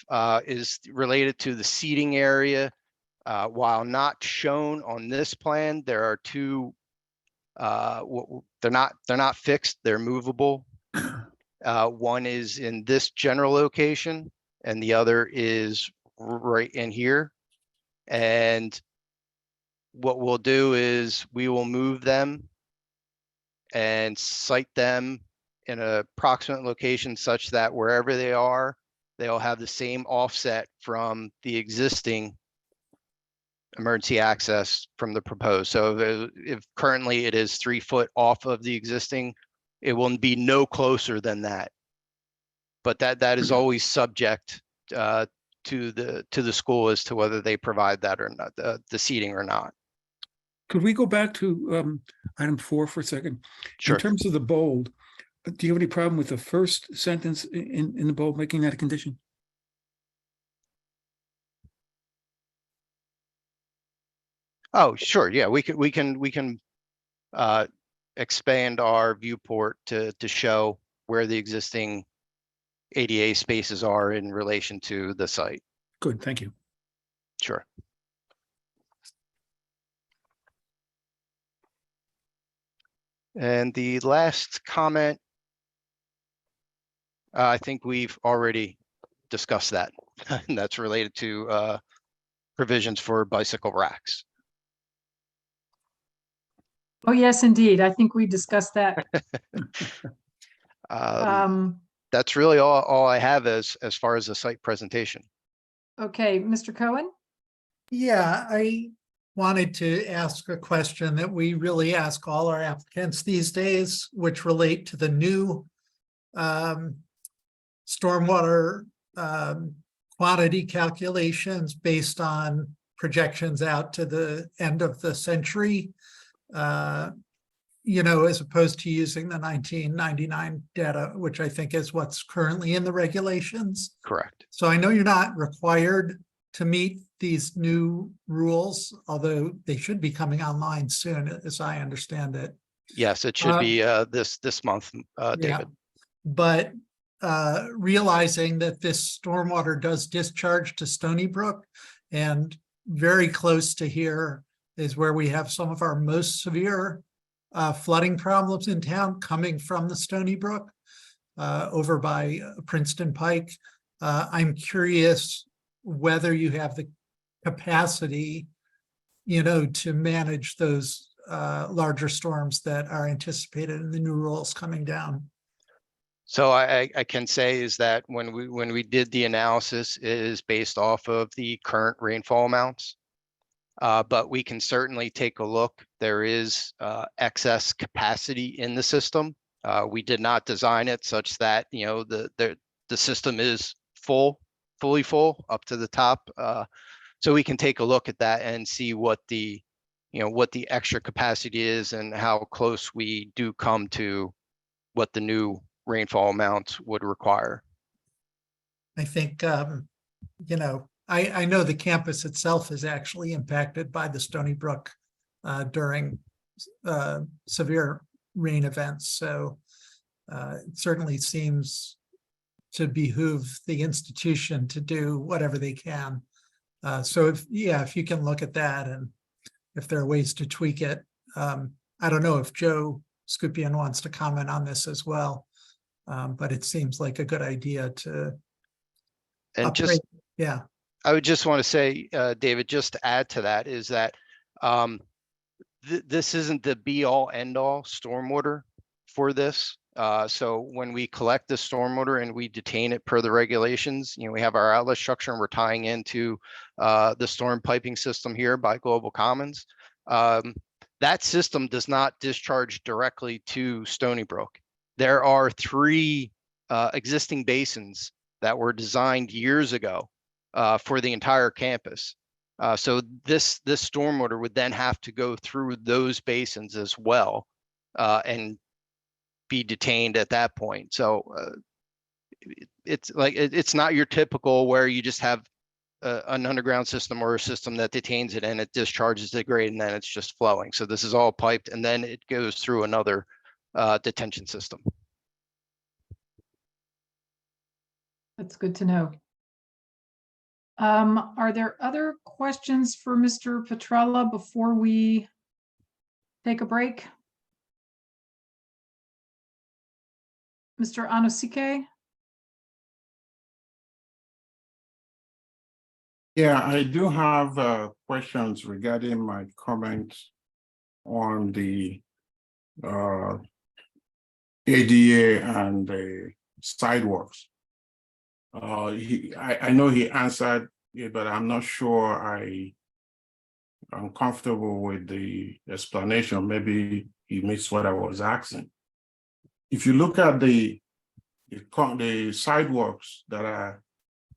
is related to the seating area. While not shown on this plan, there are two, they're not fixed, they're movable. One is in this general location and the other is right in here. And what we'll do is we will move them and site them in an approximate location such that wherever they are, they'll have the same offset from the existing emergency access from the proposed. So if currently it is 3 foot off of the existing, it will be no closer than that. But that is always subject to the school as to whether they provide that or not, the seating or not. Could we go back to item 4 for a second? Sure. In terms of the bold, do you have any problem with the first sentence in the bold making that a condition? Oh, sure. Yeah, we can expand our viewport to show where the existing ADA spaces are in relation to the site. Good, thank you. Sure. And the last comment, I think we've already discussed that, and that's related to provisions for bicycle racks. Oh, yes, indeed. I think we discussed that. That's really all I have as far as the site presentation. Okay, Mr. Cohen? Yeah, I wanted to ask a question that we really ask all our applicants these days, which relate to the new stormwater quantity calculations based on projections out to the end of the century. You know, as opposed to using the 1999 data, which I think is what's currently in the regulations. Correct. So I know you're not required to meet these new rules, although they should be coming online soon, as I understand it. Yes, it should be this month, David. Yeah. But realizing that this stormwater does discharge to Stony Brook, and very close to here is where we have some of our most severe flooding problems in town coming from the Stony Brook over by Princeton Pike. I'm curious whether you have the capacity, you know, to manage those larger storms that are anticipated in the new rules coming down. So I can say is that when we did the analysis, it is based off of the current rainfall amounts. But we can certainly take a look. There is excess capacity in the system. We did not design it such that, you know, the system is fully full up to the top. So we can take a look at that and see what the, you know, what the extra capacity is and how close we do come to what the new rainfall amounts would require. I think, you know, I know the campus itself is actually impacted by the Stony Brook during severe rain events. So it certainly seems to behoove the institution to do whatever they can. So if you can look at that and if there are ways to tweak it. I don't know if Joe Scupion wants to comment on this as well. But it seems like a good idea to And upgrade. just, Yeah, I would just want to say, David, just to add to that is that this isn't the be all end all stormwater for this. So when we collect the stormwater and we detain it per the regulations, we have our outlet structure and we're tying into the storm piping system here by Global Commons. That system does not discharge directly to Stony Brook. There are 3 existing basins that were designed years ago for the entire campus. So this stormwater would then have to go through those basins as well and be detained at that point. So it's like it's not your typical where you just have an underground system or a system that detains it and it discharges the grade and then it's just flowing. So this is all piped and then it goes through another detention system. That's good to know. Are there other questions for Mr. Petrella before we take a break? Mr. Anosike? Yeah, I do have questions regarding my comments on the ADA and the sidewalks. I know he answered it, but I'm not sure I'm comfortable with the explanation. Maybe he missed what I was asking. If you look at the sidewalks that are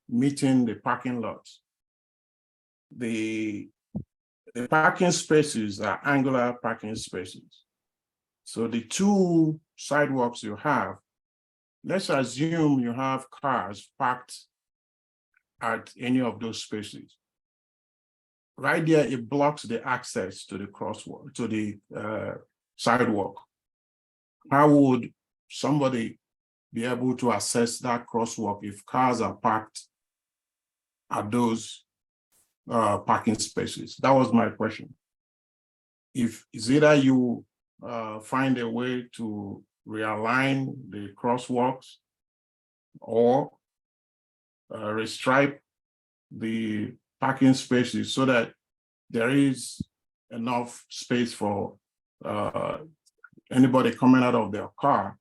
meeting the parking lots, the parking spaces are angular parking spaces. So the 2 sidewalks you have, let's assume you have cars parked at any of those spaces. Right there, it blocks the access to the crosswalk, to the sidewalk. How would somebody be able to access that crosswalk if cars are parked at those parking spaces? That was my question. If it's either you find a way to realign the crosswalks or restripe the parking spaces so that there is enough space for anybody coming out of their car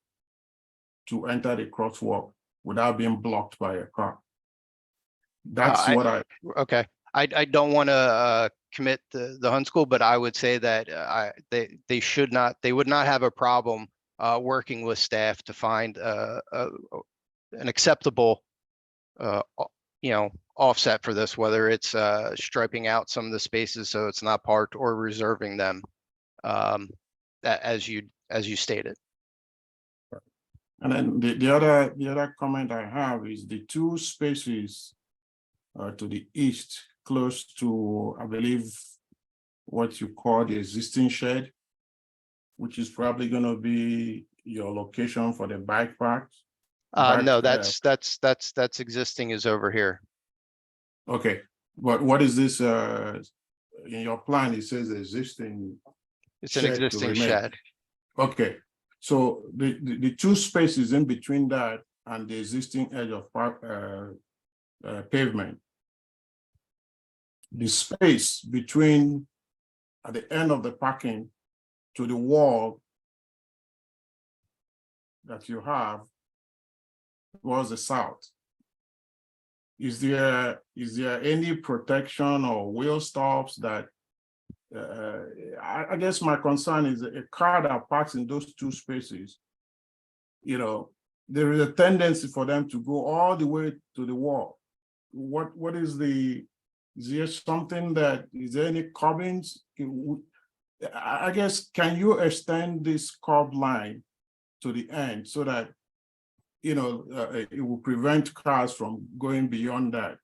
to enter the crosswalk without being blocked by a car. That's what I. Okay. I don't want to commit the Hunt School, but I would say that they would not have a problem working with staff to find an acceptable offset for this, whether it's striping out some of the spaces so it's not parked or reserving them as you stated. And then the other comment I have is the 2 spaces to the east, close to, I believe, what you call the existing shed, which is probably going to be your location for the bike parks. No, that's existing is over here. Okay, but what is this? In your plan, it says existing. It's an existing shed. Okay, so the 2 spaces in between that and the existing edge of pavement, the space between at the end of the parking to the wall that you have towards the south. Is there any protection or wheel stops that I guess my concern is a car that parks in those 2 spaces, there is a tendency for them to go all the way to the wall. What is there something is there any curbings? I guess, can you extend this curb line to the end so that it will prevent cars from going beyond that?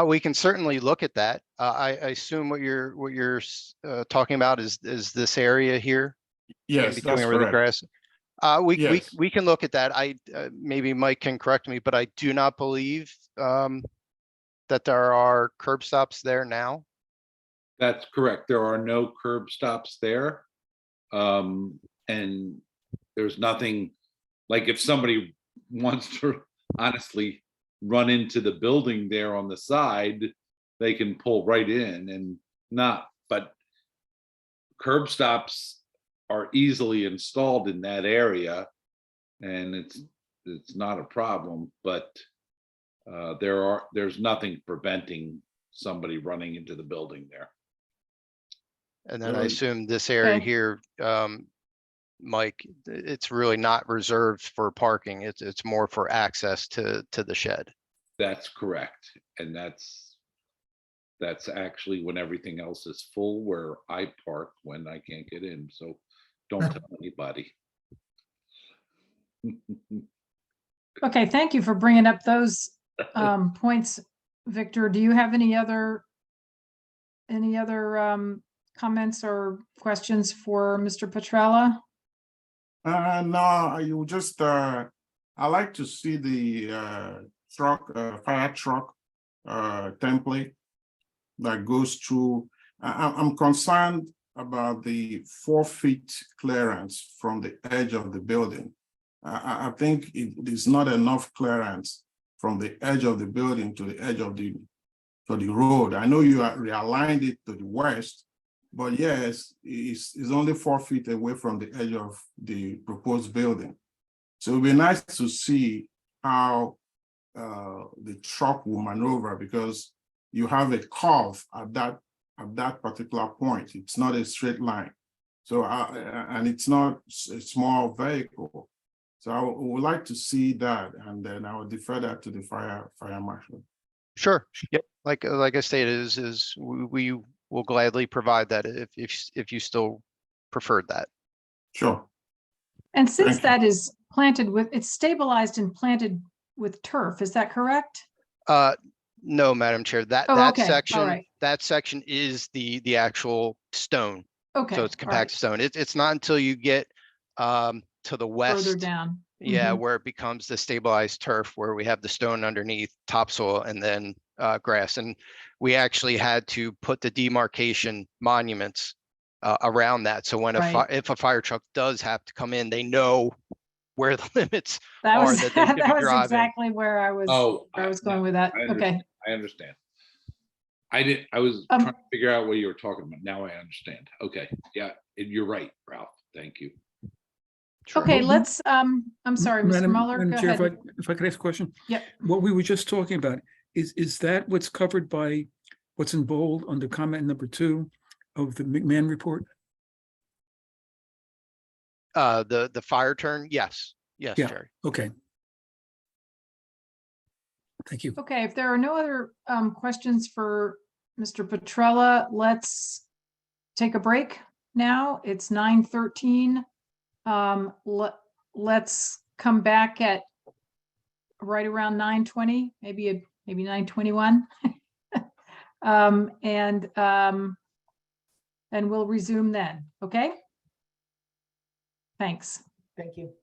We can certainly look at that. I assume what you're talking about is this area here. Yes, between that's where the correct. grass. Yes. We can look at that. Maybe Mike can correct me, but I do not believe that there are curb stops there now. That's correct. There are no curb stops there. And there's nothing, like if somebody wants to honestly run into the building there on the side, they can pull right in and not, but curb stops are easily installed in that area, and it's not a problem, but there's nothing preventing somebody running into the building there. And then I assume this area Okay. here, Mike, it's really not reserved for parking. It's more for access to the shed. That's correct. And that's actually when everything else is full, where I park when I can't get in. So don't tell anybody. Okay, thank you for bringing up those points. Victor, do you have any other comments or questions for Mr. Petrella? No, you just, I like to see the truck, fire truck template that goes through. I'm concerned about the 4 feet clearance from the edge of the building. I think it is not enough clearance from the edge of the building to the edge of the road. I know you realigned it to the west, but yes, it's only 4 feet away from the edge of the proposed building. So it'd be nice to see how the truck will maneuver, because you have a curve at that particular point. It's not a straight line. So and it's not a small vehicle. So I would like to see that, and then I will defer that to the fire marshal. Sure. Yep. Like I stated, is we will gladly provide that if you still preferred that. Sure. And since Thank you. that is planted with, it's stabilized and planted with turf, is that correct? No, Madam Chair, that Oh, that okay. All section, right. that section is the actual stone. Okay. So it's all right. compacted stone. It's not until you get to the west. Further down. Yeah, Mhm. where it becomes the stabilized turf, where we have the stone underneath, topsoil, and then grass. And we actually had to put the demarcation monuments around that. So when Right. if a fire truck does have to come in, they know where the limits That are was, that they could be that was driving. exactly where I was going with that. I Okay. understand. I understand. I was trying to figure out what you were talking about. Now I understand. Okay. Yeah, you're right, Ralph. Thank you. Okay, let's, I'm sorry, Mr. Madam Mueller, go Chair, ahead. if I could ask a question? Yep. What we were just talking about, is that what's covered by what's in bold under comment number 2 of the McMahon report? The fire turn, yes. Yes, Yeah. Jerry. Okay. Thank you. Okay, if there are no other questions for Mr. Petrella, let's take a break now. It's 9:13. Let's come back at right around 9:20, maybe 9:21. And we'll resume then, okay? Thanks. Thank you.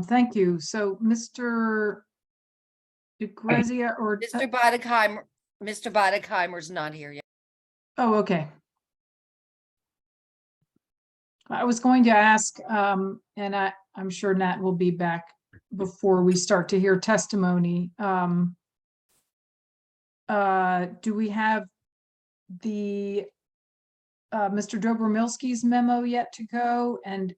Thank you. So Mr. DeGrazia or, Mr. Bodekheimer's not here yet. oh, okay. I was going to ask, and I'm sure Nat will be back before we start to hear testimony. Do we have the Mr. Dobromilski's memo yet to go? And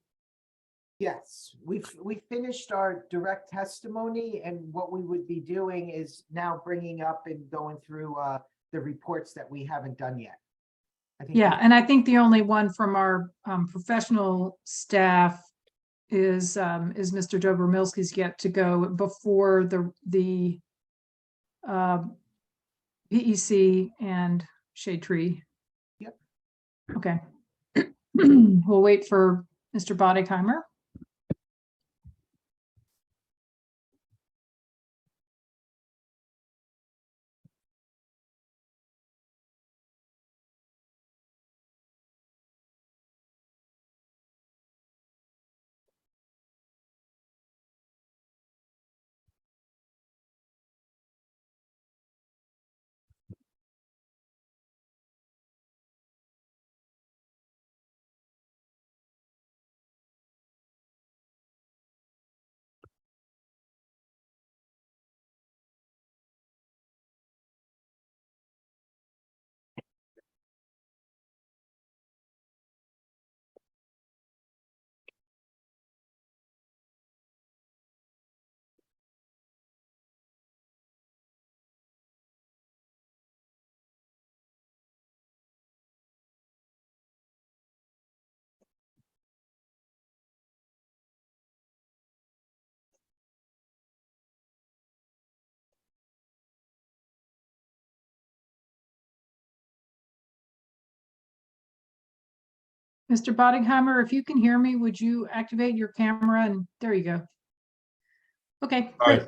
Yes, we finished our direct testimony, and what we would be doing is now bringing up and going through the reports that we haven't done yet. I think yeah, and I think the only one from our professional staff is Mr. Dobromilski's yet to go before the PEC and Shade Tree. Yep. Okay. We'll wait for Mr. Bodekheimer. Mr. Boddinghammer, if you can hear me, would you activate your camera? And there you go. Okay, great.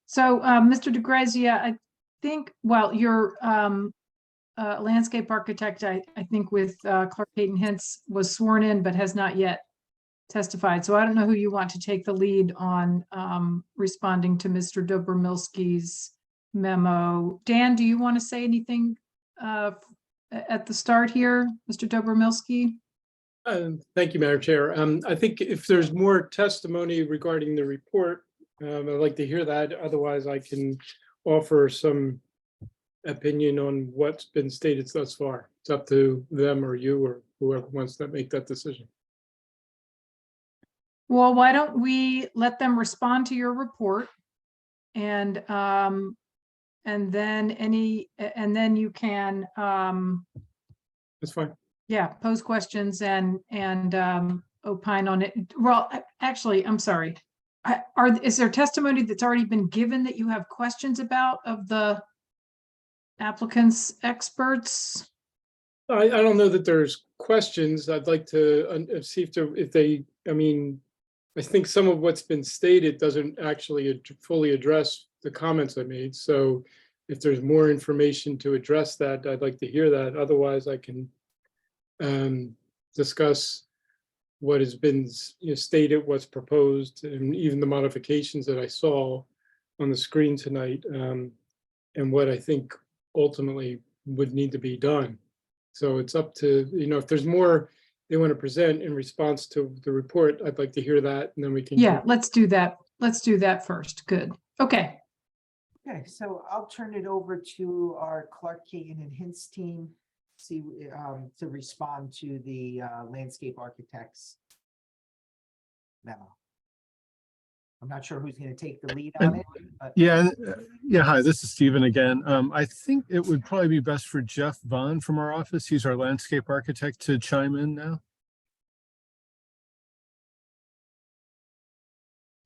So, Mr. DeGrazia, I think, well, your landscape architect, I think with Clark Hayden Hintz was sworn in, but has not yet testified. So I don't know who you want to take the lead on responding to Mr. Dobromilski's memo. Dan, do you want to say anything at the start here, Mr. Dobromilski? Thank you, Madam Chair. I think if there's more testimony regarding the report, I'd like to hear that. Otherwise, I can offer some opinion on what's been stated thus far. It's up to them or you or whoever wants to make that decision. Well, why don't we let them respond to your report, and then you can That's fine. yeah, pose questions and opine on it. Well, actually, I'm sorry. Is there testimony that's already been given that you have questions about of the applicants' experts? I don't know that there's questions. I'd like to see if they, I mean, I think some of what's been stated doesn't actually fully address the comments I made. So if there's more information to address that, I'd like to hear that. Otherwise, I can discuss what has been stated, what's proposed, and even the modifications that I saw on the screen tonight, and what I think ultimately would need to be done. So it's up to, if there's more they want to present in response to the report, I'd like to hear that, and then we can. Yeah, let's do that. Let's do that first. Good. Okay. Okay, so I'll turn it over to our Clark Hayden and Hintz team, to respond to the landscape architect's memo. I'm not sure who's going to take the lead on it. But... Yeah. Hi, this is Stephen again. I think it would probably be best for Jeff Vaughn from our office. He's our landscape architect to chime in now.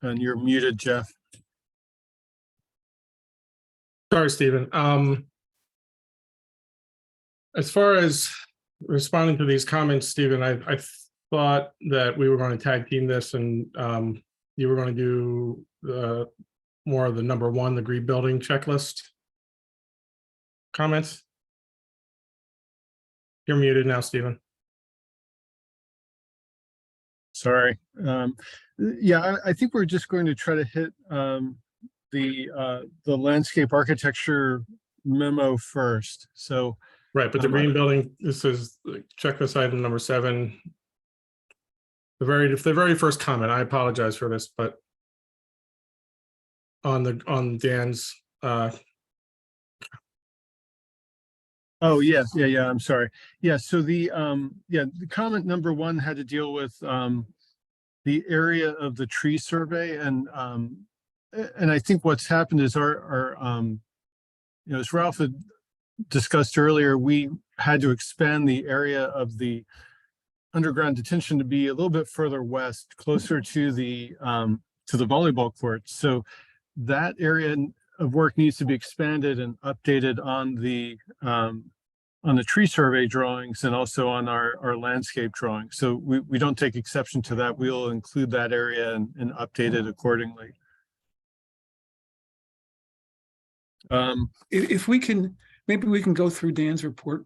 And you're muted, Jeff. Sorry, Stephen. As far as responding to these comments, Stephen, I thought that we were going to tag team this, and you were going to do more of the number one, the green building checklist comments. You're muted now, Stephen. Sorry. Yeah, I think we're just going to try to hit the landscape architecture memo first. So right, but the green building, this is checklist item number 7. The very first comment, I apologize for this, but on Dan's oh yes, yeah, I'm sorry. Yeah, so the comment number 1 had to deal with the area of the tree survey, and I think what's happened is our as Ralph had discussed earlier, we had to expand the area of the underground detention to be a little bit further west, closer to the volleyball courts. So that area of work needs to be expanded and updated on the tree survey drawings and also on our landscape drawings. So we don't take exception to that. We'll include that area and update it accordingly. If we can, maybe we can go through Dan's report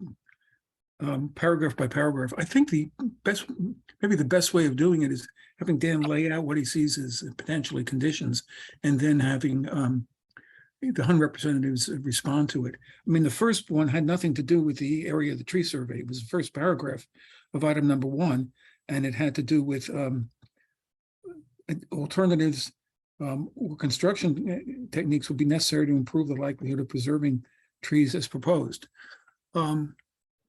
paragraph by paragraph. I think maybe the best way of doing it is having Dan lay out what he sees as potentially conditions, and then having the HUN representatives respond to it. I mean, the first one had nothing to do with the area of the tree survey. It was the first paragraph of item number 1, and it had to do with alternatives or construction techniques would be necessary to improve the likelihood of preserving trees as proposed.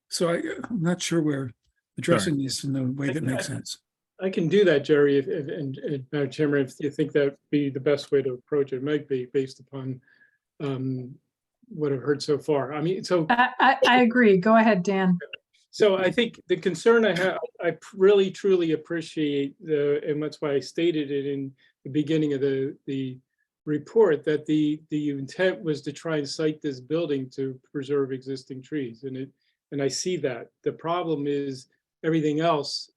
So I'm not sure we're addressing this in a way that makes sense. I can do that, Jerry, and Madam Chairman, if you think that would be the best way to approach it. It might be based upon what I've heard so far. I mean, so I agree. Go ahead, Dan. So I think the concern I have, I really truly appreciate and that's why I stated it in the beginning of the report, that the intent was to try and site this building to preserve existing trees, and I see that. The problem is everything else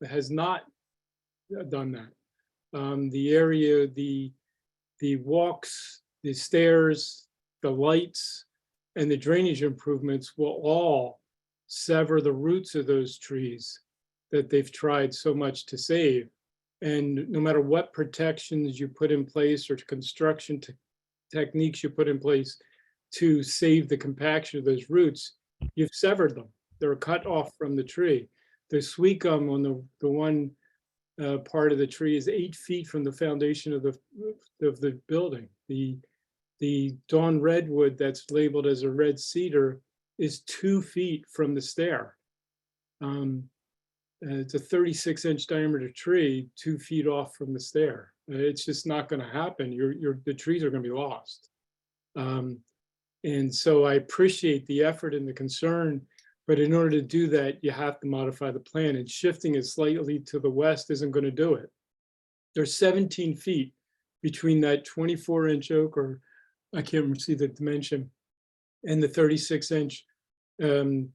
has not done that. The area, the walks, the stairs, the lights, and the drainage improvements will all sever the roots of those trees that they've tried so much to save. And no matter what protections you put in place or construction techniques you put in place to save the compaction of those roots, you've severed them. They're cut off from the tree. The sweet gum on the one part of the tree is 8 feet from the foundation of the building. The dawn redwood that's labeled as a red cedar is 2 feet from the stair. It's a 36-inch diameter tree, 2 feet off from the stair. It's just not going to happen. The trees are going to be lost. And so I appreciate the effort and the concern, but in order to do that, you have to modify the plan, and shifting it slightly to the west isn't going to do it. There's 17 feet between that 24-inch oak, or I can't see the dimension, and the 36-inch dawn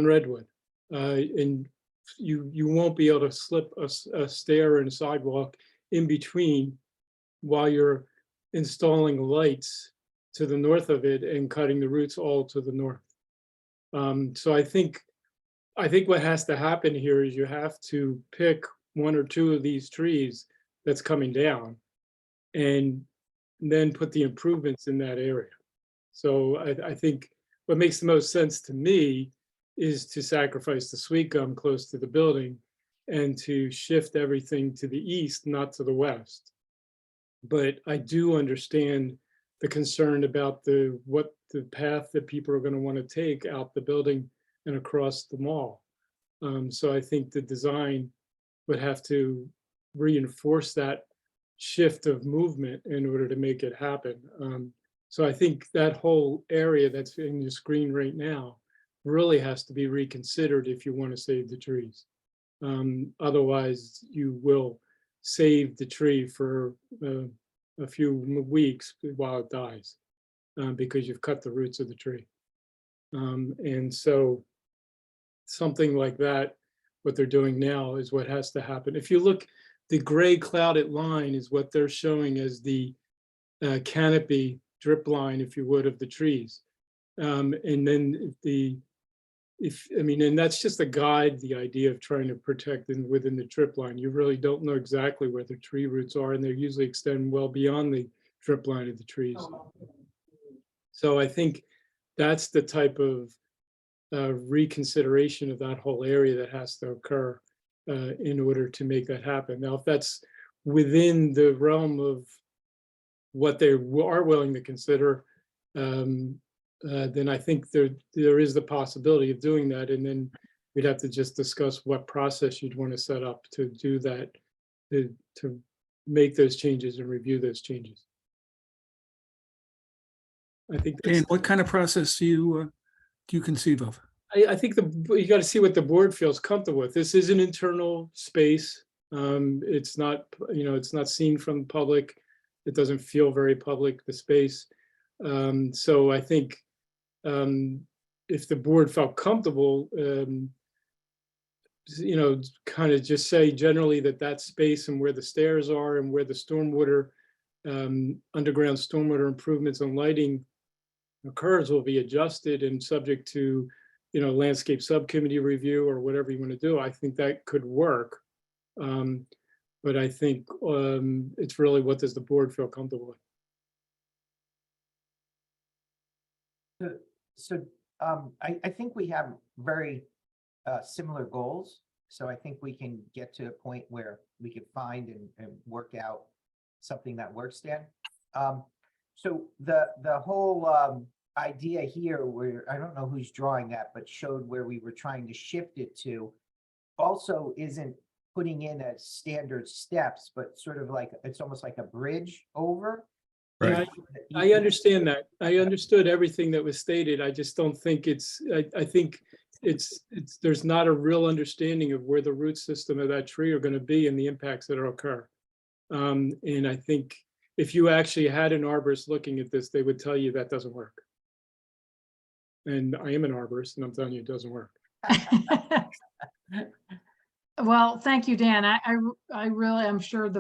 redwood. And you won't be able to slip a stair and a sidewalk in between while you're installing lights to the north of it and cutting the roots all to the north. So I think what has to happen here is you have to pick 1 or 2 of these trees that's coming down and then put the improvements in that area. So I think what makes the most sense to me is to sacrifice the sweet gum close to the building and to shift everything to the east, not to the west. But I do understand the concern about what the path that people are going to want to take out the building and across the mall. So I think the design would have to reinforce that shift of movement in order to make it happen. So I think that whole area that's in the screen right now really has to be reconsidered if you want to save the trees. Otherwise, you will save the tree for a few weeks while it dies, because you've cut the roots of the tree. And so something like that, what they're doing now is what has to happen. If you look, the gray clouded line is what they're showing as the canopy drip line, if you would, of the trees. And then and that's just a guide, the idea of trying to protect within the drip line. You really don't know exactly where the tree roots are, and they usually extend well beyond the drip line of the trees. So I think that's the type of reconsideration of that whole area that has to occur in order to make that happen. Now, if that's within the realm of what they are willing to consider, then I think there is the possibility of doing that. And then we'd have to just discuss what process you'd want to set up to do that, to make those changes and review those changes. I think. And what kind of process do you conceive of? I think you got to see what the board feels comfortable with. This is an internal space. It's not, it's not seen from the public. It doesn't feel very public, the space. So I think if the board felt comfortable, kind of just say generally that space and where the stairs are and where the stormwater, underground stormwater improvements and lighting occurs will be adjusted and subject to, landscape subcommittee review or whatever you want to do. I think that could work. But I think it's really, what does the board feel comfortable with? So I think we have very similar goals. So I think we can get to a point where we can find and work out something that works, Dan. So the whole idea here, where I don't know who's drawing that, but showed where we were trying to shift it to, also isn't putting in as standard steps, but sort of like, it's almost like a bridge over. Right. I understand that. I understood everything that was stated. I just don't think I think there's not a real understanding of where the root system of that tree are going to be and the impacts that will occur. And I think if you actually had an arborist looking at this, they would tell you that doesn't work. And I am an arborist, and I'm telling you it doesn't work. Well, thank you, Dan. I really, I'm sure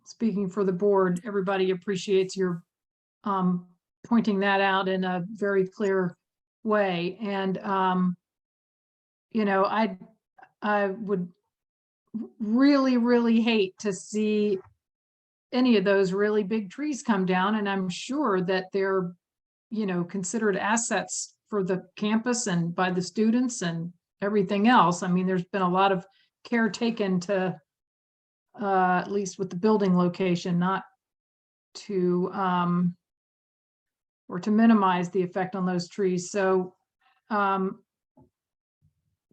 speaking for the board, everybody appreciates your pointing that out in a very clear way. And, you know, I would really, really hate to see any of those really big trees come down. And I'm sure that they're, you know, considered assets for the campus and by the students and everything else. I mean, there's been a lot of care taken to, at least with the building location, not to, or to minimize the effect on those trees. So, can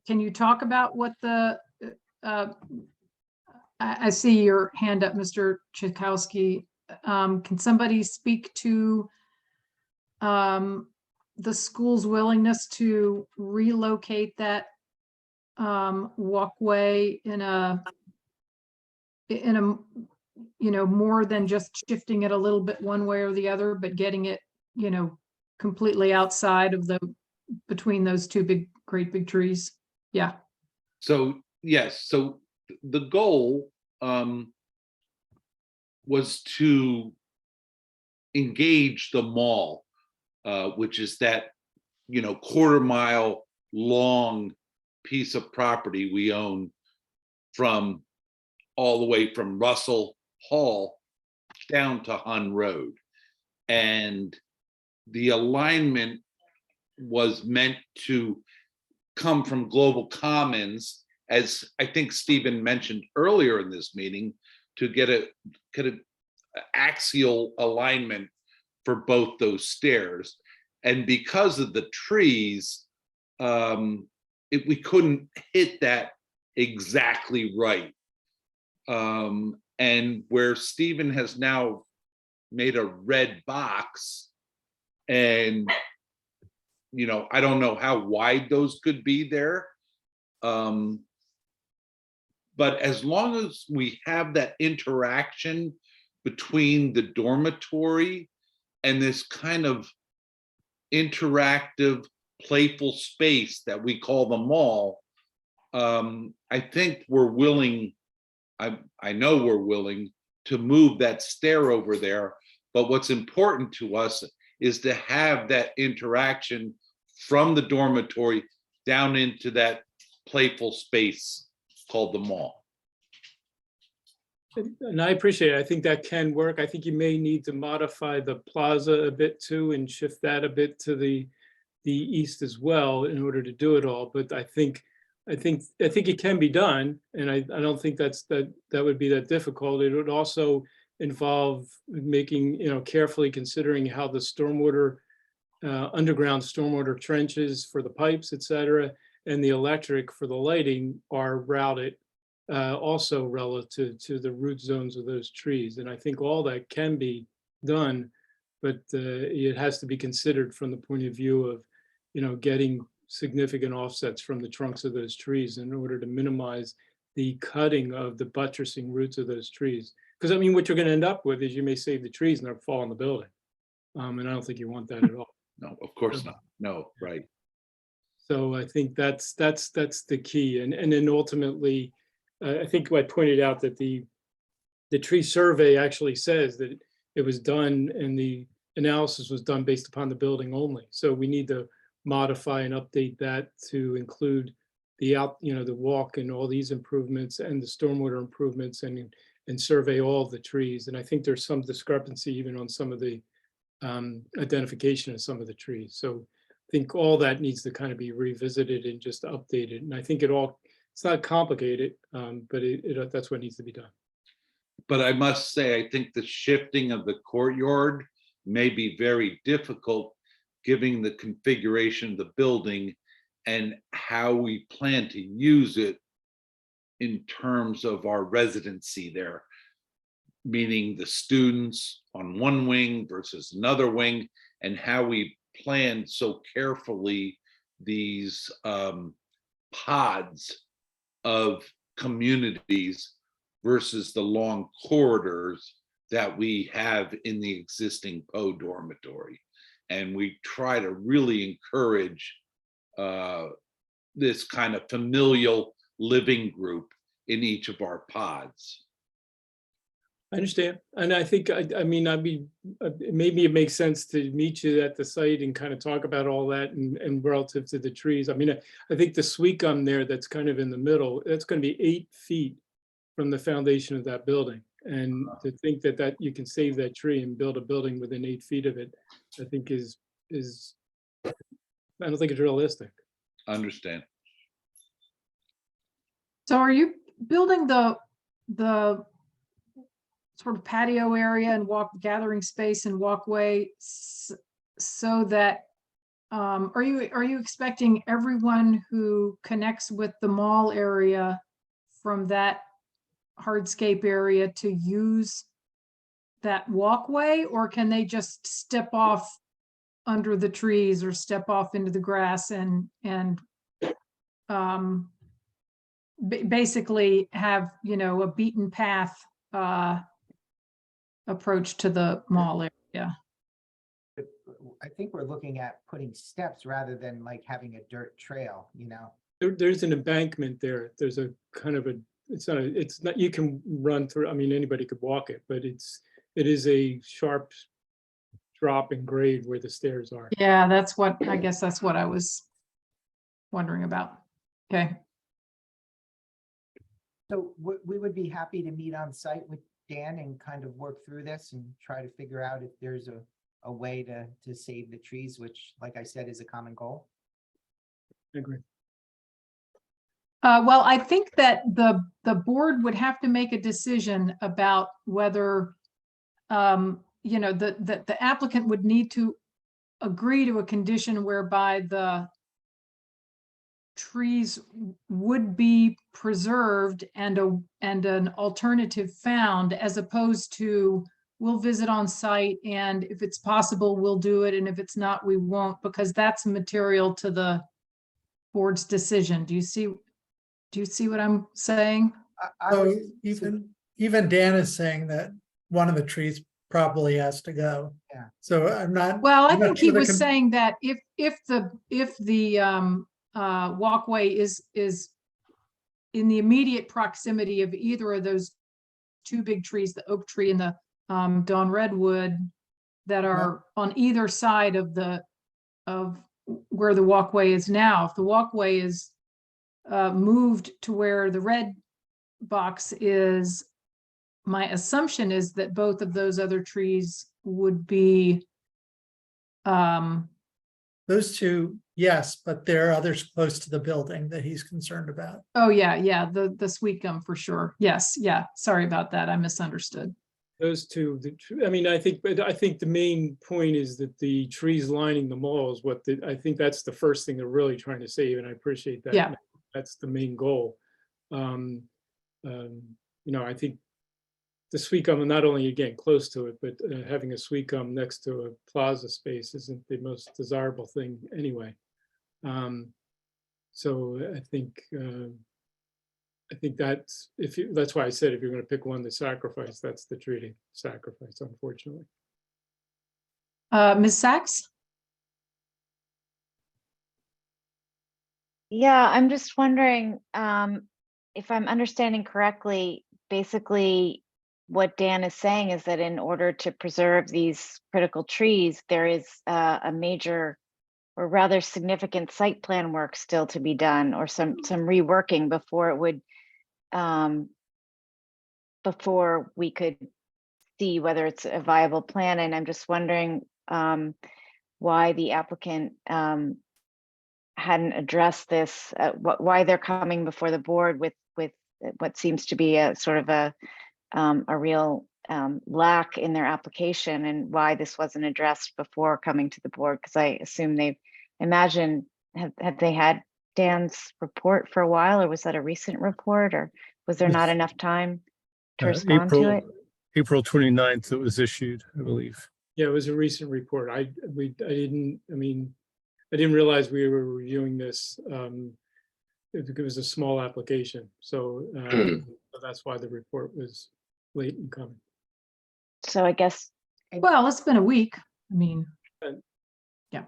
you talk about what the, I see your hand up, Mr. Chakowski. Can somebody speak to the school's willingness to relocate that walkway in a, you know, more than just shifting it a little bit one way or the other, but getting it, you know, completely outside of between those two great big trees? Yeah. So, yes, so the goal was to engage the mall, which is that, you know, quarter-mile long piece of property we own from all the way from Russell Hall down to Hun Road. And the alignment was meant to come from Global Commons, as I think Stephen mentioned earlier in this meeting, to get a axial alignment for both those stairs. And because of the trees, we couldn't hit that exactly right. And where Stephen has now made a red box, and you know, I don't know how wide those could be there. But as long as we have that interaction between the dormitory and this kind of interactive, playful space that we call the mall, I think we're willing, I know we're willing to move that stair over there. But what's important to us is to have that interaction from the dormitory down into that playful space called the mall. And I appreciate it. I think that can work. I think you may need to modify the plaza a bit too and shift that a bit to the east as well in order to do it all. But I think it can be done, and I don't think that would be that difficult. It would also involve making, you know, carefully considering how the stormwater, underground stormwater trenches for the pipes, et cetera, and the electric for the lighting are routed also relative to the root zones of those trees. And I think all that can be done, but it has to be considered from the point of view of, you know, getting significant offsets from the trunks of those trees in order to minimize the cutting of the buttressing roots of those trees. Because I mean, what you're going to end up with is you may save the trees and they'll fall on the building. And I don't think you want that at all. No, of course not. No, right. So I think that's the key. And then ultimately, I think I pointed out that the tree survey actually says that it was done and the analysis was done based upon the building only. So we need to modify and update that to include the walk and all these improvements and the stormwater improvements and survey all of the trees. And I think there's some discrepancy even on some of the identification of some of the trees. So I think all that needs to kind of be revisited and just updated. And I think it's not complicated, but that's what needs to be done. But I must say, I think the shifting of the courtyard may be very difficult, given the configuration of the building and how we plan to use it in terms of our residency there, meaning the students on one wing versus another wing, and how we planned so carefully these pods of communities versus the long corridors that we have in the existing Poe dormitory. And we try to really encourage this kind of familial living group in each of our pods. I understand. And I think, I mean, maybe it makes sense to meet you at the site and kind of talk about all that and relative to the trees. I mean, I think the sweet gum there that's kind of in the middle, that's going to be 8 feet from the foundation of that building. And to think that you can save that tree and build a building within 8 feet of it, I think is I don't think it's realistic. Understand. So are you building the sort of patio area and gathering space and walkway so that are you expecting everyone who connects with the mall area from that hardscape area to use that walkway, or can they just step off under the trees or step off into the grass and basically have, you know, a beaten path approach to the mall area? I think we're looking at putting steps rather than like having a dirt trail, you know? There's an embankment there. There's a kind of it's not, you can run through, I mean, anybody could walk it, but it is a sharp drop in grade where the stairs are. Yeah, I guess that's what I was wondering about. Okay. So we would be happy to meet on site with Dan and kind of work through this and try to figure out if there's a way to save the trees, which, like I said, is a common goal. I agree. Well, I think that the board would have to make a decision about whether, you know, the applicant would need to agree to a condition whereby the trees would be preserved and an alternative found, as opposed to we'll visit on site, and if it's possible, we'll do it, and if it's not, we won't, because that's material to the board's decision. Do you see what I'm saying? So even Dan is saying that one of the trees probably has to go. Yeah. So I'm not. Well, I I'm not think he sure the was saying that if the walkway is in the immediate proximity of either of those 2 big trees, the oak tree and the Dawn redwood, that are on either side of where the walkway is now. If the walkway is moved to where the red box is, my assumption is that both of those other trees would be Those 2, yes, but there are others close to the building that he's concerned about. oh yeah, the sweet gum for sure. Yes, yeah, sorry about that, I misunderstood. Those two, I mean, I think the main point is that the trees lining the mall is I think that's the first thing they're really trying to save, and I appreciate that. Yeah. That's the main goal. You know, I think the sweet gum, not only again close to it, but having a sweet gum next to a plaza space isn't the most desirable thing anyway. So I think that's why I said if you're going to pick one to sacrifice, that's the tree to sacrifice, unfortunately. Ms. Sachs? Yeah, I'm just wondering if I'm understanding correctly, basically what Dan is saying is that in order to preserve these critical trees, there is a major or rather significant site plan work still to be done, or some reworking before it would before we could see whether it's a viable plan. And I'm just wondering why the applicant hadn't addressed this, why they're coming before the board with what seems to be a sort of a real lack in their application, and why this wasn't addressed before coming to the board, because I assume have they had Dan's report for a while, or was that a recent report, or was there not enough time to respond to it? April 29th it was issued, I believe. Yeah, it was a recent report. I didn't realize we were reviewing this. It was a small application, so that's why the report was late in coming. So I guess. Well, it's been a week. I mean, yeah.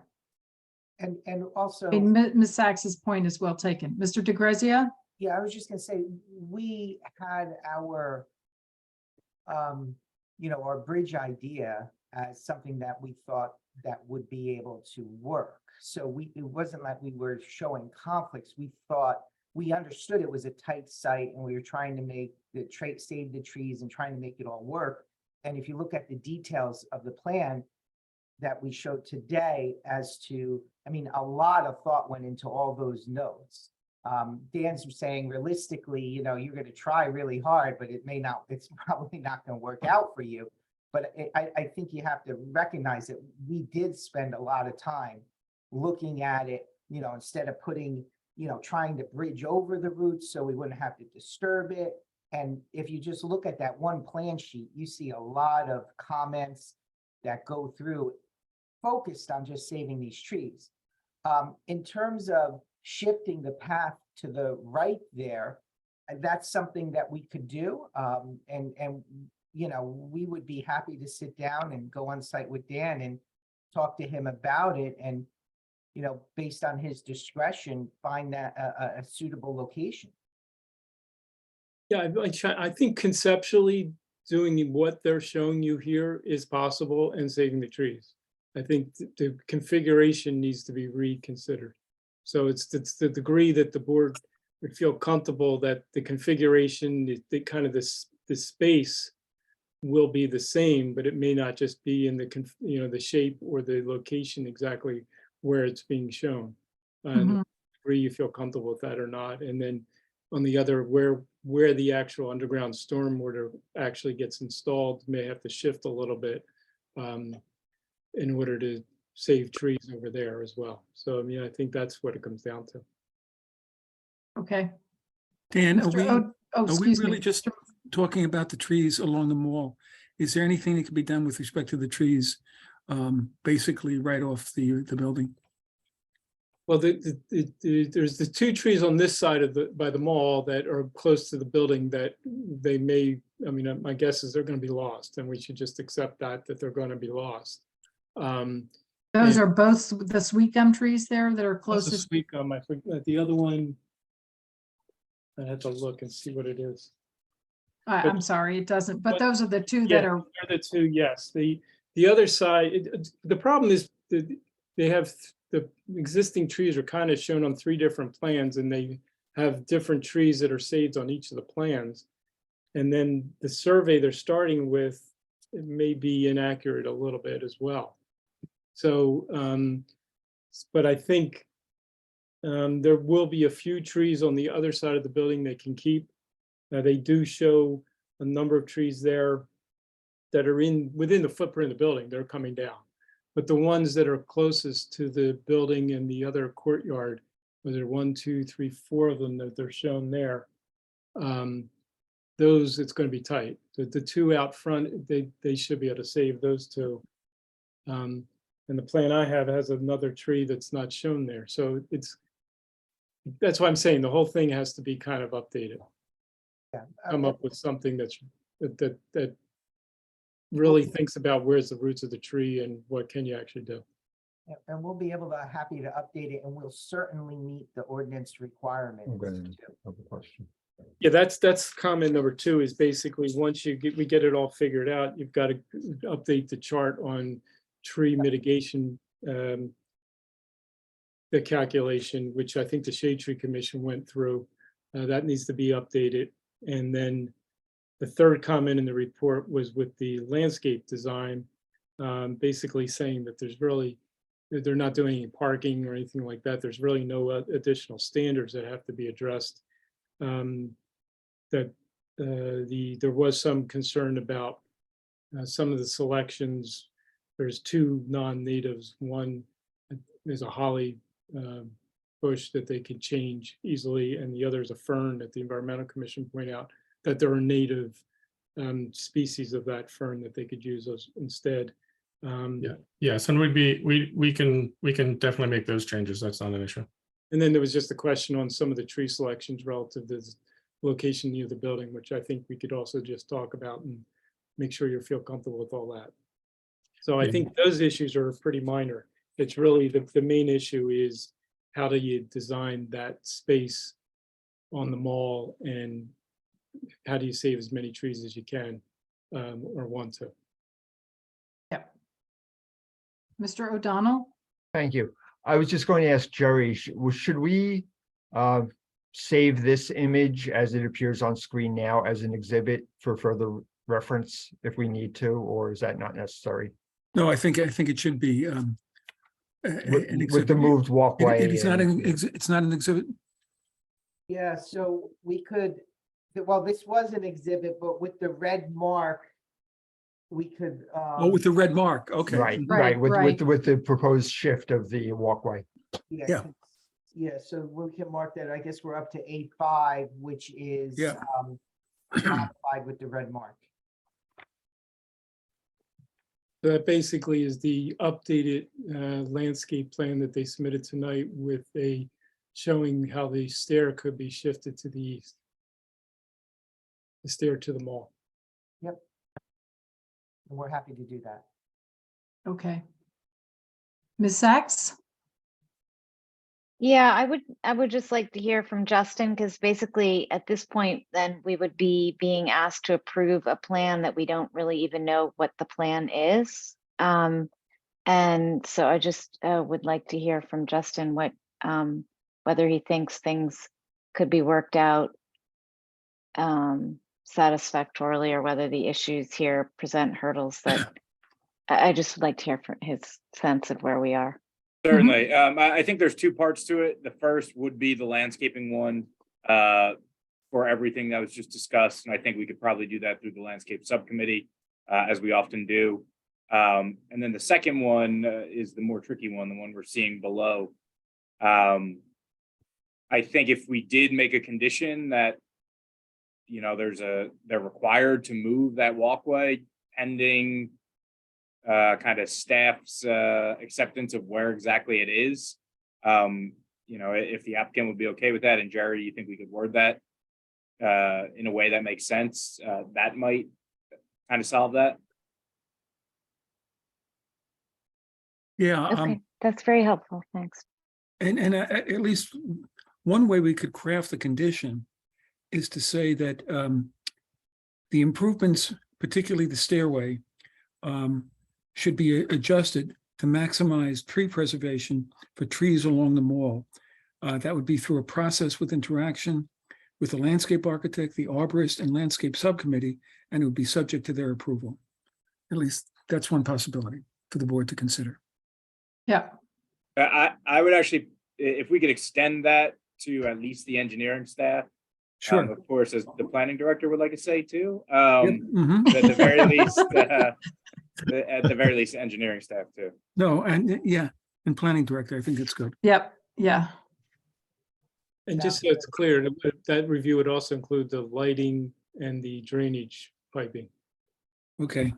And also. I mean, Ms. Sachs's point is well taken. Mr. DeGrazia? Yeah, I was just gonna say, we had our, our bridge idea as something that we thought that would be able to work. So it wasn't like we were showing conflicts. We understood it was a tight site and we were trying to make save the trees and trying to make it all work. And if you look at the details of the plan that we showed today as to, a lot of thought went into all those notes. Dan's saying realistically, you're going to try really hard, but it's probably not going to work out for you. But I think you have to recognize that we did spend a lot of time looking at it, instead of trying to bridge over the roots so we wouldn't have to disturb it. And if you just look at that one plan sheet, you see a lot of comments that go through focused on just saving these trees. In terms of shifting the path to the right there, that's something that we could do. And we would be happy to sit down and go on site with Dan and talk to him about it. And, based on his discretion, find that a suitable location. Yeah, I think conceptually doing what they're showing you here is possible and saving the trees. I think the configuration needs to be reconsidered. So it's the degree that the board would feel comfortable that the configuration, the space will be the same, but it may not just be in the shape or the location exactly where it's being shown. And degree you feel comfortable with that or not. And then on the other, where the actual underground stormwater actually gets installed may have to shift a little bit in order to save trees over there as well. So, I think that's what it comes down to. Okay. Dan, Mr. are we excuse really me. just talking about the trees along the mall? Is there anything that can be done with respect to the trees, basically right off the building? Well, there's the two trees on this side by the mall that are close to the building that they may, my guess is they're going to be lost, and we should just accept that they're going to be lost. Those are both the sweet gum trees there that are Closest closest. sweet gum. I forget the other one. I have to look and see what it is. I'm sorry, it doesn't, but those are the two Yeah, that are, they're the two, yes. The other side, the problem is that they have the existing trees are kind of shown on 3 different plans, and they have different trees that are saved on each of the plans. And then the survey they're starting with, it may be inaccurate a little bit as well. So, but I think there will be a few trees on the other side of the building they can keep. They do show a number of trees there that are within the footprint of the building. They're coming down. But the ones that are closest to the building and the other courtyard, where there are 1, 2, 3, 4 of them that they're shown there, those, it's going to be tight. The 2 out front, they should be able to save those 2. And the plan I have has another tree that's not shown there. So that's why I'm saying the whole thing has to be kind of updated. Yeah. Come up with something that really thinks about where's the roots of the tree and what can you actually do. And we'll be happy to update it, and we'll certainly meet the ordinance requirements. Yeah, that's comment number 2 is basically once we get it all figured out, you've got to update the chart on tree mitigation, the calculation, which I think the Shade Tree Commission went through. That needs to be updated. And then the third comment in the report was with the landscape design, basically saying that they're not doing any parking or anything like that. There's really no additional standards that have to be addressed. There was some concern about some of the selections. There's 2 non-natives. One is a holly bush that they can change easily, and the other is a fern that the Environmental Commission pointed out that there are native species of that fern that they could use those instead. Yes, and we can definitely make those changes. That's not an issue. And then there was just a question on some of the tree selections relative to the location near the building, which I think we could also just talk about and make sure you feel comfortable with all that. So I think those issues are pretty minor. It's really the main issue is how do you design that space on the mall, and how do you save as many trees as you can, or want to? Yep. Mr. O'Donnell? Thank you. I was just going to ask Jerry, should we save this image as it appears on screen now as an exhibit for further reference if we need to, or is that not necessary? No, I think it should be an With the exhibit. moved walkway. It's not and- it's not an exhibit. Yeah, so we could, well, this was an exhibit, but with the red mark, we could. Oh, with the red mark, okay. Right, Right, right, with the proposed shift of the walkway. Yeah. Yeah, so we can mark that. I guess we're up to 8.5, which is Yeah. modified with the red mark. So that basically is the updated landscape plan that they submitted tonight with a showing how the stair could be shifted to the east. The stair to the mall. Yep. And we're happy to do that. Okay. Ms. Sachs? Yeah, I would just like to hear from Justin, because basically at this point, then we would be being asked to approve a plan that we don't really even know what the plan is. And so I just would like to hear from Justin what whether he thinks things could be worked out satisfactorily, or whether the issues here present hurdles that I just would like to hear from his sense of where we are. Certainly. I think there's two parts to it. The first would be the landscaping one for everything that was just discussed. And I think we could probably do that through the landscape subcommittee, as we often do. And then the second one is the more tricky one, the one we're seeing below. I think if we did make a condition that, you know, they're required to move that walkway pending kind of staff's acceptance of where exactly it is. You know, if the applicant would be okay with that, and Jerry, you think we could word that in a way that makes sense, that might kind of solve that. Yeah. Okay, that's very helpful. Thanks. And at least one way we could craft the condition is to say that the improvements, particularly the stairway, should be adjusted to maximize tree preservation for trees along the mall. That would be through a process with interaction with the landscape architect, the arborist, and landscape subcommittee, and it would be subject to their approval. At least that's one possibility for the board to consider. Yeah. I would actually, if we could extend that to at least the engineering staff. Sure. Of course, as the planning director would like to say too. Mhm. At the very least, at the very least, engineering staff too. No, and yeah, and planning director, I think it's good. Yep. Yeah. And just so it's clear, that review would also include the lighting and the drainage piping, Okay.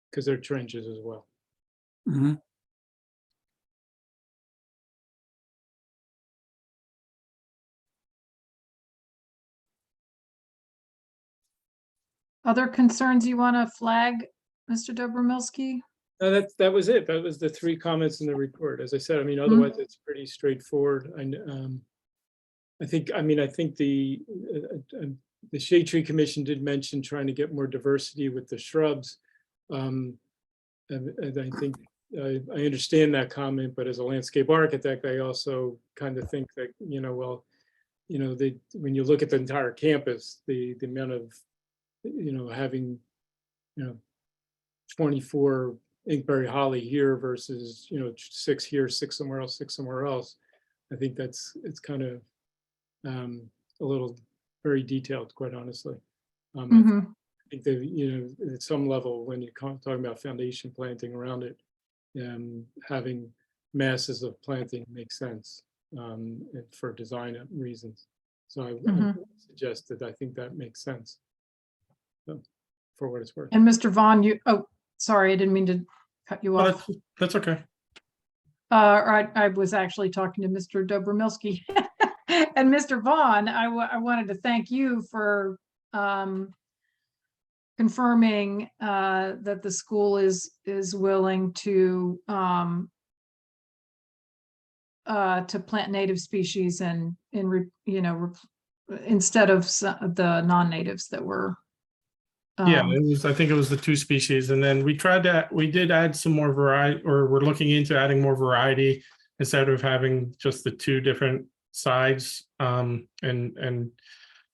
because they're trenches as well. Mhm. Other concerns you want to flag, Mr. Dobromelski? No, that was it. That was the three comments in the report. As I said, I mean, otherwise it's pretty straightforward. And I think the Shade Tree Commission did mention trying to get more diversity with the shrubs. And I think I understand that comment, but as a landscape architect, I also kind of think that, you know, well, you know, when you look at the entire campus, the amount of, you know, having, you know, 24 inkberry holly here versus, you know, 6 here, 6 somewhere else, 6 somewhere else. I think it's kind of a little very detailed, quite honestly. I think that, you know, at some level, when you're talking about foundation planting around it, having masses of planting makes sense for design reasons. So I suggested, I think that makes sense. So, for what it's worth. And Mr. Vaughn, sorry, I didn't mean to cut you off. That's okay. I was actually talking to Mr. Dobromelski. And Mr. Vaughn, I wanted to thank you for confirming that the school is willing to plant native species and instead of the non-natives that were. Yeah, I think it was the two species. And then we did add some more variety, or we're looking into adding more variety instead of having just the two different sides, and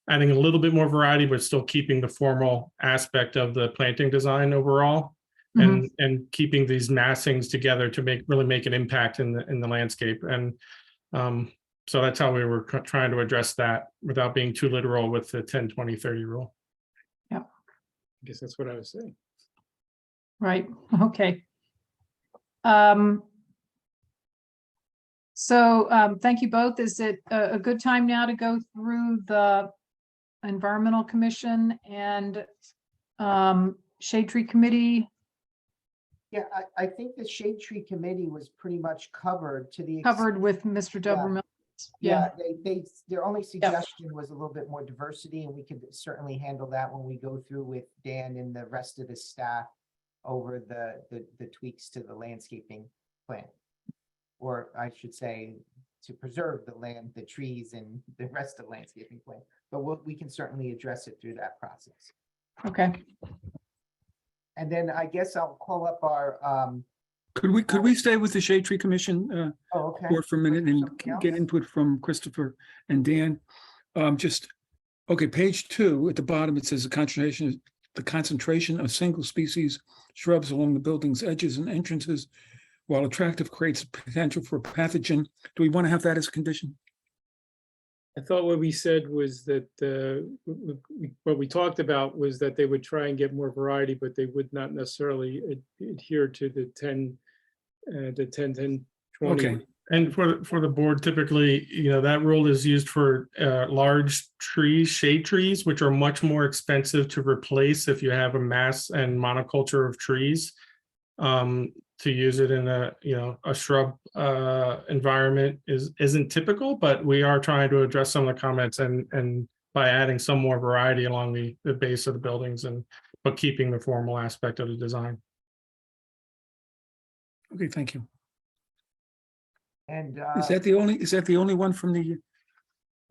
adding a little bit more variety, but still keeping the formal aspect of the planting design overall. And keeping these massings together to really make an impact in the landscape. And so that's how we were trying to address that without being too literal with the 10, 20, 30 rule. Yeah. I guess that's what I was saying. Right, okay. So thank you both. Is it a good time now to go through the Environmental Commission and Shade Tree Committee? Yeah, I think the Shade Tree Committee was pretty much covered to the. Covered with Mr. Doberman. Yeah, their only suggestion was a little bit more diversity, and we could certainly handle that when we go through with Dan and the rest of the staff over the tweaks to the landscaping plan. Or I should say, to preserve the trees and the rest of the landscaping plan. But we can certainly address it through that process. Okay. And then I guess I'll call up our, Could we stay with the Shade Tree Commission okay. board for a minute and Something get else? input from Christopher and Dan? Okay, page 2 at the bottom, it says the concentration of single species shrubs along the building's edges and entrances, while attractive, creates potential for pathogen. Do we want to have that as a condition? I thought what we said was that, what we talked about was that they would try and get more variety, but they would not necessarily adhere to the 10, 10, 20. Okay. And for the board, typically, that rule is used for large trees, shade trees, which are much more expensive to replace if you have a mass and monoculture of trees. To use it in a shrub environment isn't typical, but we are trying to address some of the comments and by adding some more variety along the base of the buildings but keeping the formal aspect of the design. Okay, thank you. And Is that the only one from the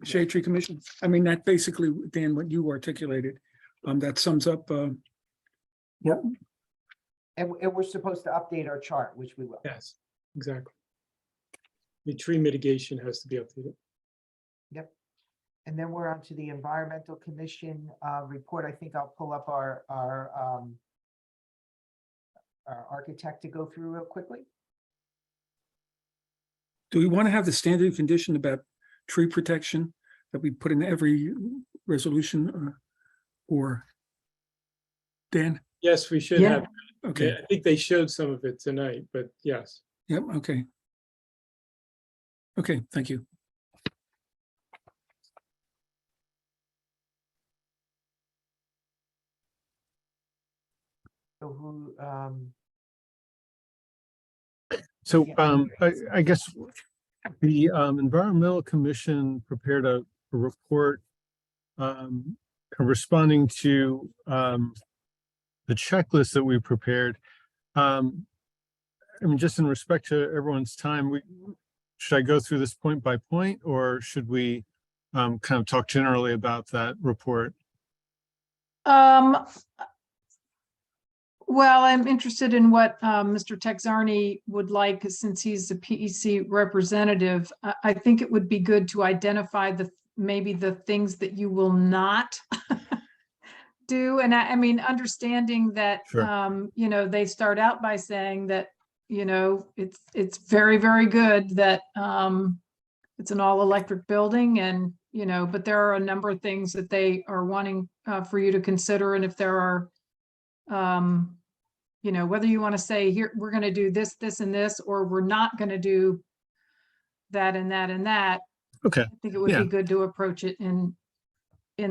Shade Tree Commission? I mean, that basically, Dan, what you articulated, that sums up. Yep. And we're supposed to update our chart, which we will. Yes, exactly. The tree mitigation has to be updated. Yep. And then we're on to the Environmental Commission report. I think I'll pull up our architect to go through real quickly. Do we want to have the standard condition about tree protection that we put in every resolution or Dan? Yes, we should have. Okay. Yeah, I think they showed some of it tonight, but yes. Yep, okay. Okay, thank you. So who, So I guess the Environmental Commission prepared a report responding to the checklist that we prepared. I mean, just in respect to everyone's time, should I go through this point by point, or should we kind of talk generally about that report? Well, I'm interested in what Mr. Texarney would like, since he's the PEC representative. I think it would be good to identify maybe the things that you will not do. And I mean, understanding that, Sure. They start out by saying that, it's very, very good that it's an all electric building and, but there are a number of things that they are wanting for you to consider. And if there are, whether you want to say, here, we're going to do this, this, and this, or we're not going to do that and that and that. Okay. I think it would be good to approach it in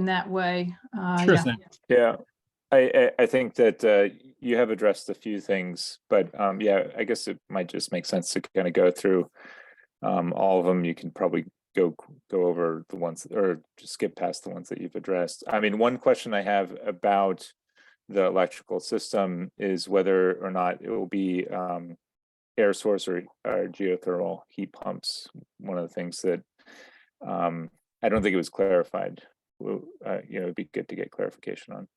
that way. Sure Yeah. thing. Yeah, I think that you have addressed a few things, but yeah, I guess it might just make sense to kind of go through all of them. You can probably go over the ones, or just skip past the ones that you've addressed. I mean, one question I have about the electrical system is whether or not it will be air source or geothermal heat pumps. One of the things that I don't think it was clarified. It'd be good to get clarification on.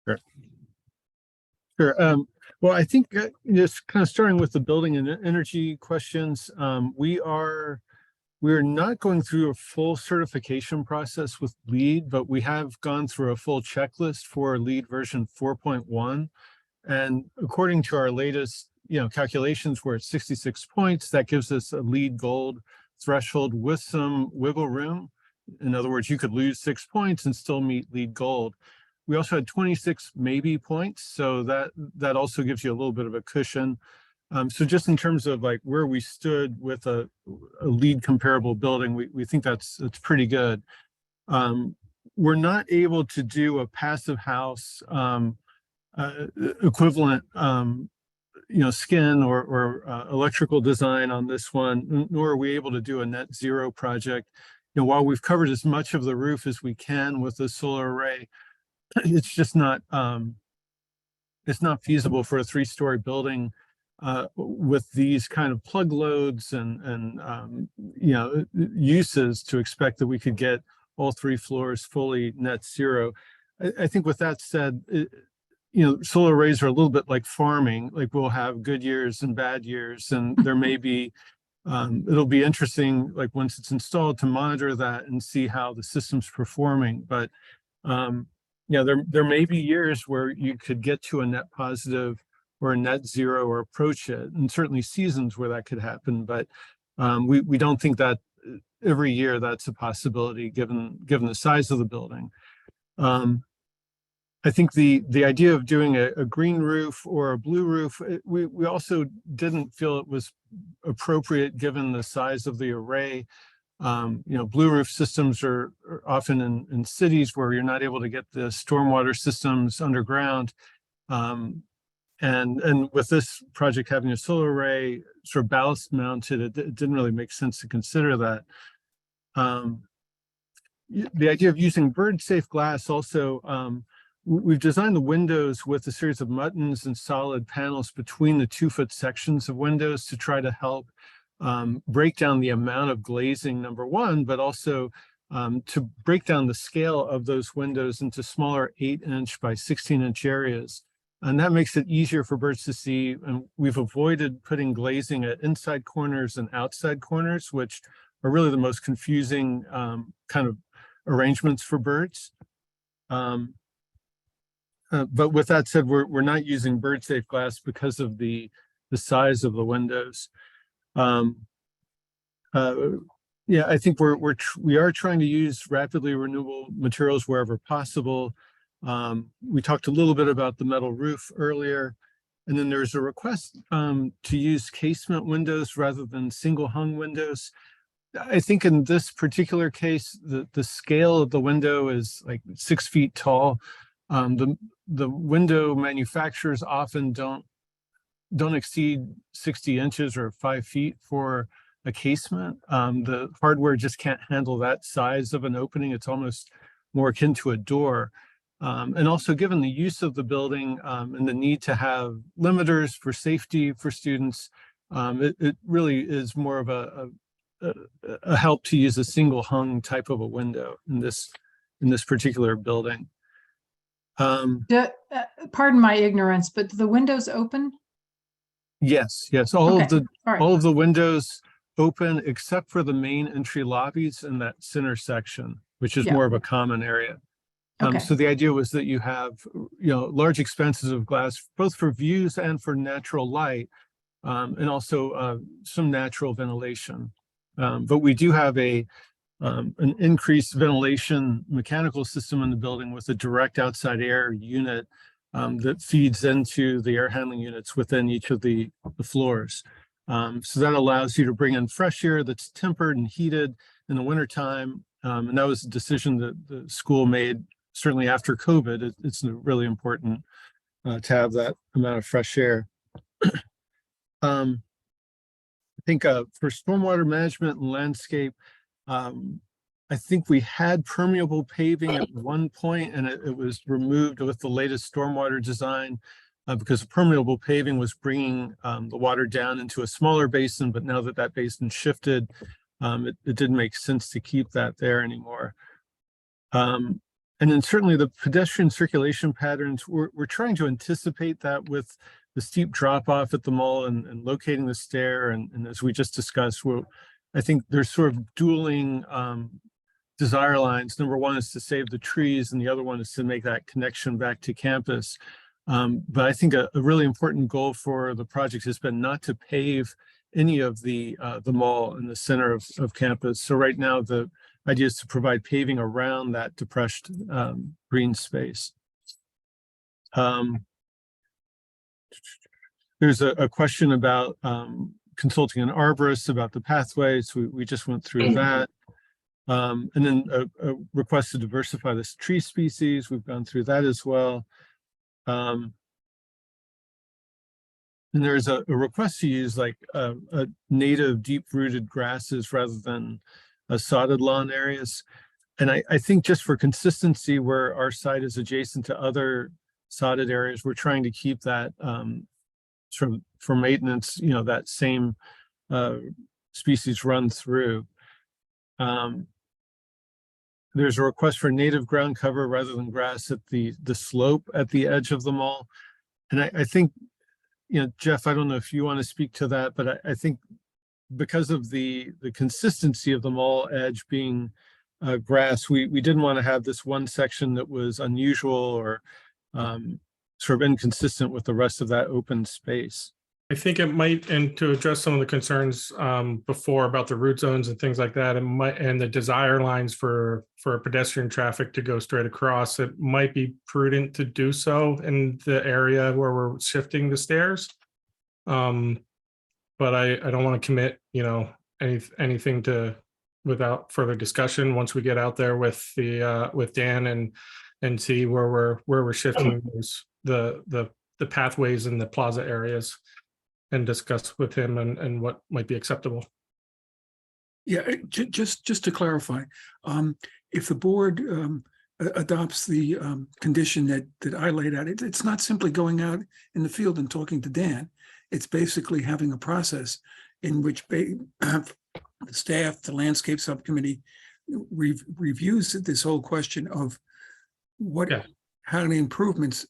Sure. Sure. Well, I think just kind of starting with the building and energy questions, we're not going through a full certification process with LEED, but we have gone through a full checklist for LEED version 4.1. And according to our latest, calculations, we're at 66 points. That gives us a LEED gold threshold with some wiggle room. In other words, you could lose 6 points and still meet LEED gold. We also had 26 maybe points, so that also gives you a little bit of a cushion. So just in terms of like where we stood with a LEED comparable building, we think that's pretty good. We're not able to do a passive house equivalent, skin or electrical design on this one, nor are we able to do a net zero project. While we've covered as much of the roof as we can with the solar array, it's just not feasible for a 3-story building with these kind of plug loads and uses to expect that we could get all 3 floors fully net zero. I think with that said, solar arrays are a little bit like farming. Like we'll have good years and bad years, and there may be it'll be interesting, like once it's installed, to monitor that and see how the system's performing. But there may be years where you could get to a net positive or a net zero or approach it, and certainly seasons where that could happen. But we don't think that every year that's a possibility given the size of the building. I think the idea of doing a green roof or a blue roof, we also didn't feel it was appropriate given the size of the array. Blue roof systems are often in cities where you're not able to get the stormwater systems underground. And with this project having a solar array sort of ballast mounted, it didn't really make sense to consider that. The idea of using bird safe glass also, we've designed the windows with a series of muttons and solid panels between the 2-foot sections of windows to try to help break down the amount of glazing, number one, but also to break down the scale of those windows into smaller 8-inch by 16-inch areas. And that makes it easier for birds to see. And we've avoided putting glazing at inside corners and outside corners, which are really the most confusing kind of arrangements for birds. But with that said, we're not using bird safe glass because of the size of the windows. I think we are trying to use rapidly renewable materials wherever possible. We talked a little bit about the metal roof earlier, and then there's a request to use casement windows rather than single hung windows. I think in this particular case, the scale of the window is like 6 feet tall. The window manufacturers often don't exceed 60 inches or 5 feet for a casement. The hardware just can't handle that size of an opening. It's almost more akin to a door. And also given the use of the building and the need to have limiters for safety for students, it really is more of a help to use a single hung type of a window in this particular building. Pardon my ignorance, but do the windows open? Yes. All Okay. All right. of the windows open except for the main entry lobbies in that center section, which is Yeah. more of a common area. Okay. So the idea was that you have, large expanses of glass, both for views and for natural light, and also some natural ventilation. But we do have an increased ventilation mechanical system in the building with a direct outside air unit that feeds into the air handling units within each of the floors. So that allows you to bring in fresh air that's tempered and heated in the wintertime. And that was a decision that the school made certainly after COVID. It's really important to have that amount of fresh air. I think for stormwater management and landscape, I think we had permeable paving at one point and it was removed with the latest stormwater design because permeable paving was bringing the water down into a smaller basin, but now that that basin shifted, it didn't make sense to keep that there anymore. And then certainly the pedestrian circulation patterns, we're trying to anticipate that with the steep drop off at the mall and locating the stair. And as we just discussed, I think there's sort of dueling desire lines. Number one is to save the trees and the other one is to make that connection back to campus. But I think a really important goal for the project has been not to pave any of the mall in the center of campus. So right now the idea is to provide paving around that depressed green space. There's a question about consulting an arborist about the pathways. We just went through that. And then a request to diversify this tree species. We've gone through that as well. And there's a request to use like a native deep-rooted grasses rather than sodded lawn areas. And I think just for consistency, where our site is adjacent to other sodded areas, we're trying to keep that for maintenance, that same species run through. There's a request for native ground cover rather than grass at the slope at the edge of the mall. And I think, Jeff, I don't know if you want to speak to that, but I think because of the consistency of the mall edge being grass, we didn't want to have this one section that was unusual or sort of inconsistent with the rest of that open space. I think it might, and to address some of the concerns before about the root zones and things like that, and the desire lines for pedestrian traffic to go straight across, it might be prudent to do so in the area where we're shifting the stairs. But I don't want to commit, anything to without further discussion once we get out there with the with Dan and see where we're shifting the pathways in the plaza areas, and discuss with him and what might be acceptable. Yeah, just to clarify, if the board adopts the condition that I laid out, it's not simply going out in the field and talking to Dan. It's basically having a process in which the staff, the landscape subcommittee reviews this whole question of how the improvements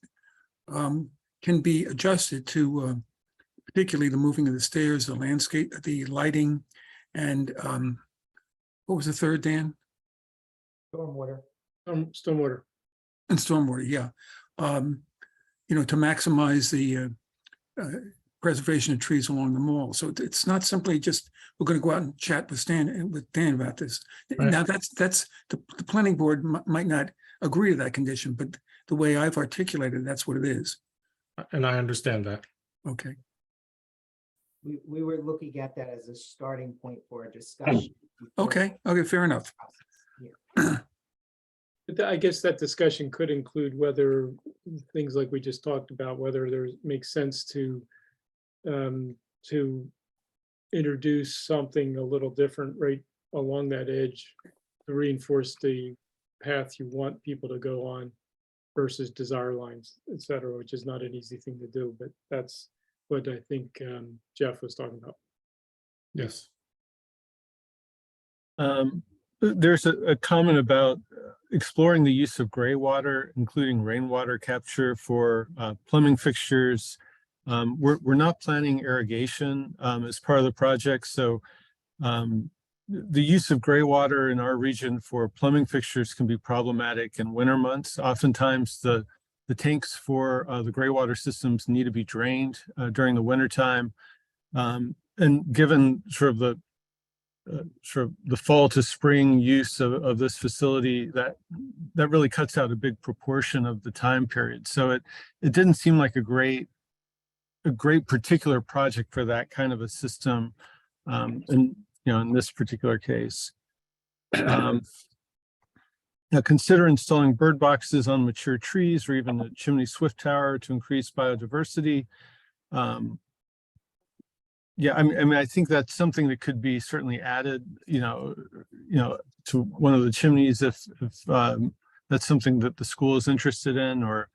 can be adjusted to particularly the moving of the stairs, the landscape, the lighting, and what was the third, Dan? Stormwater. Stormwater. And stormwater, yeah. To maximize the preservation of trees along the mall. So it's not simply just, we're going to go out and chat with Dan about this. Right. Now that's the planning board might not agree to that condition, but the way I've articulated, that's what it is. And I understand that. Okay. We were looking at that as a starting point for a discussion. Okay, fair enough. But I guess that discussion could include whether things like we just talked about, whether there makes sense to introduce something a little different right along that edge to reinforce the path you want people to go on versus desire lines, et cetera, which is not an easy thing to do, but that's what I think Jeff was talking about. Yes. There's a comment about exploring the use of gray water, including rainwater capture for plumbing fixtures. We're not planning irrigation as part of the project, so the use of gray water in our region for plumbing fixtures can be problematic in winter months. Oftentimes the tanks for the gray water systems need to be drained during the winter time. And given sort of the fall to spring use of this facility, that really cuts out a big proportion of the time period. So it didn't seem like a great particular project for that kind of a system. And in this particular case. Now consider installing bird boxes on mature trees or even a chimney swift tower to increase biodiversity. Yeah, I mean, I think that's something that could be certainly added, to one of the chimneys if that's something that the school is interested in, or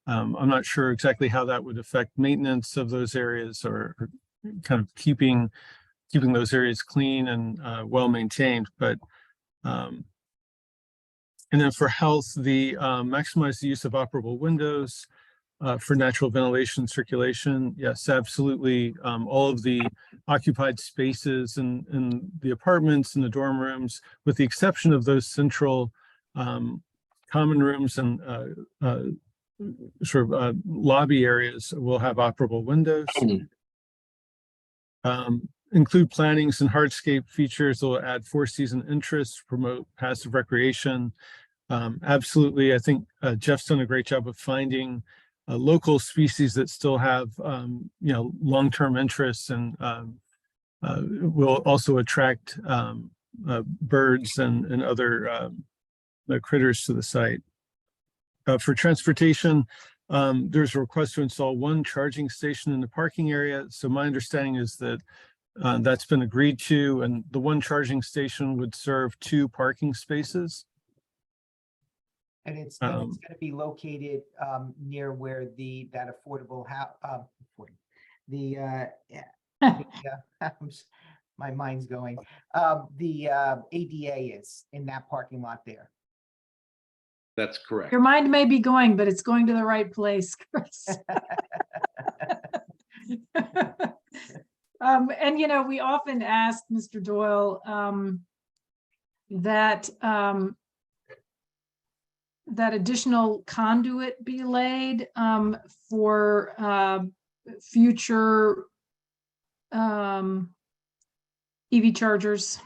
I'm not sure exactly how that would affect maintenance of those areas or kind of keeping those areas clean and well maintained. But and then for health, the maximize the use of operable windows for natural ventilation circulation. Yes, absolutely. All of the occupied spaces in the apartments and the dorm rooms, with the exception of those central common rooms and lobby areas, will have operable windows. Include plantings and hardscape features that will add four-season interest, promote passive recreation. Absolutely, I think Jeff's done a great job of finding local species that still have long-term interests and will also attract birds and other critters to the site. For transportation, there's a request to install one charging station in the parking area. So my understanding is that that's been agreed to, and the one charging station would serve 2 parking spaces. And it's going to be located near where that affordable house, my mind's going. The ADA is in that parking lot there. That's correct. Your mind may be going, but it's going to the right place, Chris. And we often ask Mr. Doyle that that additional conduit be laid for future EV chargers.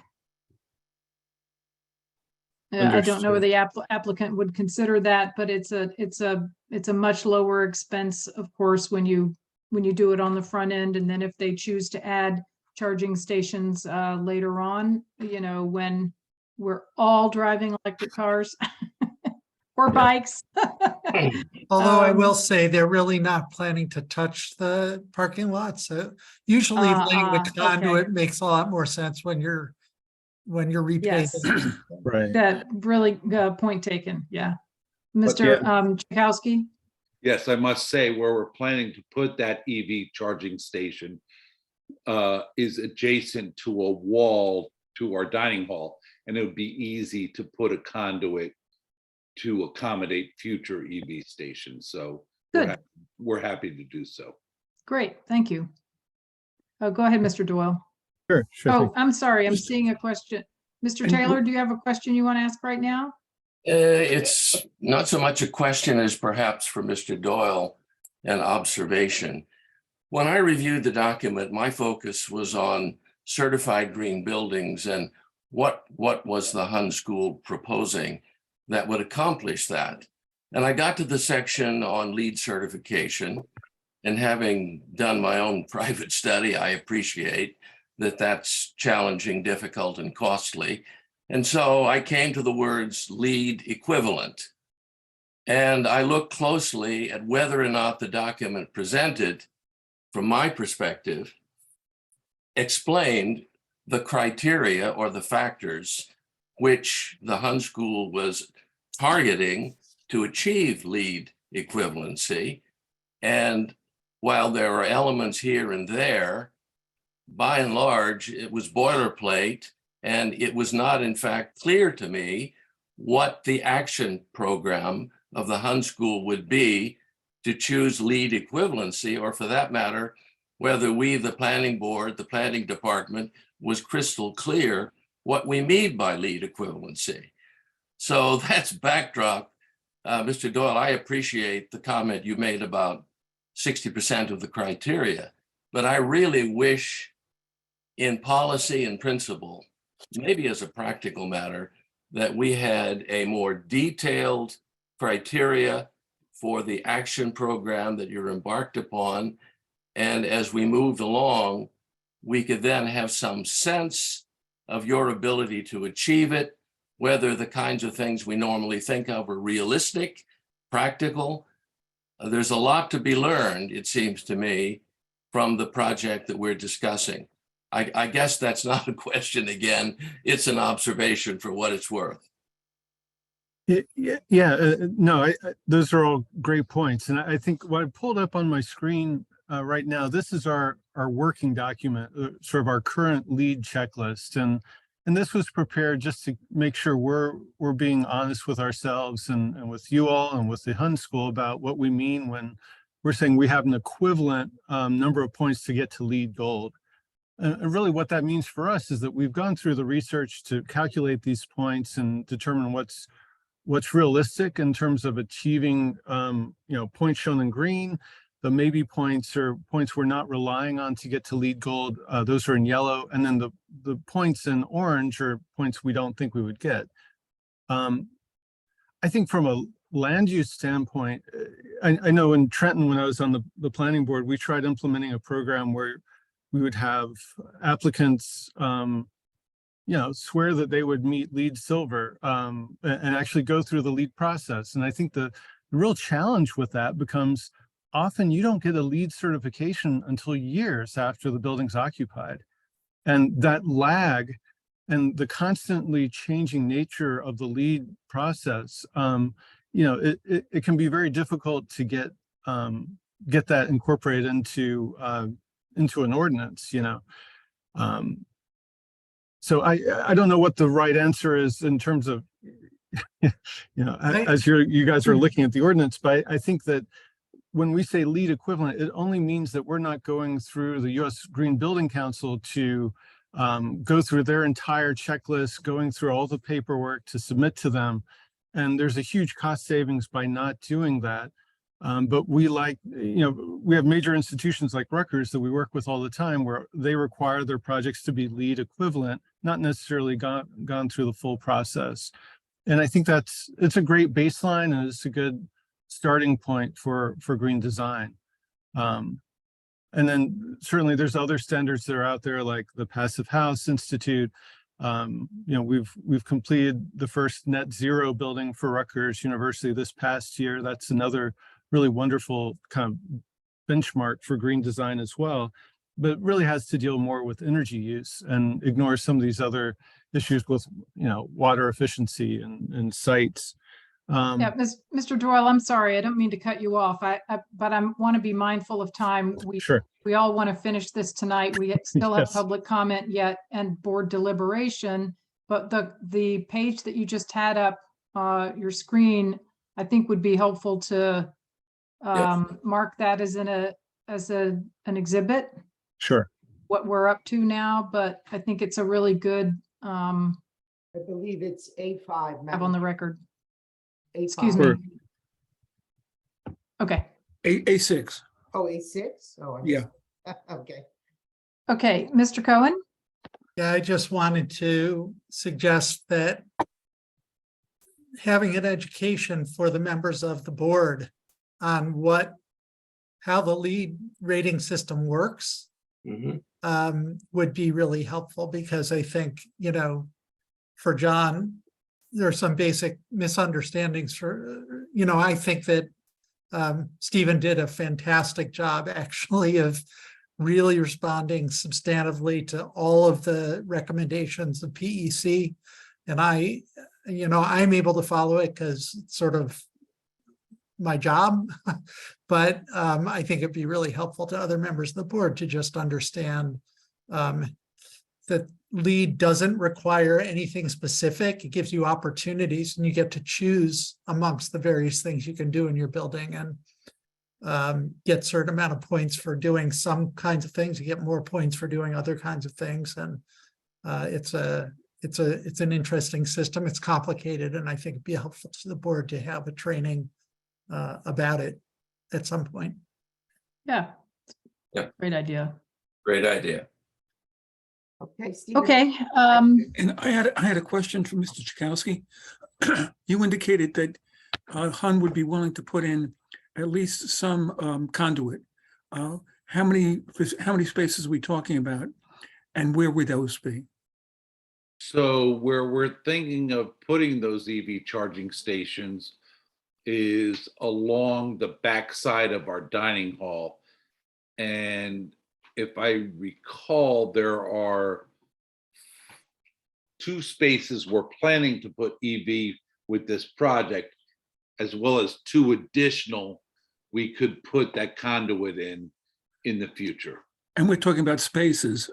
I don't know whether the applicant would consider that, but it's a much lower expense, of course, when you do it on the front end, and then if they choose to add charging stations later on, when we're all driving electric cars or bikes. Although I will say they're really not planning to touch the parking lot. So usually laying the conduit makes a lot more sense when you're repaving. Yes. Right. That really point taken. Yeah. Mr. Tchaikovsky? Yes, I must say where we're planning to put that EV charging station is adjacent to a wall to our dining hall, and it would be easy to put a conduit to accommodate future EV stations. So we're happy to do so. Great, thank you. Go ahead, Mr. Doyle. Sure. Oh, I'm sorry, I'm seeing a question. Mr. Taylor, do you have a question you want to ask right now? It's not so much a question as perhaps for Mr. Doyle, an observation. When I reviewed the document, my focus was on certified green buildings and what was the Hun School proposing that would accomplish that. And I got to the section on LEED certification, and having done my own private study, I appreciate that that's challenging, difficult, and costly. And so I came to the words LEED equivalent. And I looked closely at whether or not the document presented, from my perspective, explained the criteria or the factors which the Hun School was targeting to achieve LEED equivalency. And while there are elements here and there, by and large, it was boilerplate, and it was not, in fact, clear to me what the action program of the Hun School would be to choose LEED equivalency, or for that matter, whether we, the planning board, the planning department, was crystal clear what we mean by LEED equivalency. So that's backdrop. Mr. Doyle, I appreciate the comment you made about 60% of the criteria, but I really wish in policy and principle, maybe as a practical matter, that we had a more detailed criteria for the action program that you're embarked upon. And as we moved along, we could then have some sense of your ability to achieve it, whether the kinds of things we normally think of are realistic, practical. There's a lot to be learned, it seems to me, from the project that we're discussing. I guess that's not a question again. It's an observation for what it's worth. No, those are all great points. And I think what I pulled up on my screen right now, this is our working document, sort of our current lead checklist. And this was prepared just to make sure we're being honest with ourselves and with you all and with the Hun School about what we mean when we're saying we have an equivalent number of points to get to lead gold. And really what that means for us is that we've gone through the research to calculate these points and determine what's realistic in terms of achieving, points shown in green. The maybe points are points we're not relying on to get to lead gold. Those are in yellow. And then the points in orange are points we don't think we would get. I think from a land use standpoint, I know in Trenton, when I was on the planning board, we tried implementing a program where we would have applicants swear that they would meet LEED Silver and actually go through the LEED process. And I think the real challenge with that becomes often you don't get a LEED certification until years after the building's occupied. And that lag and the constantly changing nature of the LEED process, it can be very difficult to get that incorporated into an ordinance, So I don't know what the right answer is in terms of, as you guys are looking at the ordinance, but I think that when we say LEED equivalent, it only means that we're not going through the U.S. Green Building Council to go through their entire checklist, going through all the paperwork to submit to them. And there's a huge cost savings by not doing that. But we we have major institutions like Rutgers that we work with all the time where they require their projects to be LEED equivalent, not necessarily gone through the full process. And I think it's a great baseline and it's a good starting point for green design. And then certainly there's other standards that are out there like the Passive House Institute. We've completed the first net zero building for Rutgers University this past year. That's another really wonderful kind of benchmark for green design as well, but it really has to deal more with energy use and ignore some of these other issues with, water efficiency and sites. Mr. Doyle, I'm sorry, I don't mean to cut you off. But I want to be mindful of time. Sure. We all want to finish this tonight. We still have Yes. public comment yet and board deliberation. But the page that you just had up, your screen, I think would be helpful to mark that as an exhibit, Sure. what we're up to now. But I think it's a really good I believe it's A5. have on the record. A5. Excuse me. Okay. A6. Oh, A6? Oh, Yeah. Okay. Okay, Mr. Cohen? Yeah, I just wanted to suggest that having an education for the members of the board on how the LEED rating system works would be really helpful, because I think, for John, there are some basic misunderstandings I think that Stephen did a fantastic job actually of really responding substantively to all of the recommendations of PEC. And I'm able to follow it because it's sort of my job, but I think it'd be really helpful to other members of the board to just understand that LEED doesn't require anything specific. It gives you opportunities and you get to choose amongst the various things you can do in your building and get certain amount of points for doing some kinds of things. You get more points for doing other kinds of things. And it's an interesting system. It's complicated, and I think it'd be helpful to the board to have a training about it at some point. Yeah. Yeah. Great idea. Great idea. Okay, Stephen. Okay. And I had a question for Mr. Chakowski. You indicated that HUN would be willing to put in at least some conduit. How many spaces are we talking about, and where would those be? So where we're thinking of putting those EV charging stations is along the backside of our dining hall. And if I recall, there are 2 spaces we're planning to put EV with this project, as well as 2 additional we could put that conduit in the future. And we're talking about spaces,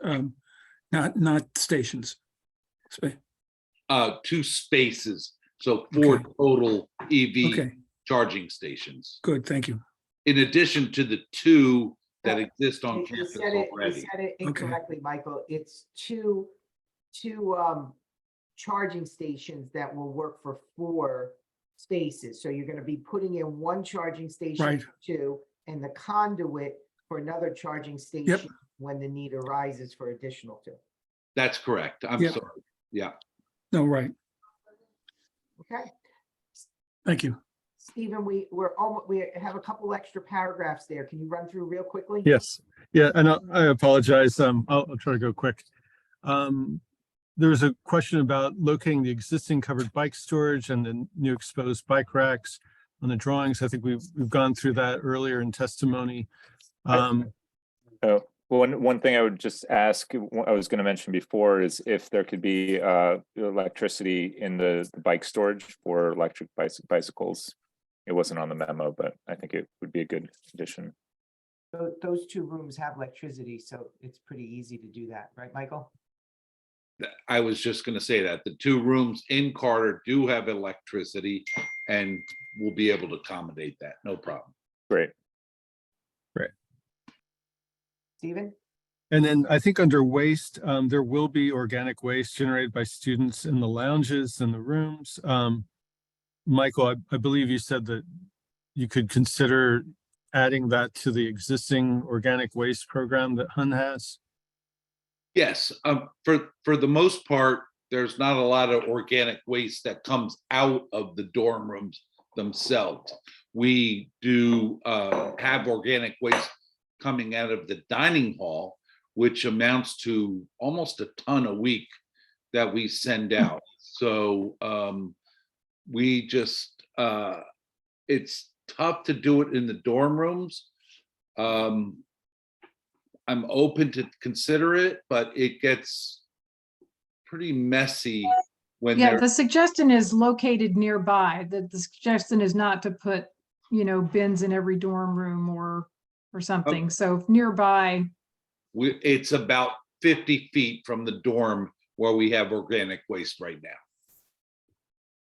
not stations. 2 spaces, so 4 total EV Okay. charging stations, Good, thank you. in addition to the 2 that exist on You campus said it, you already. said it incorrectly, Michael. It's two charging stations that will work for 4 spaces. So you're gonna be putting in 1 charging station, Right. for 2, and the conduit for another charging station when the need arises for additional 2. That's correct. I'm Yep. sorry. Yeah. No, right. Okay, Thank you. Stephen, we have a couple extra paragraphs there. Can you run through real quickly? Yes, yeah, and I apologize. I'll try to go quick. There was a question about locating the existing covered bike storage and the new exposed bike racks on the drawings. I think we've gone through that earlier in testimony. Oh, one thing I would just ask, I was going to mention before, is if there could be electricity in the bike storage for electric bicycles. It wasn't on the memo, but I think it would be a good addition. Those 2 rooms have electricity, so it's pretty easy to do that, right, Michael? I was just going to say that the 2 rooms in Carter do have electricity, and we'll be able to accommodate that. No problem. Great. Stephen? And then I think under waste, there will be organic waste generated by students in the lounges and the rooms. Michael, I believe you said that you could consider adding that to the existing organic waste program that HUN has. Yes, for the most part, there's not a lot of organic waste that comes out of the dorm rooms themselves. We do have organic waste coming out of the dining hall, which amounts to almost a ton a week that we send out. So we just, it's tough to do it in the dorm rooms. I'm open to consider it, but it gets pretty messy when Yeah, they're, the suggestion is located nearby. The suggestion is not to put, bins in every dorm room or something. So nearby, it's about 50 feet from the dorm where we have organic waste right now.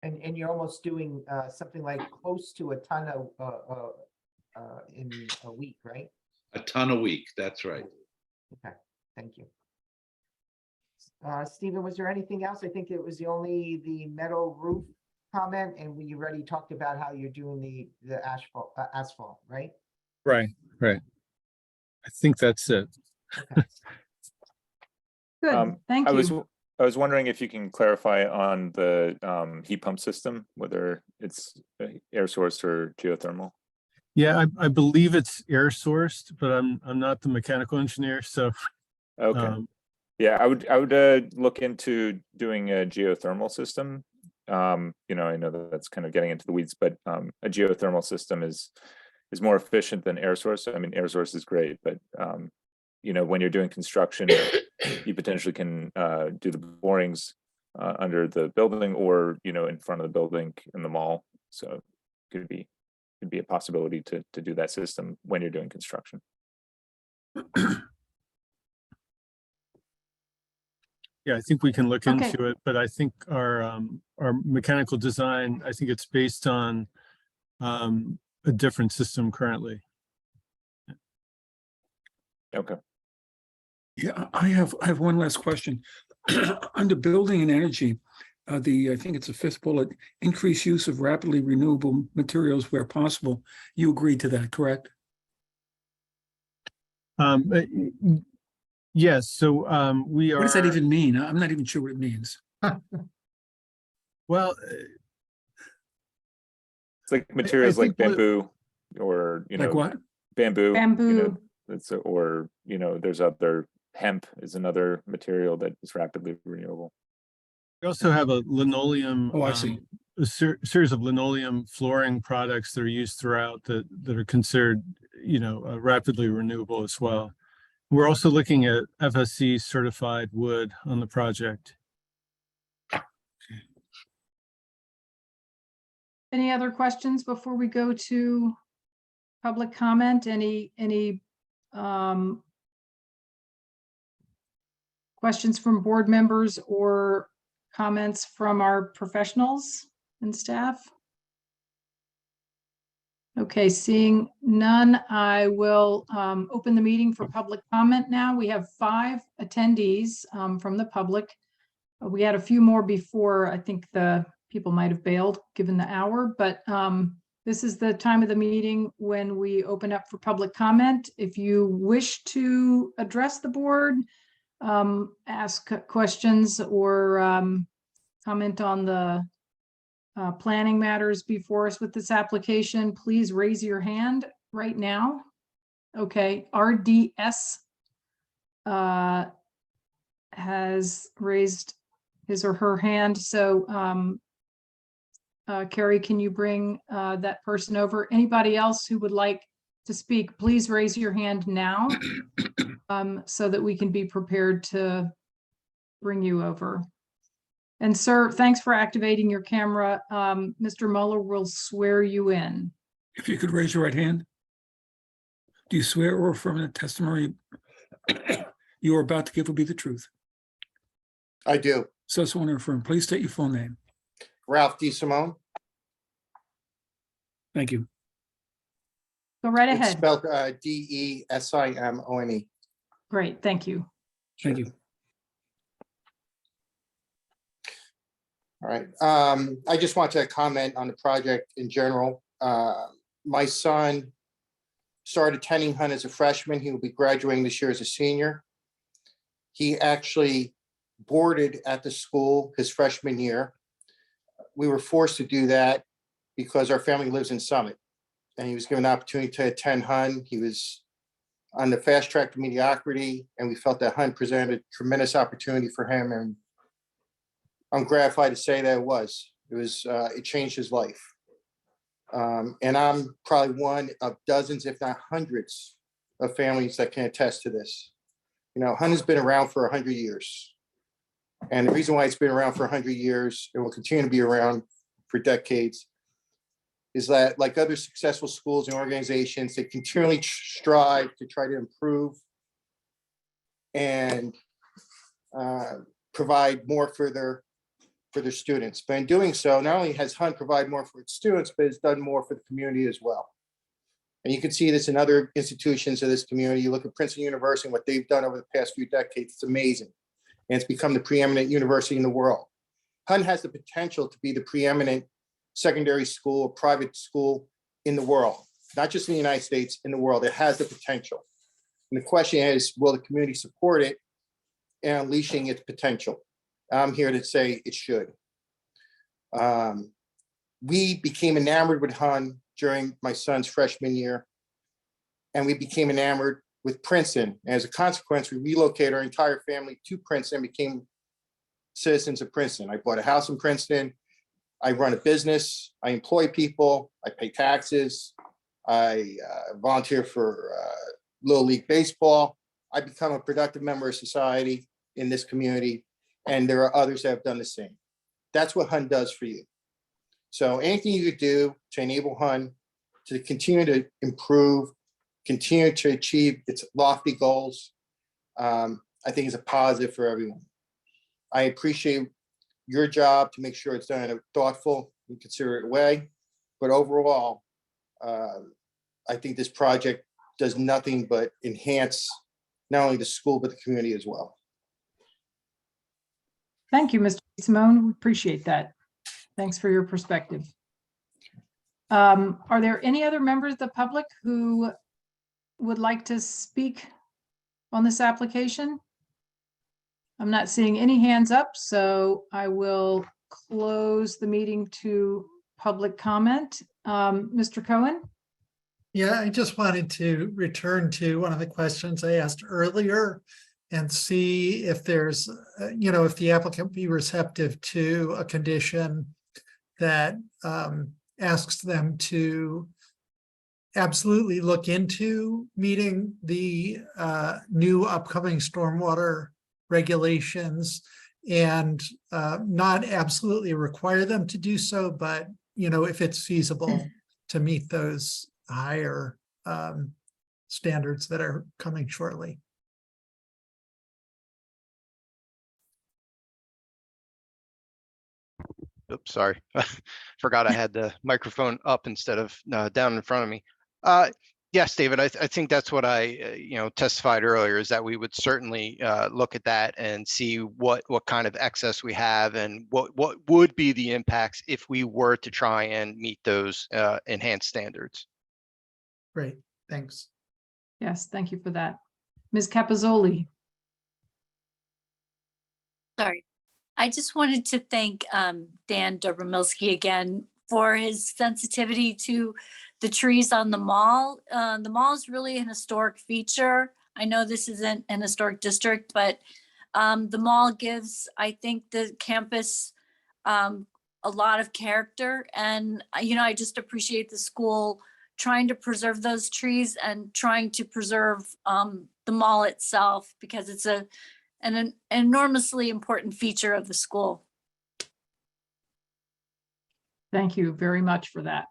And you're almost doing something like close to a ton in a week, right? A ton a week, that's right. Okay, thank you. Stephen, was there anything else? I think it was the metal roof comment, and we already talked about how you're doing the asphalt, right? Right. I think that's it. good, thank I you. was wondering if you can clarify on the heat pump system, whether it's air sourced or geothermal. Yeah, I believe it's air sourced, but I'm not the mechanical engineer, so. Okay. Yeah, I would look into doing a geothermal system. I know that's kind of getting into the weeds, but a geothermal system is more efficient than air source. I mean, air source is great, but when you're doing construction, you potentially can do the borings under the building or in front of the building in the mall. So it could be a possibility to do that system when you're doing construction. Yeah, I think we can look Okay. into it, but I think our mechanical design, I think it's based on a different system currently. Okay. Yeah, I have one last question. Under building and energy, I think it's the 5th bullet, increase use of rapidly renewable materials where possible. You agreed to that, correct? Yes, so we are. What does that even mean? I'm not even sure what it means. Well, it's like materials like think what- bamboo or, Like what? bamboo. Bamboo. There's other hemp is another material that is rapidly renewable. we also have a linoleum. Oh, I see. A series of linoleum flooring products that are used throughout that are considered, rapidly renewable as well. We're also looking at FSC certified wood on the project. Any other questions before we go to public comment? Any questions from board members or comments from our professionals and staff? Okay, seeing none, I will open the meeting for public comment now. We have 5 attendees from the public. We had a few more before. I think the people might have bailed given the hour, but this is the time of the meeting when we open up for public comment. If you wish to address the board, ask questions or comment on the planning matters before us with this application, please raise your hand right now. Okay, RDS has raised his or her hand. So Carrie, can you bring that person over? Anybody else who would like to speak, please raise your hand now so that we can be prepared to bring you over. And sir, thanks for activating your camera. Mr. Mueller will swear you in. If you could raise your right hand. Do you swear or affirm that testimony you are about to give will be the truth? I do. So sworn or affirm. Please state your full name. Ralph D. Simone. Thank you. Go right It's ahead. spelled D-E-S-I-M-O-N-E. Great, thank you. Thank you. All right. I just want to comment on the project in general. My son started attending Hunt as a freshman. He will be graduating this year as a senior. He actually boarded at the school his freshman year. We were forced to do that because our family lives in Summit, and he was given the opportunity to attend Hunt. He was on the fast track to mediocrity, and we felt that Hunt presented a tremendous opportunity for him, and I'm gratified to say that it changed his life. And I'm probably one of dozens, if not hundreds, of families that can attest to this. You know, Hunt has been around for 100 years. And the reason why it's been around for 100 years and will continue to be around for decades is that, like other successful schools and organizations, they continually strive to try to improve and provide more for their students. But in doing so, not only has Hunt provided more for its students, but it's done more for the community as well. And you can see this in other institutions of this community. You look at Princeton University and what they've done over the past few decades, it's amazing. And it's become the preeminent university in the world. Hunt has the potential to be the preeminent secondary school or private school in the world, not just in the United States, in the world. It has the potential. And the question is, will the community support it and unleashing its potential? I'm here to say it should. We became enamored with Hunt during my son's freshman year, and we became enamored with Princeton. As a consequence, we relocated our entire family to Princeton, became citizens of Princeton. I bought a house in Princeton. I run a business. I employ people. I pay taxes. I volunteer for Little League Baseball. I become a productive member of society in this community, and there are others that have done the same. That's what Hunt does for you. So anything you could do to enable Hunt to continue to improve, continue to achieve its lofty goals, I think is a positive for everyone. I appreciate your job to make sure it's done in a thoughtful and considerate way. But overall, I think this project does nothing but enhance not only the school, but the community as well. Thank you, Mr. Simone. We appreciate that. Thanks for your perspective. Are there any other members of the public who would like to speak on this application? I'm not seeing any hands up, so I will close the meeting to public comment. Mr. Cohen? Yeah, I just wanted to return to one of the questions I asked earlier and see if there's, if the applicant be receptive to a condition that asks them to absolutely look into meeting the new upcoming stormwater regulations and not absolutely require them to do so, but if it's feasible to meet those higher standards that are coming shortly. Oops, sorry. Forgot I had the microphone up instead of down in front of me. Yes, David, I think that's what I, testified earlier, is that we would certainly look at that and see what kind of excess we have and what would be the impacts if we were to try and meet those enhanced standards. Great, thanks. Yes, thank you for that. Ms. Capizzoli. Sorry. I just wanted to thank Dan Dobromilski again for his sensitivity to the trees on the mall. The mall is really an historic feature. I know this isn't an historic district, but the mall gives, I think, the campus a lot of character. And, I just appreciate the school trying to preserve those trees and trying to preserve the mall itself, because it's an enormously important feature of the school. Thank you very much for that.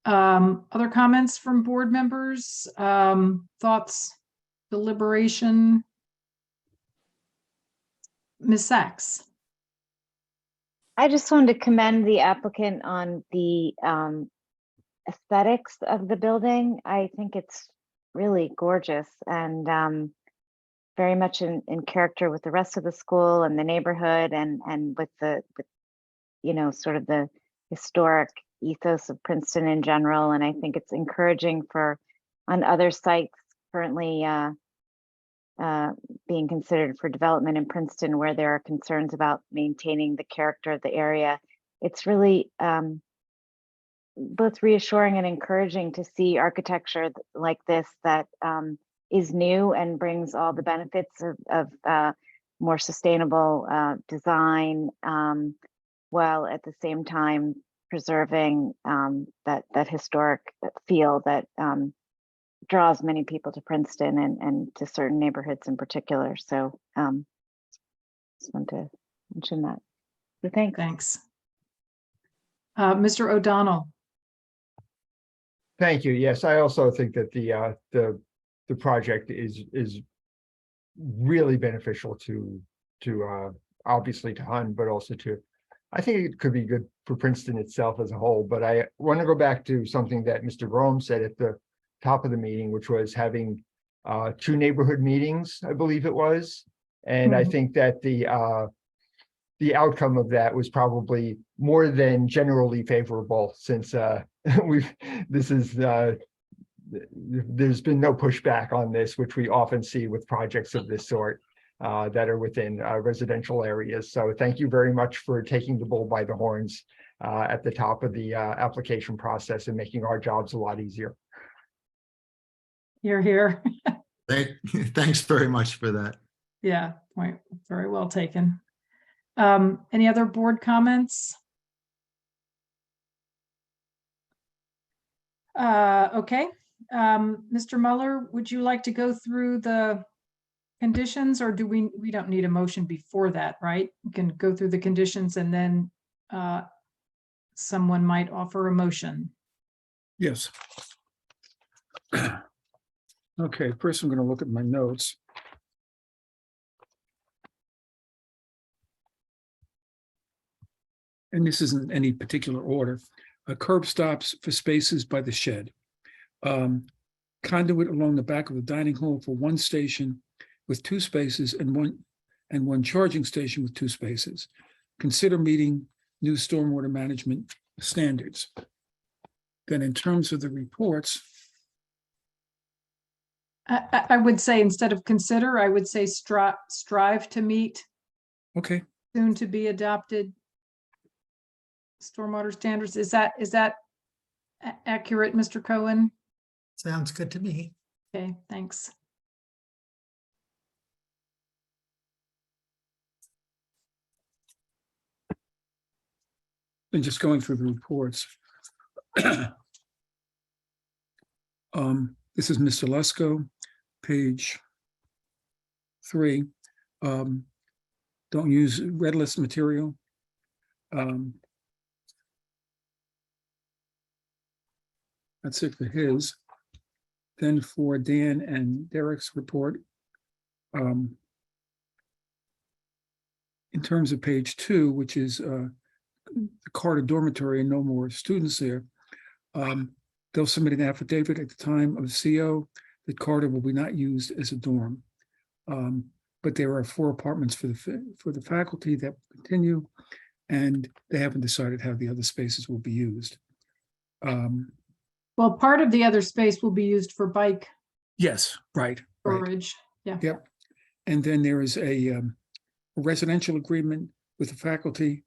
Other comments from board members, thoughts, deliberation? Ms. Sachs. I just wanted to commend the applicant on the aesthetics of the building. I think it's really gorgeous and very much in character with the rest of the school and the neighborhood and with sort of the historic ethos of Princeton in general. And I think it's encouraging on other sites currently being considered for development in Princeton, where there are concerns about maintaining the character of the area. It's really both reassuring and encouraging to see architecture like this that is new and brings all the benefits of more sustainable design, while at the same time preserving that historic feel that draws many people to Princeton and to certain neighborhoods in particular. So just want to mention that. So thanks. Thanks. Mr. O'Donnell. Thank you. Yes, I also think that the project is really beneficial to obviously to HUN, but also I think it could be good for Princeton itself as a whole. But I want to go back to something that Mr. Rome said at the top of the meeting, which was having 2 neighborhood meetings, I believe it was. And I think that the outcome of that was probably more than generally favorable, since there's been no pushback on this, which we often see with projects of this sort that are within residential areas. So thank you very much for taking the bull by the horns at the top of the application process and making our jobs a lot easier. You're here. Thanks very much for that. Yeah, point very well taken. Any other board comments? Okay. Mr. Muller, would you like to go through the conditions, or do we don't need a motion before that, right? We can go through the conditions and then someone might offer a motion. Yes. Okay, first I'm going to look at my notes. And this isn't any particular order. Curb stops for spaces by the shed. Conduit along the back of the dining hall for 1 station with 2 spaces and one charging station with 2 spaces. Consider meeting new stormwater management standards. Then in terms of the reports, I would say, instead of consider, I would say strive to meet okay, soon to be adopted stormwater standards. Is that accurate, Mr. Cohen? Sounds good to me. Okay, thanks. and just going through the reports. This is Mr. Lesko, page 3. Don't use red list material. That's it for his. Then for Dan and Derek's report, in terms of page 2, which is the Carter dormitory and no more students there, they'll submit an affidavit at the time of CO that Carter will be not used as a dorm. But there are 4 apartments for the faculty that continue, and they haven't decided how the other spaces will be used. Well, part of the other space will be used for bike Yes, right. Right. storage. Yeah. Yep. And then there is a residential agreement with the faculty,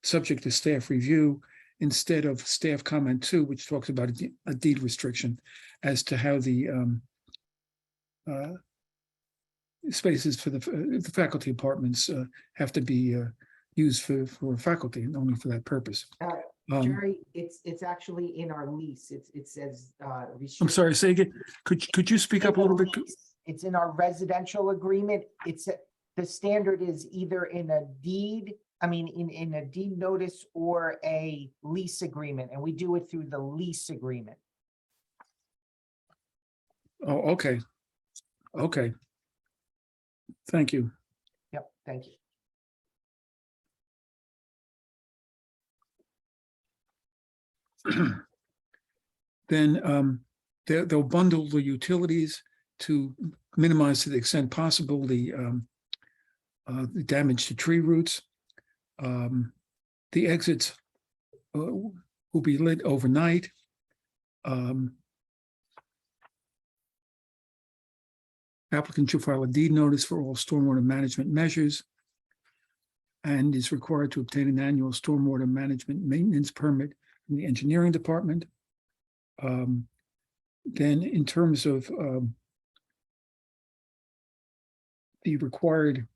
subject to staff review, instead of staff comment 2, which talks about a deed restriction as to how the spaces for the faculty apartments have to be used for faculty and only for that purpose. Jerry, it's actually in our lease. It says. I'm sorry, say again. Could you speak up a little bit? It's in our residential agreement. The standard is either in a deed, in a deed notice or a lease agreement, and we do it through the lease agreement. Oh, okay. Okay. Thank you. Yep, thank you. Then they'll bundle the utilities to minimize to the extent possible the damage to tree roots. The exits will be lit overnight. Applicant should file a deed notice for all stormwater management measures and is required to obtain an annual stormwater management maintenance permit from the engineering department. Then in terms of the required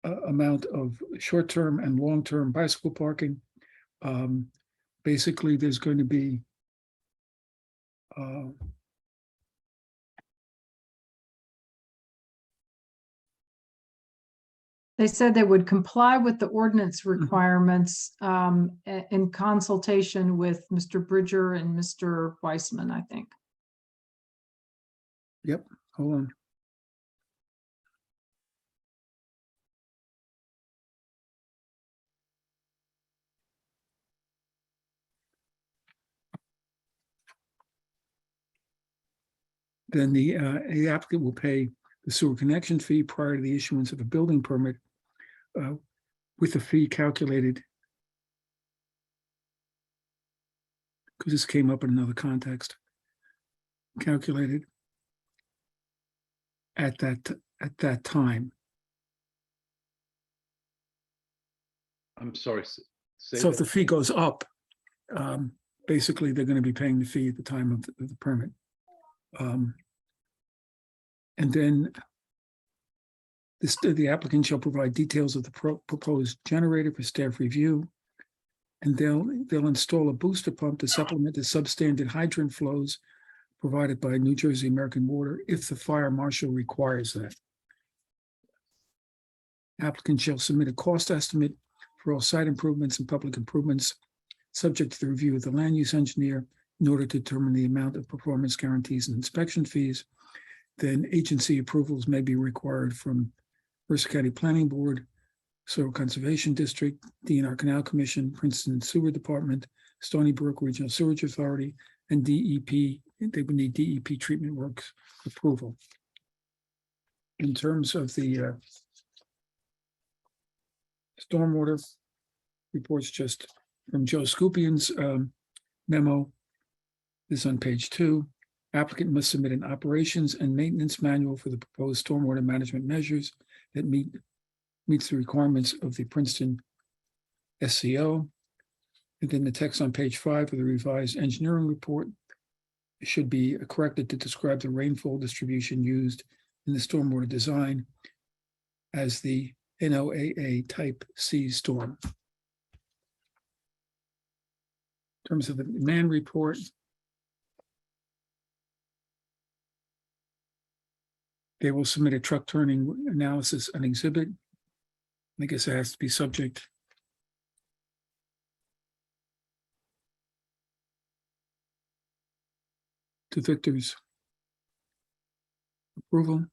amount of short-term and long-term bicycle parking, basically there's going to be They said they would comply with the ordinance requirements in consultation with Mr. Bridger and Mr. Weissman, I think. Yep, hold on. Then the applicant will pay the sewer connection fee prior to the issuance of a building permit, with the fee calculated, because this came up in another context, calculated at that time. I'm sorry. So if the fee goes up, basically they're going to be paying the fee at the time of the permit. And then the applicant shall provide details of the proposed generator for staff review. And they'll install a booster pump to supplement the substandard hydrant flows provided by New Jersey American Water if the fire marshal requires that. Applicant shall submit a cost estimate for all site improvements and public improvements, subject to the review of the land use engineer in order to determine the amount of performance guarantees and inspection fees. Then agency approvals may be required from Mercer County Planning Board, Soil Conservation District, DNR Canal Commission, Princeton Sewer Department, Stony Brook Regional Sewage Authority, and DEP. They would need DEP treatment works approval. In terms of the stormwater reports, just from Joe Scupian's memo, this is on page 2. Applicant must submit an operations and maintenance manual for the proposed stormwater management measures that meets the requirements of the Princeton SCO. And then the text on page 5 of the revised engineering report should be corrected to describe the rainfall distribution used in the stormwater design as the NOAA type C storm. In terms of the demand report, They will submit a truck turning analysis and exhibit. I guess it has to be subject to Victor's approval.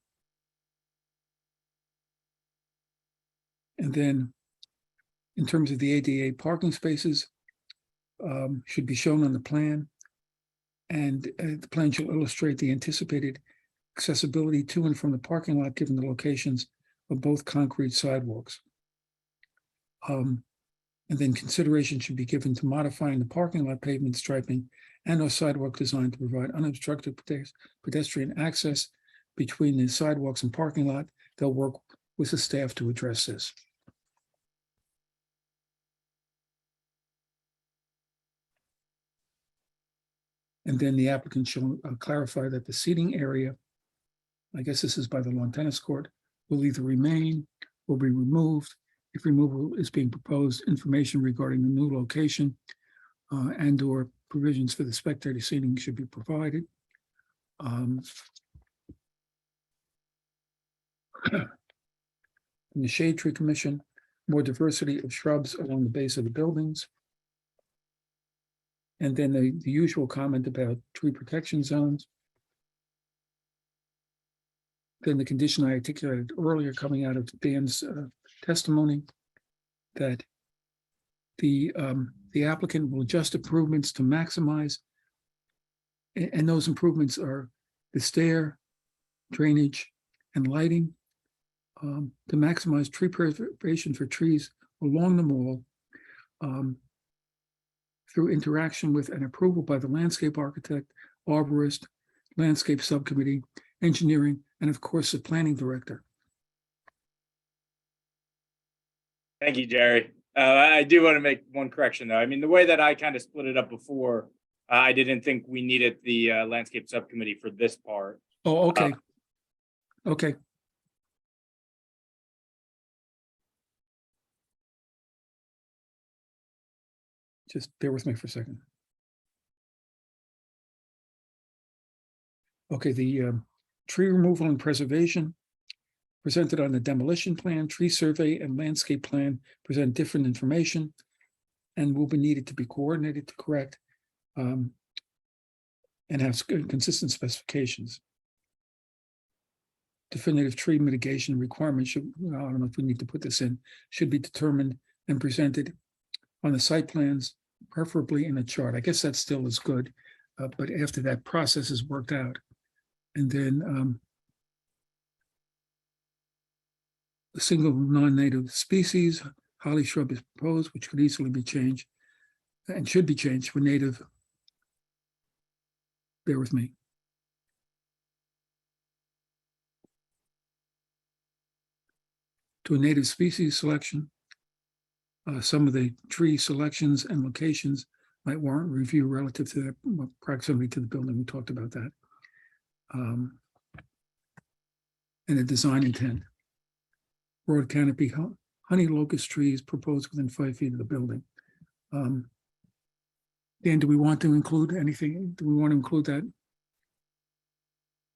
And then in terms of the ADA parking spaces, should be shown on the plan. And the plan shall illustrate the anticipated accessibility to and from the parking lot, given the locations of both concrete sidewalks. And then consideration should be given to modifying the parking lot pavement striping and or sidewalk design to provide unobstructed pedestrian access between the sidewalks and parking lot. They'll work with the staff to address this. And then the applicant shall clarify that the seating area, I guess this is by the lawn tennis court, will either remain or be removed. If removal is being proposed, information regarding the new location and or provisions for the spectator seating should be provided. In the Shade Tree Commission, more diversity of shrubs along the base of the buildings. And then the usual comment about tree protection zones. Then the condition I articulated earlier coming out of Dan's testimony, that the applicant will adjust improvements to maximize, and those improvements are the stair, drainage, and lighting, to maximize tree preservation for trees along the mall, through interaction with and approval by the landscape architect, arborist, landscape subcommittee, engineering, and of course, the planning director. Thank you, Jerry. I do want to make one correction, though. I mean, the way that I kind of split it up before, I didn't think we needed the landscape subcommittee for this part. Oh, okay. Okay. Just bear with me for a second. Okay, the tree removal and preservation presented on the demolition plan, tree survey, and landscape plan present different information and will be needed to be coordinated to correct and have consistent specifications. Definitive tree mitigation requirements should, I don't know if we need to put this in, should be determined and presented on the site plans, preferably in a chart. I guess that still is good, but after that process is worked out. And then a single non-native species, holly shrub is proposed, which could easily be changed and should be changed for native. Bear with me. To a native species selection. Some of the tree selections and locations might warrant review relative to their proximity to the building. We talked about that. And the design intent. Broad canopy honey locust trees proposed within 5 feet of the building. Dan, do we want to include anything? Do we want to include that?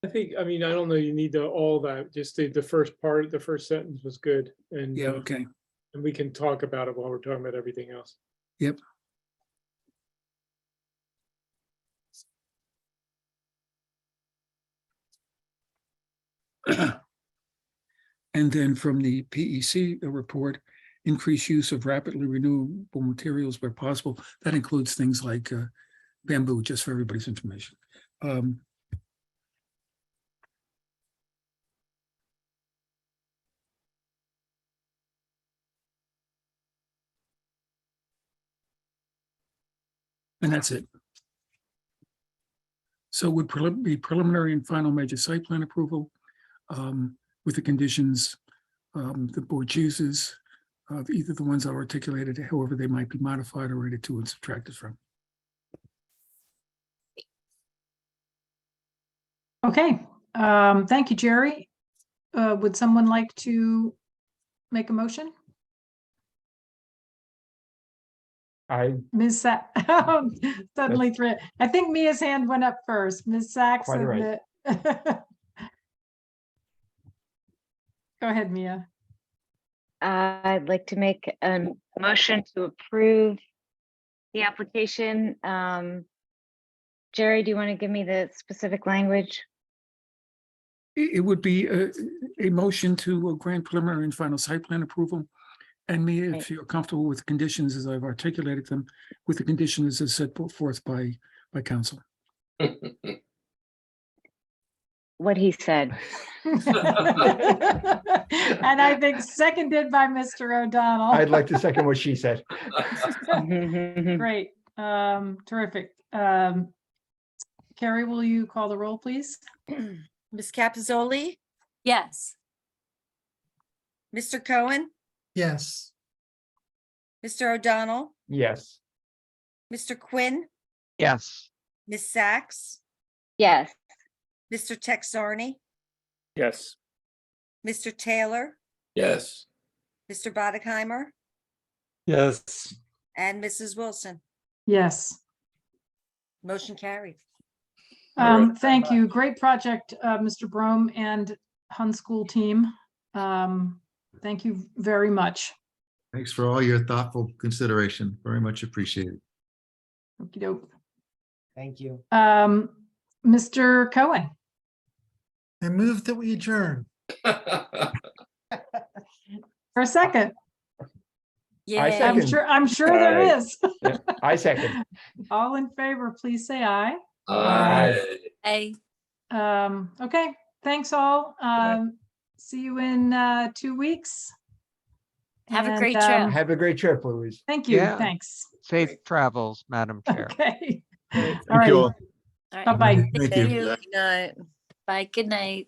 I think, I mean, I don't know, you need all that, just the first part, the first sentence was good. And Yeah, okay. And we can talk about it while we're talking about everything else. Yep. And then from the PEC report, increased use of rapidly renewable materials where possible. That includes things like bamboo, just for everybody's information. And that's it. So would be preliminary and final major site plan approval with the conditions the board chooses, either the ones I articulated, however they might be modified or rated to and subtracted from. Okay, thank you, Jerry. Would someone like to make a motion? Ms. Suddenly, I think Mia's hand went up first. Ms. Sachs. Quite right. Go ahead, Mia. I'd like to make a motion to approve the application. Jerry, do you want to give me the specific language? It would be a motion to grant preliminary and final site plan approval. And me, if you're comfortable with conditions as I've articulated them, with the conditions as set forth by council. What he said. And I think seconded by Mr. O'Donnell. I'd like to second what she said. Great, terrific. Carrie, will you call the roll, please? Ms. Capizoli, Yes. Mr. Cohen, Yes. Mr. O'Donnell, Yes. Mr. Quinn, Yes. Ms. Sacks, Yes. Mr. Texarney, Yes. Mr. Taylor, Yes. Mr. Bodekheimer, Yes. and Mrs. Wilson. Yes. Motion carried. Thank you. Great project, Mr. Brome and Hun School team. Thank you very much. Thanks for all your thoughtful consideration. Very much appreciated. Okey-doke. Thank you. Mr. Cohen, I move that we adjourn. for a second. Yeah. I'm sure there Aye. is. I second. All in favor, please say aye. Hey, Okay, thanks all. See you in 2 weeks. have a And, great trip. Have a great trip, Louise. Thank you, Yeah. thanks. Safe travels, Madam Chair. Okay. Thank All right. you all. All right. Bye-bye. Thank See you. you. Good night. Bye. Good night.